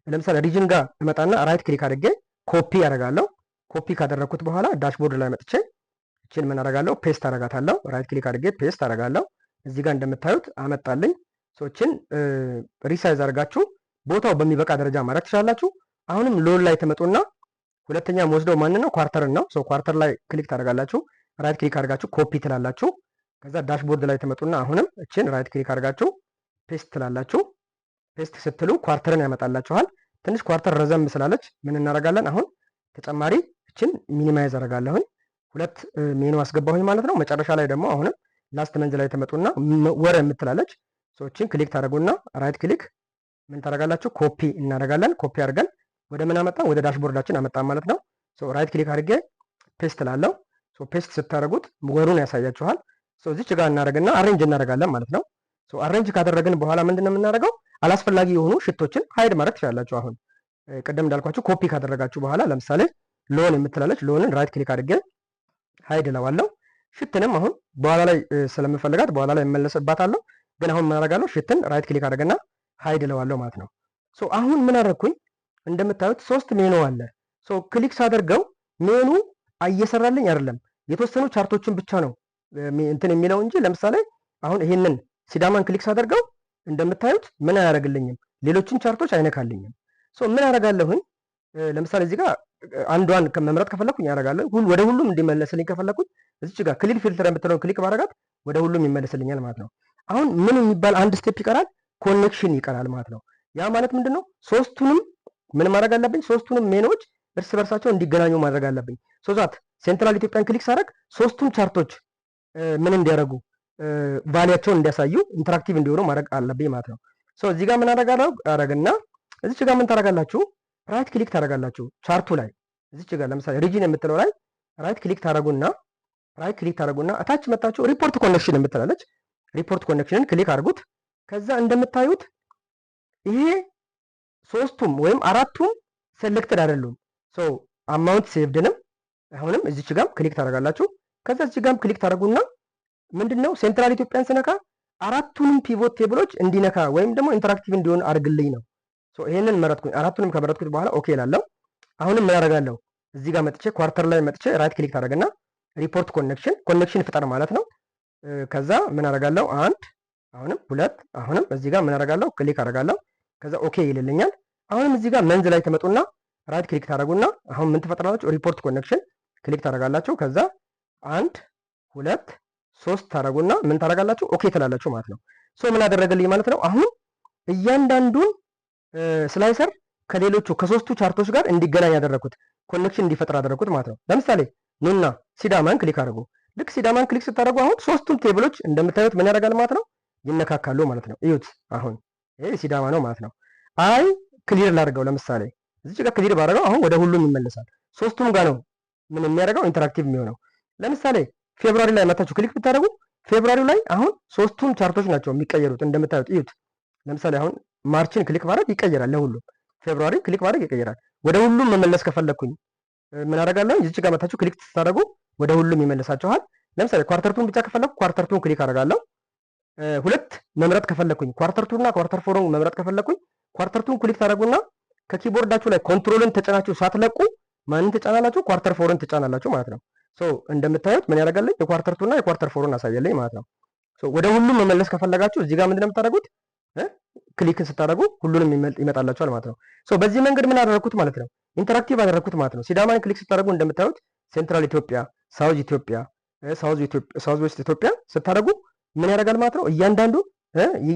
S1: ለምሳሌ ሪጅን ጋር እመጣና ራይት ክሊክ አድርጌ ኮፒ አደርጋለሁ። ኮፒ ካደረኩት በኋላ ዳሽቦርድ ላይ መጥቼ እችን ምን አደርጋለሁ? ፔስት አደርጋታለሁ። ራይት ክሊክ አድርጌ ፔስት አደርጋለሁ። እዚህ ጋር እንደምታዩት አመጣልኝ። ሶችን ሪሳይዝ አድርጋችሁ ቦታው በሚበቃ ደረጃ ማድረግ ትችላላችሁ። አሁንም ሎን ላይ ተመጡና ሁለተኛ ወስደው ማን ነው? ኳርተርን ነው። ሶ ኳርተር ላይ ክሊክ ታደርጋላችሁ። ራይት ክሊክ አድርጋችሁ ኮፒ ትላላችሁ። ከዛ ዳሽቦርድ ላይ ተመጡና አሁንም እችን ራይት ክሊክ አድርጋችሁ ፔስት ትላላችሁ። ፔስት ስትሉ ኳርተርን ያመጣላችኋል። ትንሽ ኳርተር ረዘም ስላለች ምን እናደርጋለን? አሁን ተጨማሪ እችን ሚኒማይዝ አደርጋለሁኝ። ሁለት ሜኑ አስገባሁኝ ማለት ነው። መጨረሻ ላይ ደግሞ አሁንም ላስት መንዝ ላይ ተመጡና ወር የምትላለች ሰዎችን ክሊክ ታደርጉና ራይት ክሊክ ምን ታደርጋላችሁ? ኮፒ እናደርጋለን። ኮፒ አድርገን ወደ ምን አመጣን? ወደ ዳሽቦርዳችን አመጣን ማለት ነው። ሶ ራይት ክሊክ አድርጌ ፔስት ላለው። ሶ ፔስት ስታደርጉት ወሩን ያሳያችኋል። ሶ እዚች ጋር እናደርግና አሬንጅ እናደርጋለን ማለት ነው። ሶ አሬንጅ ካደረግን በኋላ ምንድን ነው የምናደርገው? አላስፈላጊ የሆኑ ሽቶችን ሃይድ ማድረግ ትችላላችሁ። አሁን ቅድም እንዳልኳችሁ ኮፒ ካደረጋችሁ በኋላ ለምሳሌ ሎን የምትላለች ሎንን ራይት ክሊክ አድርጌ ሃይድ እለዋለሁ። ሽትንም አሁን በኋላ ላይ ስለምፈልጋት በኋላ ላይ እመለስባታለሁ። ግን አሁን ምን አደርጋለሁ? ሽትን ራይት ክሊክ አድርገና ሃይድ እለዋለሁ ማለት ነው። ሶ አሁን ምን አደረግኩኝ? እንደምታዩት ሶስት ሜኑ አለ። ሶ ክሊክ ሳደርገው ሜኑ እየሰራልኝ አይደለም። የተወሰኑ ቻርቶችን ብቻ ነው እንትን የሚለው እንጂ ለምሳሌ አሁን ይሄንን ሲዳማን ክሊክ ሳደርገው እንደምታዩት ምን አያደርግልኝም፣ ሌሎችን ቻርቶች አይነካልኝም። ሶ ምን አደርጋለሁኝ? ለምሳሌ እዚህ ጋር አንዷን መምረጥ ከፈለኩኝ ያደርጋለሁ። ወደ ሁሉም እንዲመለስልኝ ከፈለኩኝ እዚች ጋር ክሊር ፊልተር የምትለውን ክሊክ ባደርጋት ወደ ሁሉም ይመለስልኛል ማለት ነው። አሁን ምን የሚባል አንድ ስቴፕ ይቀራል፣ ኮኔክሽን ይቀራል ማለት ነው። ያ ማለት ምንድነው? ሶስቱንም ምን ማድረግ አለብኝ? ሶስቱንም ሜኖች እርስ በርሳቸው እንዲገናኙ ማድረግ አለብኝ። ሶዛት ሴንትራል ኢትዮጵያን ክሊክ ሳደርግ ሶስቱም ቻርቶች ምን እንዲያደርጉ ቫሊያቸውን እንዲያሳዩ ኢንተራክቲቭ እንዲሆኑ ማድረግ አለብኝ ማለት ነው። ሶ እዚህ ጋር ምን አደርግና እዚች ጋር ምን ታደርጋላችሁ? ራይት ክሊክ ታደርጋላችሁ ቻርቱ ላይ እዚች ጋር ለምሳሌ ሪጅን የምትለው ላይ ራይት ክሊክ ታደርጉና እታች መጣችሁ ሪፖርት ኮኔክሽን የምትላለች ሪፖርት ኮኔክሽንን ክሊክ አድርጉት። ከዛ እንደምታዩት ይሄ ሶስቱም ወይም አራቱም ሴሌክትድ አይደሉም። ሶ አማውንት ሴቭድንም አሁንም እዚች ጋር ክሊክ ታደርጋላችሁ። ከዛ እዚህ ጋር ክሊክ ታደርጉና ምንድነው ሴንትራል ኢትዮጵያን ስነካ አራቱንም ፒቮት ቴብሎች እንዲነካ ወይም ደግሞ ኢንተራክቲቭ እንዲሆን አድርግልኝ ነው። ሶ ይሄንን መረጥኩኝ። አራቱንም ከመረጥኩት በኋላ ኦኬ እላለሁ። አሁንም ምን አደርጋለሁ? እዚህ ጋር መጥቼ ኳርተር ላይ መጥቼ ራይት ክሊክ ታደርግና ሪፖርት ኮኔክሽን ፍጠር ማለት ነው። ከዛ ምን አደርጋለሁ? አንድ አሁንም ሁለት አሁንም እዚህ ጋር ምን አደርጋለሁ? ክሊክ አደርጋለሁ። ከዛ ኦኬ ይልልኛል። አሁንም እዚህ ጋር መንዝ ላይ ተመጡና ራይት ክሊክ ታደርጉና አሁን ምን ትፈጥራላችሁ? ሪፖርት ኮኔክሽን ክሊክ ታደርጋላችሁ። ከዛ አንድ ሁለት ሶስት ታደርጉና ምን ታደርጋላችሁ? ኦኬ ትላላችሁ ማለት ነው። ሶ ምን አደረገልኝ ማለት ነው? አሁን እያንዳንዱን ስላይሰር ከሌሎቹ ከሶስቱ ቻርቶች ጋር እንዲገናኝ ያደረኩት ኮኔክሽን እንዲፈጥር አደረኩት ማለት ነው። ለምሳሌ ኑና ሲዳማን ክሊክ አድርጉ። ልክ ሲዳማን ክሊክ ስታደርጉ አሁን ሶስቱም ቴብሎች እንደምታዩት ምን ያደርጋል ማለት ነው? ይነካካሉ ማለት ነው። እዩት። አሁን ይሄ ሲዳማ ነው ማለት ነው። አይ ክሊር ላድርገው። ለምሳሌ እዚህ ጋር ክሊር ባደርገው አሁን ወደ ሁሉም ይመለሳል። ሶስቱም ጋር ነው ምን የሚያደርገው ኢንተራክቲቭ የሚሆነው። ለምሳሌ ፌብሩዋሪ ላይ መታችሁ ክሊክ ብታደርጉ ፌብሩዋሪው ላይ አሁን ሶስቱም ቻርቶች ናቸው የሚቀየሩት እንደምታዩት እዩት። ለምሳሌ አሁን ማርችን ክሊክ ማድረግ ይቀየራል ለሁሉም። ፌብሩዋሪ ክሊክ ማድረግ ይቀየራል። ወደ ሁሉም መመለስ ከፈለኩኝ ምን አደርጋለሁ? እዚች ጋር መታችሁ ክሊክ ስታደርጉ ወደ ሁሉም ይመለሳችኋል። ለምሳሌ ኳርተርቱን ብቻ ከፈለኩ ኳርተርቱን ክሊክ አደርጋለሁ። ሁለት መምረጥ ከፈለኩኝ ኳርተርቱና ኳርተር ፎርን መምረጥ ከፈለኩኝ ኳርተርቱን ክሊክ ታደርጉና ከኪቦርዳችሁ ላይ ኮንትሮልን ተጭናችሁ ሳትለቁ ማንን ትጫናላችሁ? ኳርተር ፎርን ትጫናላችሁ ማለት ነው። ሶ እንደምታዩት ምን ያደርጋልኝ? የኳርተርቱና የኳርተር ፎርን አሳየልኝ ማለት ነው። ሶ ወደ ሁሉም መመለስ ከፈለጋችሁ እዚህ ጋር ምንድነው የምታደርጉት? ክሊክን ስታደርጉ ሁሉንም ይመጣላችኋል ማለት ነው። ሶ በዚህ መንገድ ምን አደረኩት ማለት ነው? ኢንተራክቲቭ አደረኩት ማለት ነው። ሲዳማን ክሊክ ስታደርጉ እንደምታዩት ሴንትራል ኢትዮጵያ፣ ሳውዝ ኢትዮጵያ፣ ሳውዝ ዌስት ኢትዮጵያ ስታደርጉ ምን ያደርጋል ማለት ነው? እያንዳንዱ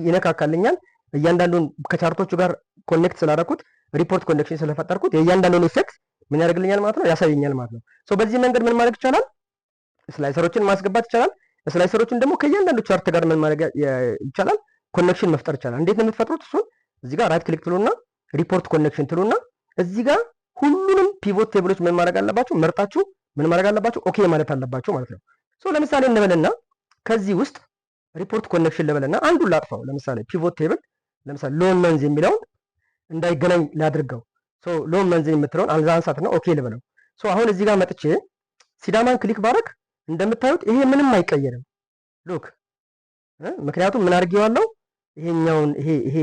S1: ይነካካልኛል። እያንዳንዱን ከቻርቶቹ ጋር ኮኔክት ስላደረኩት ሪፖርት ኮኔክሽን ስለፈጠርኩት የእያንዳንዱን ኢፌክት ምን ያደርግልኛል ማለት ነው? ያሳየኛል ማለት ነው። ሶ በዚህ መንገድ ምን ማድረግ ይቻላል? ስላይሰሮችን ማስገባት ይቻላል። ስላይሰሮችን ደግሞ ከእያንዳንዱ ቻርት ጋር ምን ማድረግ ይቻላል? ኮኔክሽን መፍጠር ይቻላል። እንዴት ነው የምትፈጥሩት? እሱን እዚህ ጋር ራይት ክሊክ ትሉና ሪፖርት ኮኔክሽን ትሉና እዚህ ጋር ሁሉንም ፒቮት ቴብሎች ምን ማድረግ አለባችሁ? መርጣችሁ ምን ማድረግ አለባችሁ? ኦኬ ማለት አለባችሁ ማለት ነው። ሶ ለምሳሌ እንበልና ከዚህ ውስጥ ሪፖርት ኮኔክሽን ልበልና አንዱን ላጥፋው። ለምሳሌ ፒቮት ቴብል ለምሳሌ ሎን መንዝ የሚለውን እንዳይገናኝ ላድርገው። ሶ ሎን መንዝ የምትለውን አንሳት ነው ኦኬ ልበለው። ሶ አሁን እዚህ ጋር መጥቼ ሲዳማን ክሊክ ባረግ እንደምታዩት ይሄ ምንም አይቀየርም። ሉክ ምክንያቱም ምን አድርጌዋለሁ ይሄኛውን ይሄ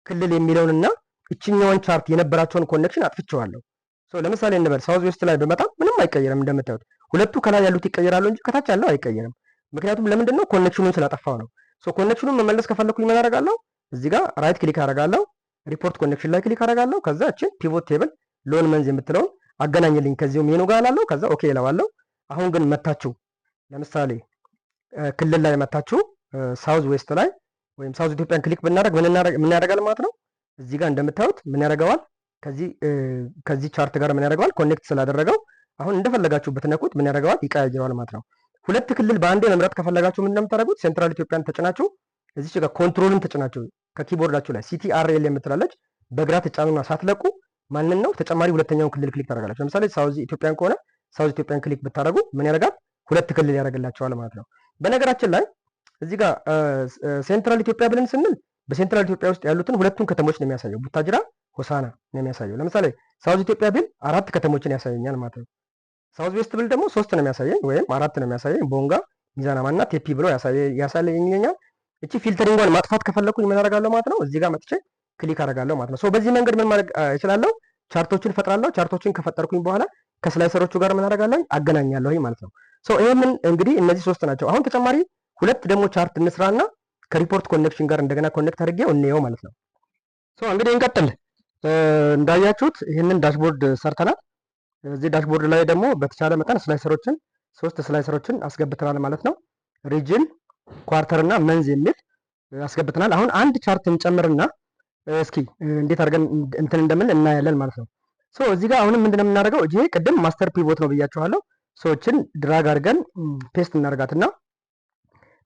S1: ክልል የሚለውንና እችኛውን ቻርት የነበራቸውን ኮኔክሽን አጥፍቼዋለሁ። ለምሳሌ እንበል ሳውዝ ዌስት ላይ በመጣ ምንም አይቀየርም። እንደምታዩት ሁለቱ ከላይ ያሉት ይቀየራሉ እንጂ ከታች ያለው አይቀየርም። ምክንያቱም ለምንድን ነው? ኮኔክሽኑን ስላጠፋው ነው። ኮኔክሽኑን መመለስ ከፈለኩኝ ምን አደርጋለሁ? እዚህ ጋር ራይት ክሊክ አደርጋለሁ፣ ሪፖርት ኮኔክሽን ላይ ክሊክ አደርጋለሁ። ከዛ እችን ፒቮት ቴብል ሎን መንዝ የምትለውን አገናኝልኝ ከዚሁ ሜኑ ጋር አላለው። ከዛ ኦኬ እለዋለሁ። አሁን ግን መታችሁ ለምሳሌ ክልል ላይ መታችሁ ሳውዝ ዌስት ላይ ወይም ሳውዝ ኢትዮጵያን ክሊክ ብናደርግ ምን ያደርጋል ማለት ነው? እዚህ ጋር እንደምታዩት ምን ያደርገዋል? ከዚህ ቻርት ጋር ምን ያደርገዋል? ኮኔክት ስላደረገው አሁን እንደፈለጋችሁ ብትነኩት ምን ያደርገዋል? ይቀያይረዋል ማለት ነው። ሁለት ክልል በአንዴ መምረጥ ከፈለጋችሁ ምን እንደምታደርጉት ሴንትራል ኢትዮጵያን ተጭናችሁ እዚች ጋር ኮንትሮልን ተጭናችሁ ከኪቦርዳችሁ ላይ CTRL የምትላለች በግራ ተጫኑና ሳትለቁ ማንን ነው ተጨማሪ ሁለተኛውን ክልል ክሊክ ታደርጋላችሁ። ለምሳሌ ሳውዝ ኢትዮጵያን ከሆነ ሳውዝ ኢትዮጵያን ክሊክ ብታደርጉ ምን ያደርጋል? ሁለት ክልል ያደርግላቸዋል ማለት ነው። በነገራችን ላይ እዚህ ጋር ሴንትራል ኢትዮጵያ ብለን ስንል በሴንትራል ኢትዮጵያ ውስጥ ያሉትን ሁለቱን ከተሞች ነው የሚያሳየው። ቡታጅራ፣ ሆሳና ነው የሚያሳየው። ለምሳሌ ሳውዝ ኢትዮጵያ ብል 4 ከተሞችን ያሳየኛል ማለት ነው። ሳውዝ ዌስት ብል ደግሞ 3 ነው የሚያሳየኝ ወይም 4 ነው የሚያሳየኝ። ቦንጋ፣ ሚዛን አማንና ቴፒ ብሎ ያሳየኛል። እቺ ፊልተሪንጓን ማጥፋት ከፈለኩኝ ምን አደርጋለሁ ማለት ነው? እዚህ ጋር መጥቼ ክሊክ አደርጋለሁ ማለት ነው። በዚህ መንገድ ምን ማድረግ እችላለሁ? ቻርቶችን ፈጥራለሁ። ቻርቶችን ከፈጠርኩኝ በኋላ ከስላይሰሮቹ ጋር ምን አደርጋለሁ? አገናኛለሁ ማለት ነው። ይሄንን እንግዲህ እነዚህ 3 ናቸው። አሁን ተጨማሪ 2 ደግሞ ቻርት እንስራና ከሪፖርት ኮኔክሽን ጋር እንደገና ኮኔክት አድርጌው እንየው ማለት ነው። እንግዲህ እንቀጥል። እንዳያችሁት ይህንን ዳሽቦርድ ሰርተናል። እዚህ ዳሽቦርድ ላይ ደግሞ በተቻለ መጠን ስላይሰሮችን 3 ስላይሰሮችን አስገብተናል ማለት ነው። ሪጅን፣ ኳርተር እና መንዝ የሚል አስገብተናል። አሁን አንድ ቻርት እንጨምርና እስኪ እንዴት አድርገን እንትን እንደምን እናያለን ማለት ነው። እዚህ ጋር አሁንም ምንድነው የምናደርገው? ይሄ ቅድም ማስተር ፒቮት ነው ብያችኋለሁ። ሰዎችን ድራግ አድርገን ፔስት እናደርጋትና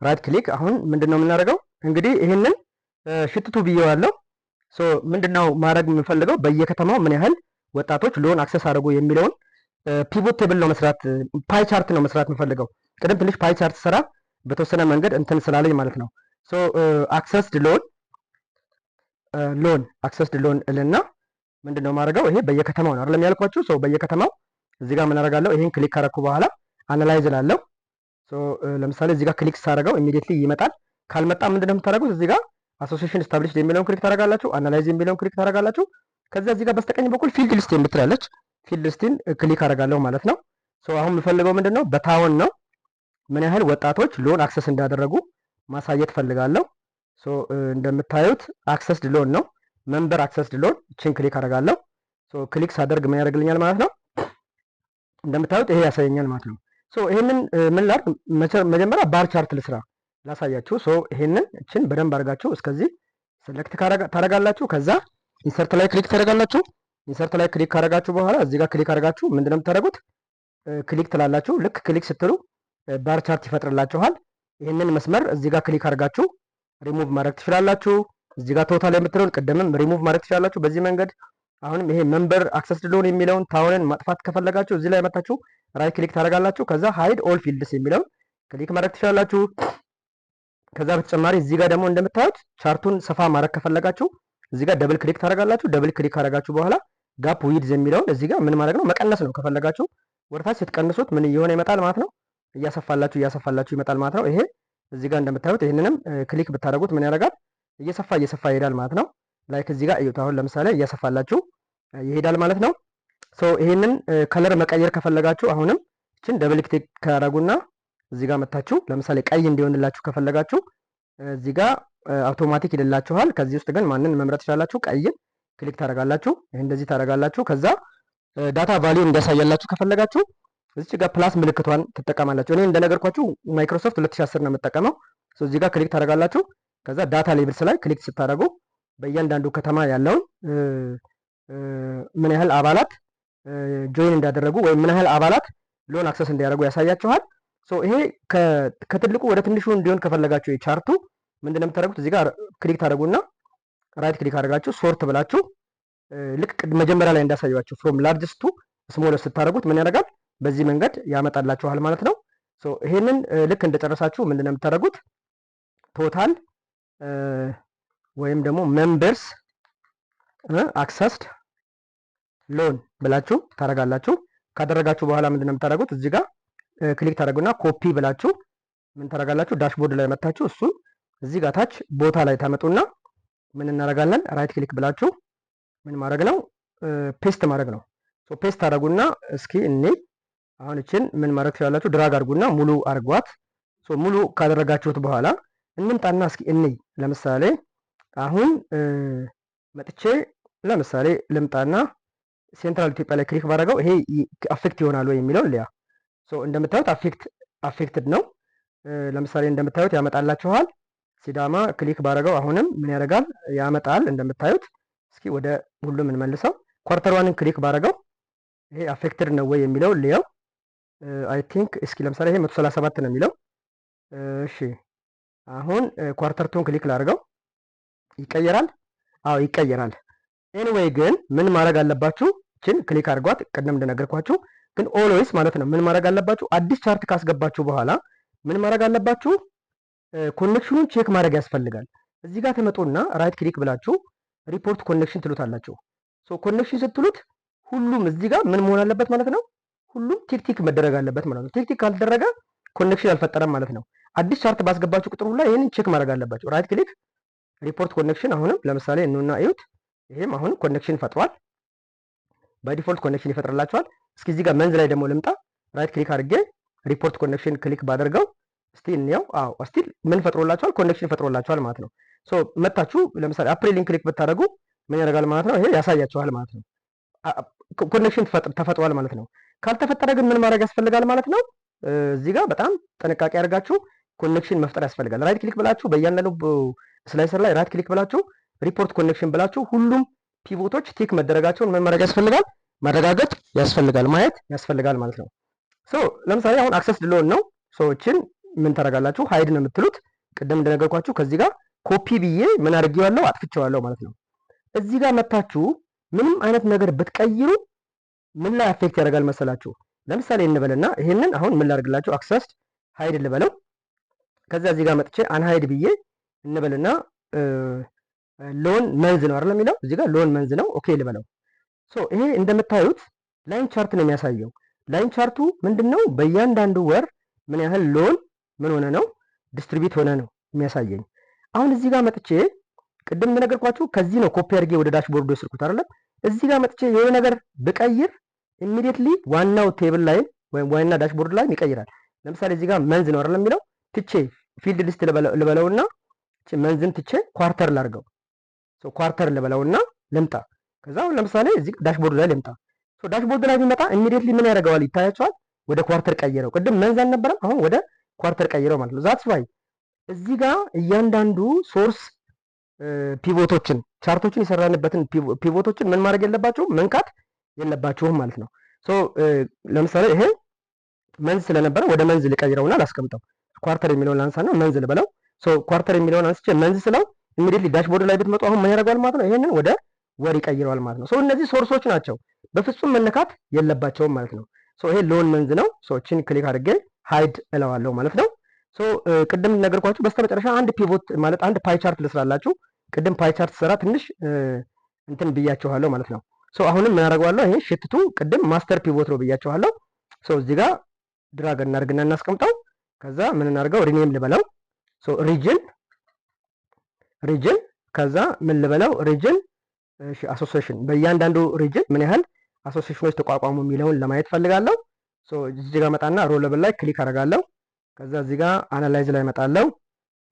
S1: ራይት ክሊክ። አሁን ምንድነው የምናደርገው? እንግዲህ ይሄንን ሽትቱ ብየዋለሁ። ምንድነው ማድረግ የምንፈልገው? በየከተማው ምን ያህል ወጣቶች ሎን አክሰስ አድርጉ የሚለውን ፒቮት ቴብል ነው መስራት፣ ፓይ ቻርት ነው መስራት የምፈልገው። ቅድም ትንሽ ፓይ ቻርት ስራ በተወሰነ መንገድ እንትን ስላለኝ ማለት ነው። አክሰስድ ሎን አክሰስድ ሎን እልና ምንድነው ማድረገው? ይሄ በየከተማው ነው አይደለም ያልኳችሁ። በየከተማው እዚህ ጋር ምን አደርጋለሁ? ይሄን ክሊክ ካረኩ በኋላ አናላይዝ እላለሁ። ለምሳሌ እዚህ ጋር ክሊክ ሳደርገው ኢሚዲየትሊ ይመጣል። ካልመጣ ምንድነው የምታደርጉት? እዚህ ጋር አሶሲዬሽን ስታብሊሽድ የሚለውን ክሊክ ታደርጋላችሁ። አናላይዝ የሚለውን ክሊክ ታደርጋላችሁ። ከዛ እዚህ ጋር በስተቀኝ በኩል ፊልድ ሊስት የምትላለች ፊልድ ሊስትን ክሊክ አደርጋለሁ ማለት ነው። አሁን የምፈልገው ምንድነው? በታውን ነው ምን ያህል ወጣቶች ሎን አክሰስ እንዳደረጉ ማሳየት ፈልጋለሁ። እንደምታዩት አክሰስድ ሎን ነው፣ መንበር አክሰስድ ሎን። እቺን ክሊክ አደርጋለሁ። ክሊክ ሳደርግ ምን ያደርግልኛል ማለት ነው? እንደምታዩት ይሄ ያሳየኛል ማለት ነው። ይሄንን ምን ላድርግ? መጀመሪያ ባር ቻርት ልስራ ላሳያችሁ። ይሄንን እችን በደንብ አድርጋችሁ እስከዚህ ሴሌክት ታደርጋላችሁ። ከዛ ኢንሰርት ላይ ክሊክ ታደርጋላችሁ። ኢንሰርት ላይ ክሊክ ካደረጋችሁ በኋላ እዚህ ጋር ክሊክ አድርጋችሁ ምንድነው የምታደርጉት? ክሊክ ትላላችሁ። ልክ ክሊክ ስትሉ ባር ቻርት ይፈጥርላችኋል። ይህንን መስመር እዚህ ጋር ክሊክ አድርጋችሁ ሪሙቭ ማድረግ ትችላላችሁ። እዚህ ጋር ቶታል የምትለውን ቅድምም ሪሙቭ ማድረግ ትችላላችሁ በዚህ መንገድ። አሁንም ይሄ መንበር አክሰስድ ሎን የሚለውን ታውንን ማጥፋት ከፈለጋችሁ እዚህ ላይ መታችሁ ራይት ክሊክ ታደርጋላችሁ። ከዛ ሃይድ ኦል ፊልድስ የሚለውን ክሊክ ማድረግ ትችላላችሁ። ከዛ በተጨማሪ እዚህ ጋር ደግሞ እንደምታዩት ቻርቱን ሰፋ ማድረግ ከፈለጋችሁ እዚህ ጋር ደብል ክሊክ ታደርጋላችሁ። ደብል ክሊክ ካደረጋችሁ በኋላ ጋፕ ዊድዝ የሚለውን እዚህ ጋር ምን ማድረግ ነው? መቀነስ ነው። ከፈለጋችሁ ወደታች ስትቀንሱት ምን እየሆነ ይመጣል ማለት ነው? እያሰፋላችሁ ይመጣል ማለት ነው። ይሄ እዚህ ጋር እንደምታዩት ይሄንንም ክሊክ ብታደርጉት ምን ያደርጋል? እየሰፋ ይሄዳል ማለት ነው። ላይክ እዚህ ጋር እዩት። አሁን ለምሳሌ እያሰፋላችሁ ይሄዳል ማለት ነው። ይሄንን ከለር መቀየር ከፈለጋችሁ አሁንም እችን ደብል ክሊክ ካደረጉና እዚህ ጋር መታችሁ ለምሳሌ ቀይ እንዲሆንላችሁ ከፈለጋችሁ እዚህ ጋር አውቶማቲክ ይልላችኋል። ከዚህ ውስጥ ግን ማንን መምረጥ ትችላላችሁ? ቀይን ክሊክ ታደርጋላችሁ። ይሄ እንደዚህ ታደርጋላችሁ። ከዛ ዳታ ቫልዩ እንዲያሳያላችሁ ከፈለጋችሁ እዚህ ጋር ፕላስ ምልክቷን ትጠቀማላችሁ። እኔ እንደነገርኳችሁ ማይክሮሶፍት 2010 ነው የምጠቀመው። እዚህ ጋር ክሊክ ታደርጋላችሁ። ከዛ ዳታ ሌብልስ ላይ ክሊክ ስታደርጉ በእያንዳንዱ ከተማ ያለውን ምን ያህል አባላት ጆይን እንዳደረጉ ወይም ምን ያህል አባላት ሎን አክሰስ እንዲያደርጉ ያሳያችኋል። ይሄ ከትልቁ ወደ ትንሹ እንዲሆን ከፈለጋችሁ የቻርቱ ምንድነው የምታደርጉት? እዚህ ጋር ክሊክ ታደርጉና ራይት ክሊክ አድርጋችሁ ሶርት ብላችሁ ልክ መጀመሪያ ላይ እንዳሳያችሁ ፍሮም ላርጅስት ቱ ስሞለስት ስታደርጉት ምን ያደርጋል? በዚህ መንገድ ያመጣላችኋል ማለት ነው። ይሄንን ልክ እንደጨረሳችሁ ምንድነው የምታደርጉት? ቶታል ወይም ደግሞ ሜምበርስ አክሰስድ ሎን ብላችሁ ታደርጋላችሁ። ካደረጋችሁ በኋላ ምንድነው የምታደርጉት? እዚህ ጋር ክሊክ ታደርጉና ኮፒ ብላችሁ ምን ታደርጋላችሁ? ዳሽቦርድ ላይ መታችሁ እሱን እዚህ ጋር ታች ቦታ ላይ ታመጡና ምን እናደርጋለን? ራይት ክሊክ ብላችሁ ምን ማድረግ ነው? ፔስት ማድረግ ነው። ሶ ፔስት አድርጉና እስኪ እኔ አሁን እችን ምን ማድረግ ትችላላችሁ? ድራግ አድርጉና ሙሉ አድርጓት። ሶ ሙሉ ካደረጋችሁት በኋላ እንምጣና እስኪ እኔ ለምሳሌ አሁን መጥቼ ለምሳሌ ልምጣና ሴንትራል ኢትዮጵያ ላይ ክሊክ ባደረገው ይሄ አፌክት ይሆናል ወይ የሚለው ሊያ ሶ እንደምታዩት አፌክትድ ነው። ለምሳሌ እንደምታዩት ያመጣላችኋል። ሲዳማ ክሊክ ባደረገው አሁንም ምን ያደርጋል? ያመጣል እንደምታዩት። እስኪ ወደ ሁሉም እንመልሰው። ኳርተር ዋንን ክሊክ ባደረገው ይሄ አፌክትድ ነው ወይ የሚለው ሊያው አይ ቲንክ እስኪ ለምሳሌ ይሄ 137 ነው የሚለው። እሺ አሁን ኳርተር ቱን ክሊክ ላድርገው ይቀየራል? አዎ ይቀየራል። ኤኒዌይ ግን ምን ማድረግ አለባችሁ? እችን ክሊክ አድርጓት ቅድም እንደነገርኳችሁ። ግን ኦልዌይስ ማለት ነው ምን ማድረግ አለባችሁ? አዲስ ቻርት ካስገባችሁ በኋላ ምን ማድረግ አለባችሁ? ኮኔክሽኑን ቼክ ማድረግ ያስፈልጋል። እዚህ ጋር ትመጡና ራይት ክሊክ ብላችሁ ሪፖርት ኮኔክሽን ትሉታላችሁ። ሶ ኮኔክሽን ስትሉት ሁሉም እዚህ ጋር ምን መሆን አለበት ማለት ነው? ሁሉም ቲክ መደረግ አለበት ማለት ነው። ቲክ ካልተደረገ ኮኔክሽን አልፈጠረም ማለት ነው። አዲስ ቻርት ባስገባችሁ ቁጥር ሁላ ይሄንን ቼክ ማድረግ አለባችሁ። ራይት ክሊክ ሪፖርት ኮኔክሽን አሁንም ለምሳሌ እኑና እዩት። ይሄም አሁን ኮኔክሽን ፈጥሯል። በዲፎልት ኮኔክሽን ይፈጥርላችኋል። እስኪ እዚህ ጋር መንዝ ላይ ደግሞ ልምጣ። ራይት ክሊክ አድርጌ ሪፖርት ኮኔክሽን ክሊክ ባደርገው እስቲ እንየው። አዎ እስቲ ምን ፈጥሮላችኋል? ኮኔክሽን ፈጥሮላችኋል ማለት ነው። ሶ መታችሁ ለምሳሌ አፕሪልን ክሊክ ብታደርጉ ምን ያደርጋል ማለት ነው? ይሄ ያሳያችኋል ማለት ነው። ኮኔክሽን ተፈጥሯል ማለት ነው። ካልተፈጠረ ግን ምን ማድረግ ያስፈልጋል ማለት ነው? እዚህ ጋር በጣም ጥንቃቄ አድርጋችሁ ኮኔክሽን መፍጠር ያስፈልጋል። ራይት ክሊክ ብላችሁ በእያንዳንዱ ስላይሰር ላይ ራይት ክሊክ ብላችሁ ሪፖርት ኮኔክሽን ብላችሁ ሁሉም ፒቮቶች ቲክ መደረጋቸውን ምን ማድረግ ያስፈልጋል? ማረጋገጥ ያስፈልጋል፣ ማየት ያስፈልጋል ማለት ነው። ሶ ለምሳሌ አሁን አክሰስ ድሎን ነው። ሰዎችን ምን ታደርጋላችሁ? ሃይድ ነው የምትሉት። ቅድም እንደነገርኳችሁ ከዚህ ጋር ኮፒ ብዬ ምን አድርጌዋለሁ? አጥፍቼዋለሁ ማለት ነው። እዚህ ጋር መታችሁ ምንም አይነት ነገር ብትቀይሩ ምን ላይ አፌክት ያደርጋል መሰላችሁ? ለምሳሌ እንበልና ይሄንን አሁን ምን ላድርግላችሁ? አክሰስ ሃይድ ልበለው። ከዛ እዚህ ጋር መጥቼ አንሃይድ ብዬ እንበልና ሎን መንዝ ነው አይደል የሚለው እዚህ ጋር ሎን መንዝ ነው። ኦኬ ልበለው። ሶ ይሄ እንደምታዩት ላይን ቻርት ነው የሚያሳየው። ላይን ቻርቱ ምንድነው? በእያንዳንዱ ወር ምን ያህል ሎን ምን ሆነ ነው ዲስትሪቢዩት ሆነ ነው የሚያሳየኝ። አሁን እዚህ ጋር መጥቼ ቅድም እንደነገርኳችሁ ከዚህ ነው ኮፒ አድርጌ ወደ ዳሽቦርድ ወስድኩት አይደል? እዚህ ጋር መጥቼ የሆነ ነገር ብቀይር ኢሚዲየትሊ ዋናው ቴብል ላይ ወይም ዋና ዳሽቦርድ ላይ ይቀይራል። ለምሳሌ እዚህ ጋር መንዝ ነው አይደል የሚለው ትቼ ፊልድ ሊስት ልበለውና መንዝን ትቼ ኳርተር ላድርገው። ሶ ኳርተር ልበለውና ልምጣ። ከዛ አሁን ለምሳሌ እዚህ ዳሽቦርድ ላይ ልምጣ። ሶ ዳሽቦርድ ላይ ቢመጣ ኢሚዲየትሊ ምን ያደርገዋል? ይታያቸዋል። ወደ ኳርተር ቀይረው። ቅድም መንዝ አልነበረም፣ አሁን ወደ ኳርተር ቀይረው ማለት ነው። ዛትስ ዋይ እዚህ ጋር እያንዳንዱ ሶርስ ፒቮቶችን ቻርቶችን የሰራንበትን ፒቮቶችን ምን ማድረግ የለባችሁም? መንካት የለባችሁም ማለት ነው። ሶ ለምሳሌ ይሄ መንዝ ስለነበረ ወደ መንዝ ልቀይረውና ላስቀምጠው። ኳርተር የሚለውን ላንሳና መንዝ ልበለው። ሶ ኳርተር የሚለውን አንስቼ መንዝ ስለው ኢሚዲየትሊ ዳሽቦርድ ላይ ብትመጡ አሁን ምን ያደርገዋል ማለት ነው? ይሄንን ወደ ወር ይቀይረዋል ማለት ነው። ሶ እነዚህ ሶርሶች ናቸው፣ በፍጹም መነካት የለባቸውም ማለት ነው። ሶ ይሄ ሎን መንዝ ነው። ሶ እቺን ክሊክ አድርጌ ሃይድ እለዋለሁ ማለት ነው። ሶ ቅድም ነገርኳችሁ በስተመጨረሻ አንድ ፒቮት ማለት አንድ ፓይ ቻርት ልስራላችሁ። ቅድም ፓይ ቻርት ሰራ ትንሽ እንትን ብያችኋለሁ ማለት ነው። ሶ አሁንም ምን አደርገዋለሁ? ይሄ ሽትቱ ቅድም ማስተር ፒቮት ነው ብያችኋለሁ። ሶ እዚህ ጋር ድራግ እናድርግና እናስቀምጠው። ከዛ ምን እናድርገው? ሪኔም ልበለው። ሶ ሪጅን ከዛ ምን ልበለው? ሪጅን እሺ፣ አሶሲዬሽን በእያንዳንዱ ሪጅን ምን ያህል አሶሲዬሽኖች ተቋቋሙ የሚለውን ለማየት ፈልጋለሁ። ሶ እዚህ ጋር መጣና ሮለብል ላይ ክሊክ አደርጋለሁ። ከዛ እዚህ ጋር አናላይዝ ላይ መጣለው።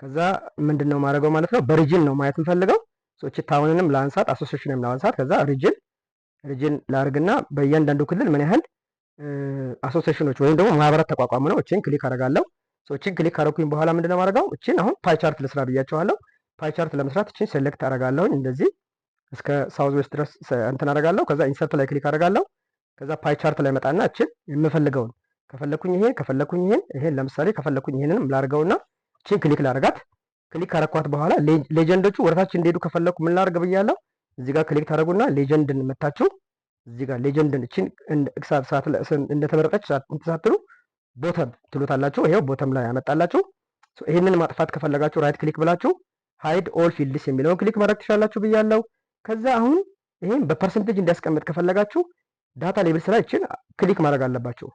S1: ከዛ ምንድነው ማድረገው ማለት ነው? በሪጅን ነው ማየት የምፈልገው። ሶ እቺ ታውንንም ላንሳት፣ አሶሲዬሽንም ላንሳት። ከዛ ሪጅን ላርግና በእያንዳንዱ ክልል ምን ያህል አሶሲዬሽኖች ወይም ደግሞ ማህበራት ተቋቋሙ ነው። እቺን ክሊክ አደርጋለሁ። ሶ እቺን ክሊክ ካደረኩኝ በኋላ ምንድነው ማድረገው? እቺን አሁን ፓይ ቻርት ልስራ ብያቸዋለሁ። ፓይ ቻርት ለመስራት እቺን ሴሌክት አደርጋለሁኝ እንደዚህ እስከ ሳውዝ ዌስት ድረስ እንትን አደርጋለሁ። ከዛ ኢንሰርት ላይ ክሊክ አደርጋለሁ። ከዛ ፓይ ቻርት ላይ መጣና እቺን የምፈልገውን ከፈለኩኝ ይሄን ለምሳሌ ከፈለኩኝ ይሄንንም ላርገውና እቺን ክሊክ ላርጋት። ክሊክ ካረኳት በኋላ ሌጀንዶቹ ወደታች እንዲሄዱ ከፈለኩ ምን ላርግ ብያለሁ? እዚህ ጋር ክሊክ ታደርጉና ሌጀንድን መታችሁ እዚህ ጋር ሌጀንድን እቺን እንደተመረጠች እንትሳትሉ ቦተም ትሉታላችሁ። ይሄው ቦተም ላይ ያመጣላችሁ። ይሄንን ማጥፋት ከፈለጋችሁ ራይት ክሊክ ብላችሁ ሃይድ ኦል ፊልድስ የሚለውን ክሊክ ማድረግ ትችላላችሁ ብያለሁ። ከዛ አሁን ይሄን በፐርሰንቴጅ እንዲያስቀምጥ ከፈለጋችሁ ዳታ ሌብልስ ላይ እቺን ክሊክ ማድረግ አለባችሁ።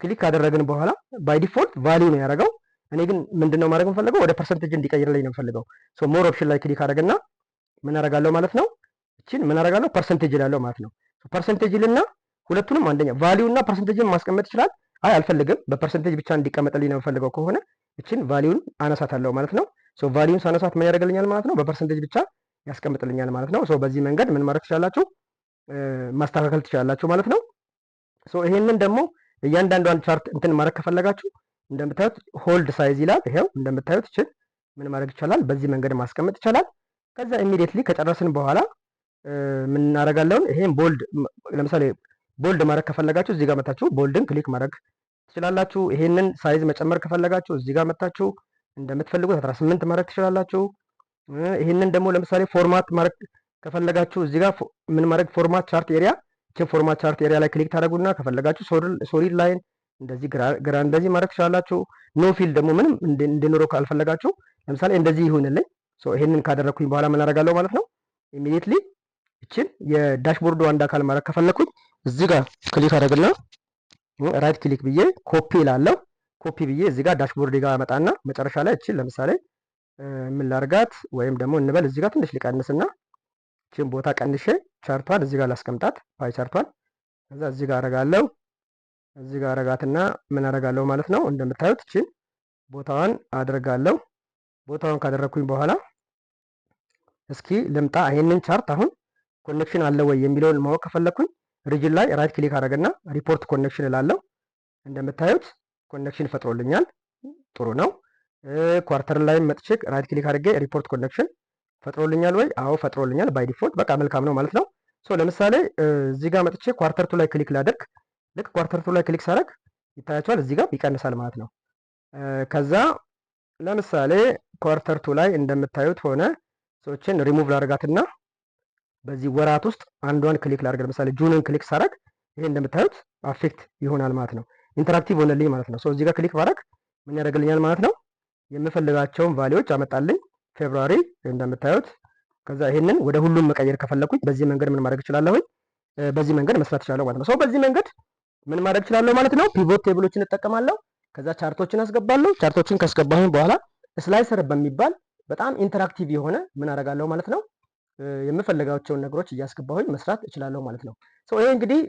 S1: ክሊክ ካደረግን በኋላ ባይ ዲፎልት ቫልዩ ነው ያደረገው። እኔ ግን ምንድነው ማድረግ የምፈልገው ወደ ፐርሰንቴጅ እንዲቀይርልኝ ነው የምፈልገው። ሶ ሞር ኦፕሽን ላይ ክሊክ አደረግና ምን አደርጋለሁ ማለት ነው እቺን ምን አደርጋለሁ ፐርሰንቴጅ እላለሁ ማለት ነው። ፐርሰንቴጅ ልና ሁለቱንም አንደኛ ቫልዩ እና ፐርሰንቴጅን ማስቀመጥ ይችላል። አይ አልፈልግም በፐርሰንቴጅ ብቻ እንዲቀመጥልኝ ነው የምፈልገው ከሆነ እቺን ቫልዩን አነሳታለሁ ማለት ነው። ሶ ቫልዩን ሳነሳት ምን ያደርግልኛል ማለት ነው በፐርሰንቴጅ ብቻ ያስቀምጥልኛል ማለት ነው። ሶ በዚህ መንገድ ምን ማድረግ ትችላላችሁ ማስተካከል ትችላላችሁ ማለት ነው። ሶ ይሄንን ደግሞ እያንዳንዷን ቻርት እንትን ማድረግ ከፈለጋችሁ እንደምታዩት ሆልድ ሳይዝ ይላል። ይሄው እንደምታዩት እቺን ምን ማድረግ ይቻላል በዚህ መንገድ ማስቀመጥ ይቻላል። ከዛ ኢሚዲየትሊ ከጨረስን በኋላ ምን እናደርጋለን ይሄን ቦልድ ለምሳሌ ቦልድ ማድረግ ከፈለጋችሁ እዚህ ጋር መታችሁ ቦልድን ክሊክ ማድረግ ትችላላችሁ። ይሄንን ሳይዝ መጨመር ከፈለጋችሁ እዚህ ጋር መታችሁ እንደምትፈልጉት 18 ማድረግ ትችላላችሁ። ይሄንን ደግሞ ለምሳሌ ፎርማት ማድረግ ከፈለጋችሁ እዚህ ጋር ምን ማድረግ ፎርማት ቻርት ኤሪያ እቺን ፎርማት ቻርት ኤሪያ ላይ ክሊክ ታደርጉና ከፈለጋችሁ ሶሊድ ላይን እንደዚህ ግራ እንደዚህ ማድረግ ትችላላችሁ። ኖ ፊል ደግሞ ምንም እንዲኖረው ካልፈለጋችሁ ለምሳሌ እንደዚህ ይሁንልኝ። ሶ ይሄንን ካደረኩኝ በኋላ ምን አደርጋለሁ ማለት ነው ኢሚዲየትሊ እቺን የዳሽቦርዱ አንድ አካል ማድረግ ከፈለኩኝ እዚህ ጋር ክሊክ አደርግና ራይት ክሊክ ብዬ ኮፒ ላለው ኮፒ ብዬ እዚህ ጋር ዳሽቦርድ ጋር አመጣና መጨረሻ ላይ እቺን ለምሳሌ ምን ላርጋት ወይም ደግሞ እንበል እዚህ ጋር ትንሽ ሊቀንስና እቺን ቦታ ቀንሼ ቻርቷን እዚህ ጋር ላስቀምጣት ፓይ ቻርቷን ከዛ እዚህ ጋር አረጋለሁ እዚህ ጋር አረጋትና ምን አረጋለሁ ማለት ነው እንደምታዩት እቺን ቦታዋን አደርጋለሁ። ቦታውን ካደረኩኝ በኋላ እስኪ ልምጣ ይሄንን ቻርት አሁን ኮኔክሽን አለ ወይ የሚለውን ማወቅ ከፈለኩኝ ሪጅን ላይ ራይት ክሊክ አደረግና ሪፖርት ኮኔክሽን እላለሁ። እንደምታዩት ኮኔክሽን ፈጥሮልኛል። ጥሩ ነው። ኳርተር ላይ መጥቼ ራይት ክሊክ አድርጌ ሪፖርት ኮኔክሽን ፈጥሮልኛል ወይ? አዎ ፈጥሮልኛል ባይ ዲፎልት። በቃ መልካም ነው ማለት ነው። ሶ ለምሳሌ እዚህ ጋር መጥቼ ኳርተር ቱ ላይ ክሊክ ላደርግ። ልክ ኳርተር ቱ ላይ ክሊክ ሳደርግ ይታያቸዋል እዚህ ጋር ይቀንሳል ማለት ነው። ከዛ ለምሳሌ ኳርተር ቱ ላይ እንደምታዩት ሆነ ሰዎችን ሪሙቭ ላደርጋትና በዚህ ወራት ውስጥ አንዷን ክሊክ ላድርግ። ለምሳሌ ጁንን ክሊክ ሳደርግ ይሄ እንደምታዩት አፌክት ይሆናል ማለት ነው። ኢንተራክቲቭ ሆነልኝ ማለት ነው። ሶ እዚህ ጋር ክሊክ ባደርግ ምን ያደርግልኛል ማለት ነው የምፈልጋቸውን ቫልዩዎች አመጣልኝ። ፌብሩዋሪ እንደምታዩት ከዛ ይሄንን ወደ ሁሉም መቀየር ከፈለኩኝ በዚህ መንገድ ምን ማድረግ እችላለሁ? በዚህ መንገድ መስራት እችላለሁ ማለት ነው። ሶ በዚህ መንገድ ምን ማድረግ እችላለሁ ማለት ነው። ፒቮት ቴብሎችን እጠቀማለሁ። ከዛ ቻርቶችን አስገባለሁ። ቻርቶችን ካስገባሁኝ በኋላ ስላይሰር በሚባል በጣም ኢንተራክቲቭ የሆነ ምን አደርጋለሁ ማለት ነው የምፈልጋቸውን ነገሮች እያስገባሁኝ መስራት እችላለሁ ማለት ነው። ሶ ይሄ እንግዲህ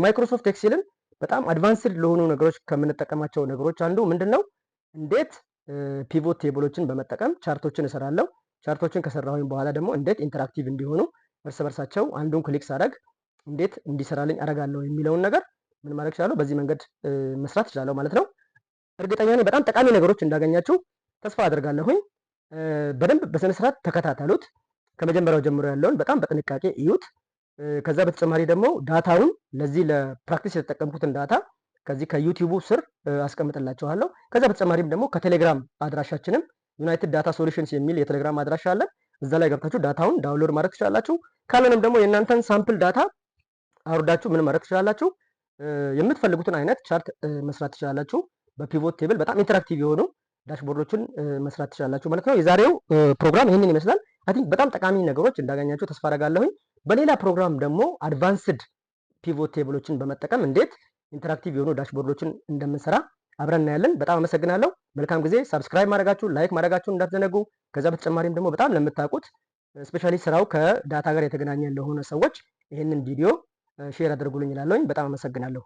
S1: ማይክሮሶፍት ኤክሴልን በጣም አድቫንስድ ለሆኑ ነገሮች ከምንጠቀማቸው ነገሮች አንዱ ምንድነው እንዴት ፒቮት ቴብሎችን በመጠቀም ቻርቶችን እሰራለሁ። ቻርቶችን ከሰራሁኝ በኋላ ደግሞ እንዴት ኢንተራክቲቭ እንዲሆኑ እርስ በርሳቸው አንዱን ክሊክ ሳደርግ እንዴት እንዲሰራልኝ አደርጋለሁ የሚለውን ነገር ምን ማድረግ እችላለሁ በዚህ መንገድ መስራት እችላለሁ ማለት ነው። እርግጠኛ ነኝ በጣም ጠቃሚ ነገሮች እንዳገኛችሁ ተስፋ አደርጋለሁኝ። በደንብ በስነ ስርዓት ተከታተሉት። ከመጀመሪያው ጀምሮ ያለውን በጣም በጥንቃቄ እዩት። ከዛ በተጨማሪ ደግሞ ዳታውን ለዚህ ለፕራክቲስ የተጠቀምኩትን ዳታ ከዚህ ከዩቲዩቡ ስር አስቀምጥላችኋለሁ። ከዛ በተጨማሪም ደግሞ ከቴሌግራም አድራሻችንም ዩናይትድ ዳታ ሶሉሽንስ የሚል የቴሌግራም አድራሻ አለ። እዛ ላይ ገብታችሁ ዳታውን ዳውንሎድ ማድረግ ትችላላችሁ። ካልሆነም ደግሞ የእናንተን ሳምፕል ዳታ አውርዳችሁ ምን ማድረግ ትችላላችሁ የምትፈልጉትን አይነት ቻርት መስራት ትችላላችሁ። በፒቮት ቴብል በጣም ኢንተራክቲቭ የሆኑ ዳሽቦርዶችን መስራት ትችላላችሁ ማለት ነው። የዛሬው ፕሮግራም ይህንን ይመስላል። አይ ቲንክ በጣም ጠቃሚ ነገሮች እንዳገኛችሁ ተስፋ አደርጋለሁኝ። በሌላ ፕሮግራም ደግሞ አድቫንስድ ፒቮት ቴብሎችን በመጠቀም እንዴት ኢንተራክቲቭ የሆኑ ዳሽቦርዶችን እንደምንሰራ አብረን እናያለን። በጣም አመሰግናለሁ። መልካም ጊዜ። ሳብስክራይብ ማድረጋችሁ ላይክ ማድረጋችሁን እንዳትዘነጉ። ከዛ በተጨማሪም ደግሞ በጣም ለምታውቁት ስፔሻሊ ስራው ከዳታ ጋር የተገናኘ ለሆነ ሰዎች ይህንን ቪዲዮ ሼር አድርጉልኝ እላለሁኝ። በጣም አመሰግናለሁ።